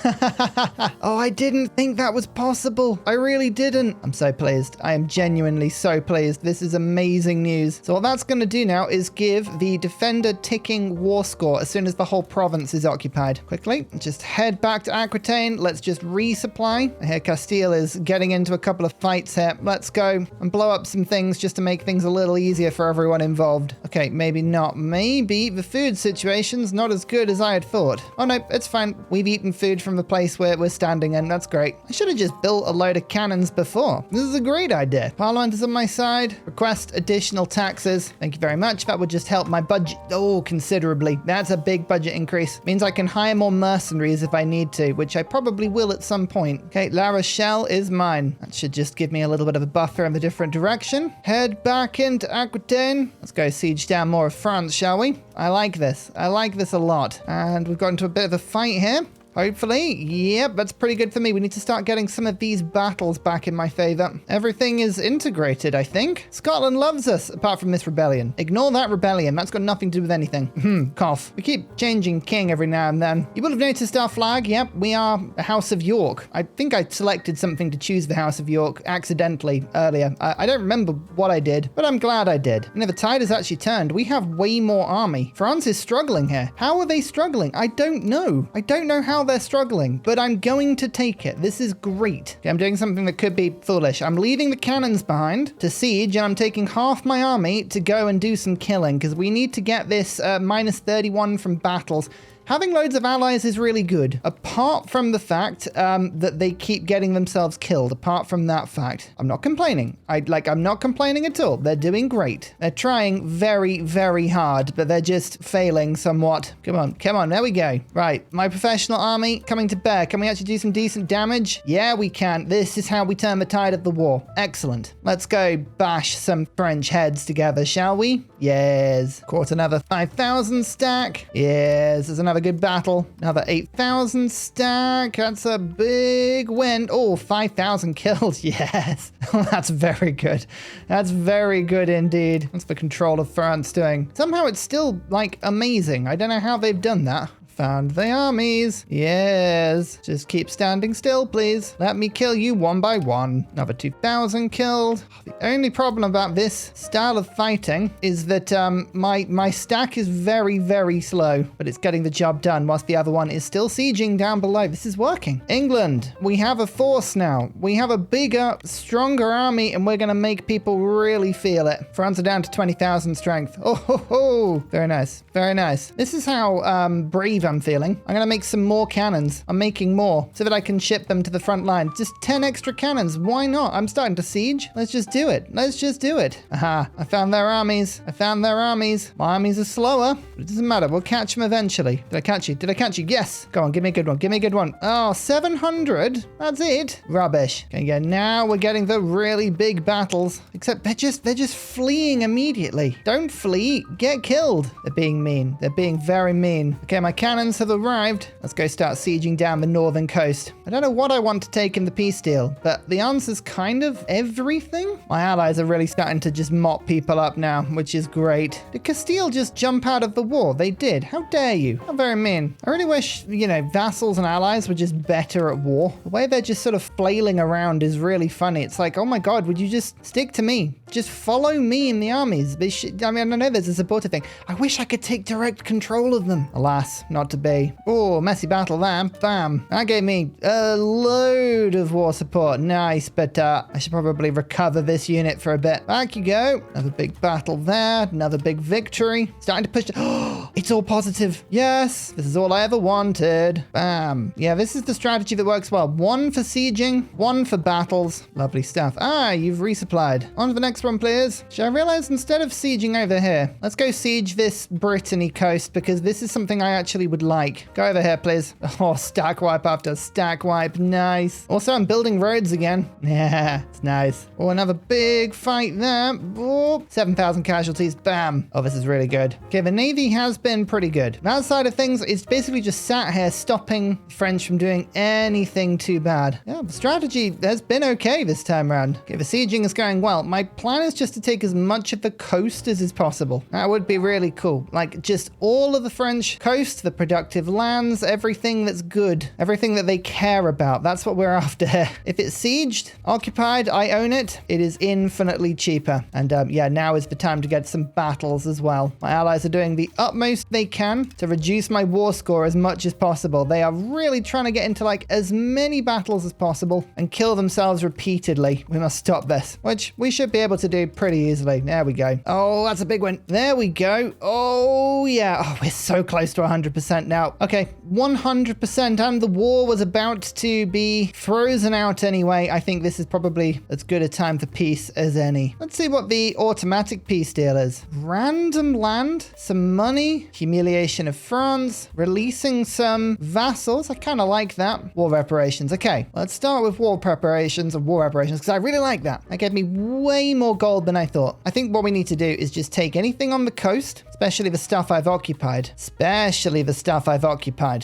Oh, I didn't think that was possible. I really didn't. I'm so pleased. I am genuinely so pleased. This is amazing news. So what that's going to do now is give the defender ticking war score as soon as the whole province is occupied. Quickly, just head back to Aquitaine. Let's just resupply. I hear Castile is getting into a couple couple of fights here. Let's go and blow up some things just to make things a little easier for everyone involved. Okay, maybe not. Maybe the food situation's not as good as I had thought. Oh no, it's fine. We've eaten food from the place where we're standing in. That's great. I should have just built a load of cannons before. This is a great idea. Parliament is on my side. Request additional taxes. Thank you very much. That would just help my budget. Oh, considerably. That's a big budget increase. Means I can hire more mercenaries if I need to, which I probably will at some point. Okay, La Rochelle is mine. That should just give me a little bit of a buffer in the different direction. Head back into Aquitaine. Let's go siege down more of France, shall we? I like this. I like this a lot. And we've got into a bit of a fight here. Hopefully. Yep, that's pretty good for me. We need to start getting some of these battles back in my favor. Everything is integrated, I think. Scotland loves us, apart from this rebellion. Ignore that rebellion. That's got nothing to do with anything. Cough. We keep changing king every now and then. You will have noticed our flag. Yep, we are a House of York. I think I selected something to choose the House of York accidentally earlier. I don't remember what I did, but I'm glad I did. You know, the tide has actually turned. We have way more army. France is struggling here. How are they struggling? I don't know. I don't know how they're struggling, but I'm going to take it. This is great. Okay, I'm doing something that could be foolish. I'm leaving the cannons behind to siege, and I'm taking half my army to go and do some killing, because we need to get this minus 31 from battles. Having loads of allies is really good, apart from the fact that they keep getting themselves killed. Apart from that fact, I'm not complaining. I'm not complaining at all. They're doing great. They're trying very, very hard, but they're just failing somewhat. Come on, there we go. Right, my professional army coming to bear. Can we actually do some decent damage? Yeah, we can. This is how we turn the tide of the war. Excellent. Let's go bash some French heads together, shall we? Yes. Caught another 5,000 stack. Yes, there's another good battle. Another 8,000 stack. That's a big win. Oh, 5,000 kills. Yes. That's very good. That's very good indeed. What's the control of France doing? Somehow it's still, like, amazing. I don't know how they've done that. Found the armies. Yes. Just keep standing still, please. Let me kill you one by one. Another 2,000 killed. The only problem about this style of fighting is that my stack is very, very slow, but it's getting the job done whilst the other one is still sieging down below. This is working. England, we have a force now. We have a bigger, stronger army, and we're going to make people really feel it. France are down to 20,000 strength. Oh, ho, ho. Very nice. Very nice. This is how brave I'm feeling. I'm gonna make some more cannons. I'm making more so that I can ship them to the front line. Just 10 extra cannons. Why not? I'm starting to siege. Let's just do it. Let's just do it. Aha. I found their armies. I found their armies. My armies are slower, but it doesn't matter. We'll catch them eventually. Did I catch you? Did I catch you? Yes. Go on. Give me a good one. Give me a good one. Oh, 700. That's it. Rubbish. Okay, yeah. Now we're getting the really big battles. Except they're just fleeing immediately. Don't flee. Get killed. They're being mean. They're being very mean. Okay, my cannons have arrived. Let's go start sieging down the northern coast. I don't know what I want to take in the peace deal, but the answer's kind of everything. My allies are really starting to just mop people up now, which is great. Did Castile just jump out of the war? They did. How dare you? How very mean. I really wish, you know, vassals and allies were just better at war. The way they're just sort of flailing around is really funny. It's like, oh my God, would you just stick to me? Just follow me in the armies. I mean, I know there's a supportive thing. I wish I could take direct control of them. Alas, not to be. Oh, messy battle there. Bam. That gave me a load of war support. Nice, but I should probably recover this unit for a bit. Back you go. Another big battle there. Another big victory. Starting to push. Oh, it's all positive. Yes, this is all I ever wanted. Bam. Yeah, this is the strategy that works well. One for sieging, one for battles. Lovely stuff. Ah, you've resupplied. On to the next one, please. Should I realize instead of sieging over here, let's go siege this Brittany coast, because this is something I actually would like. Go over here, please. Oh, stack wipe after stack wipe. Nice. Also, I'm building roads again. Yeah, it's nice. Oh, another big fight there. Oh, 7,000 casualties. Bam. Oh, this is really good. Okay, the Navy has been pretty good. That side of things is basically just sat here stopping the French from doing anything too bad. Yeah, the strategy has been okay this time around. Okay, the sieging is going well. My plan is just to take as much of the coast as is possible. That would be really cool. Like, just all of the French coast, the productive lands, everything that's good, everything that they care about. That's what we're after here. If it's sieged, occupied, I own it. It is infinitely cheaper. And yeah, now is the time to get some battles as well. My allies are doing the utmost utmost they can to reduce my war score as much as possible. They are really trying to get into like as many battles as possible and kill themselves repeatedly. We must stop this, which we should be able to do pretty easily. There we go. Oh, that's a big one. There we go. Oh, yeah. Oh, we're so close to 100% now. Okay, 100%, and the war was about to be frozen out anyway. I think this is probably as good a time for peace as any. Let's see what the automatic peace deal is. Random land, some money, humiliation of France, releasing some vassals. I kind of like that. War reparations. Okay, let's start with war preparations because I really like that. That gave me way more gold than I thought. I think what we need to do is just take anything on the coast, especially the stuff I've occupied.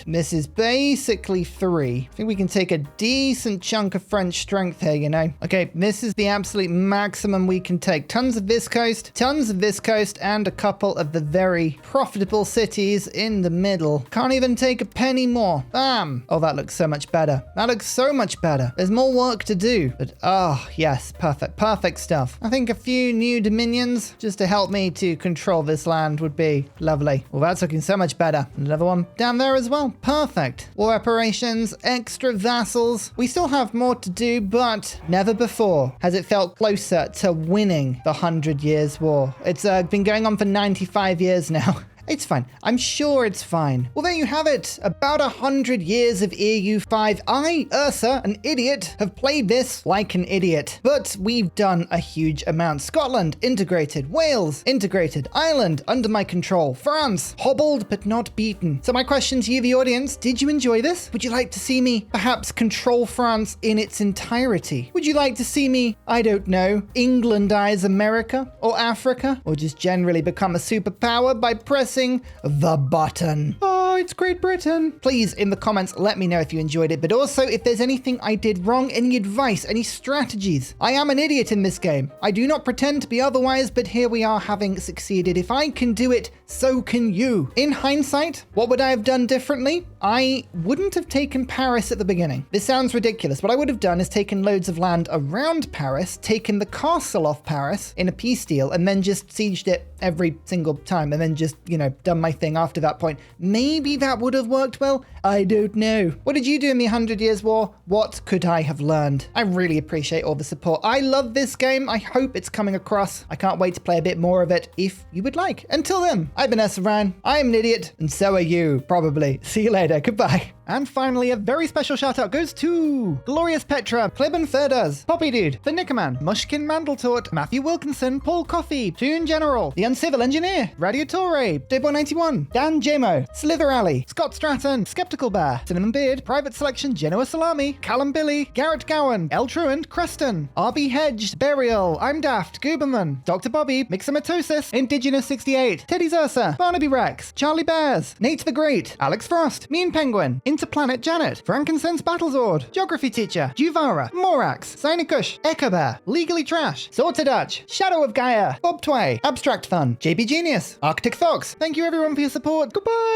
This is basically 3. I think we can take a decent chunk of French strength here, you know. Okay, this is the absolute maximum we can take. Tons of this coast, and a couple of the very profitable cities in the middle. Can't even take a penny more. Bam! Oh, that looks so much better. There's more work to do, but oh, yes, perfect stuff. I think a few new dominions just to help me to control this land would be lovely. Well, that's looking so much better. Another one down there as well. Perfect. War reparations, extra vassals. We still have more to do, but never before has it felt closer to winning the 100 Years' War. It's been going on for 95 years now. It's fine. I'm sure it's fine. Well, there you have it. About 100 years of EU5. I, Ursa, an idiot, have played this like an idiot. But we've done a huge amount. Scotland, integrated. Wales, integrated. Ireland, under my control. France, hobbled but not beaten. So my question to you, the audience, did you enjoy this? Would you like to see me perhaps control France in its entirety? Would you like to see me, I don't know, Englandize America or Africa? Or just generally become a superpower by pressing the button? Oh, it's Great Britain. Please, in the comments, let me know if you enjoyed it, but also if there's anything I did wrong, any advice, any strategies. I am an idiot in this game. I do not pretend to be otherwise, but here we are having succeeded. If I can do it, so can you. In hindsight, what would I have done differently? I wouldn't have taken Paris at the beginning. This sounds ridiculous. What I would have done is taken loads of land around Paris, taken the castle off Paris in a peace deal, and then just sieged it every single time, and then just, you know, done my thing after that point. Maybe that would have worked well. I don't know. What did you do in the 100 Years' War? What could I have learned? I really appreciate all the support. I love this game. I hope it's coming across. I can't wait to play a bit more of it if you would like. Until then, I've been Ursa Ryan. I am an idiot, and so are you, probably. See you later. Goodbye. And finally, a very special shout out goes to Glorious Petra, Clibben Ferdas, Poppy Dude, The Nickerman, Mushkin Mandletort, Matthew Wilkinson, Paul Coffey, Toon General, The Uncivil Engineer, Radiatore, Debo91, Dan Jamo, Slither Alley, Scott Stratton, Skeptical Bear, Cinnamon Beard, Private Selection, Genoa Salami, Callum Billy, Garrett Gowan, El Truant, Creston, RB Hedged, Burial, I'm Daft, Gooberman, Dr. Bobby, Mixomatosis, Indigenous 68, Teddy's Ursa, Barnaby Rex, Charlie Bears, Nate the Great, Alex Frost, Mean Penguin, Interplanet Janet, Frankincense Battlezord, Geography Teacher, Juvara, Morax, Sinikush, Echobear, Legally Trash, Sorted Dutch, Shadow of Gaia, Bob Tway, Abstract Fun, JP Genius, Arctic Fox. Thank you everyone for your support. Goodbye!